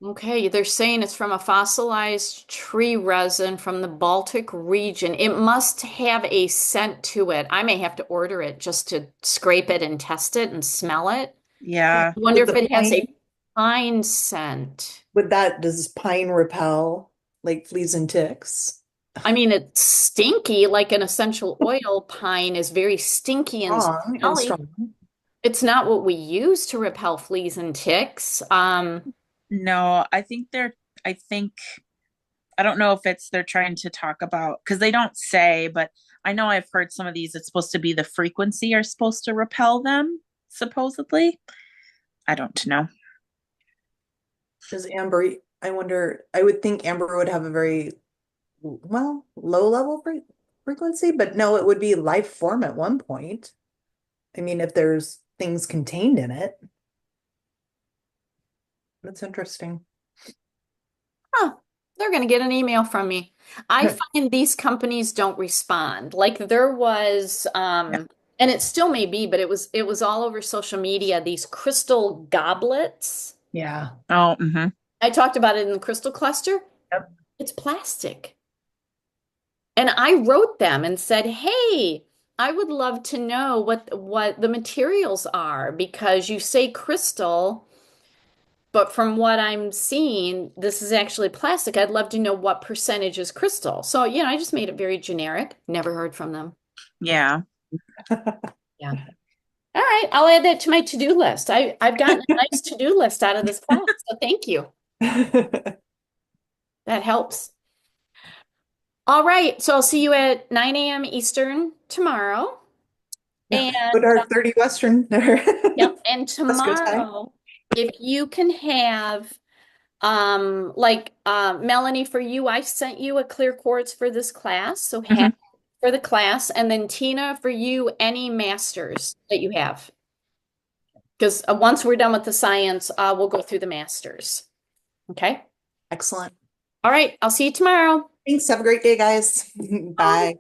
Okay, they're saying it's from a fossilized tree resin from the Baltic region. It must have a scent to it. I may have to order it just to scrape it and test it and smell it. Yeah. I wonder Would if the it has a pine, pine scent. does pine repel like fleas and ticks? I mean, it's stinky, like an essential oil. Pine is very stinky and Strong and smelly. strong. It's not what we use to repel fleas and ticks. No, I think I don't know if they're trying to talk about because they don't say, but I know I've heard some of these. It's supposed to be the frequency are supposed to repel them, supposedly. I don't know. Does amber, I wonder, I would think amber would have a very, well, low level frequency, but no, it would be life form at one point. I mean, if there's things contained in it. That's interesting. Huh, they're going to get an email from me. I find these companies don't respond. Like there was, and it still may be, but it was all over social media, these crystal goblets. Yeah. Oh, I talked about it in the crystal cluster. Yep. It's plastic. And I wrote them and said, "Hey, I would love to know what the materials are because you say crystal, but from what I'm seeing, this is actually plastic. I'd love to know what percentage is crystal." So, I just made it very generic. Never heard from them. yeah. Yeah. All right, I'll add that to my to-do list. I've gotten a nice to-do list out of this class, so thank you. That helps. All right, so I'll see you at 9 a.m. Eastern tomorrow. And Put our 30 Western there. yep, and West Coast time. tomorrow, if you can have Melanie, for you, I sent you a clear quartz for this class, so have it for the class, and then Tina, for you, any masters that you have. Because once we're done with the science, we'll go through the masters. Okay? Excellent. All right, I'll see you tomorrow. Thanks. Have a great day, guys. Bye.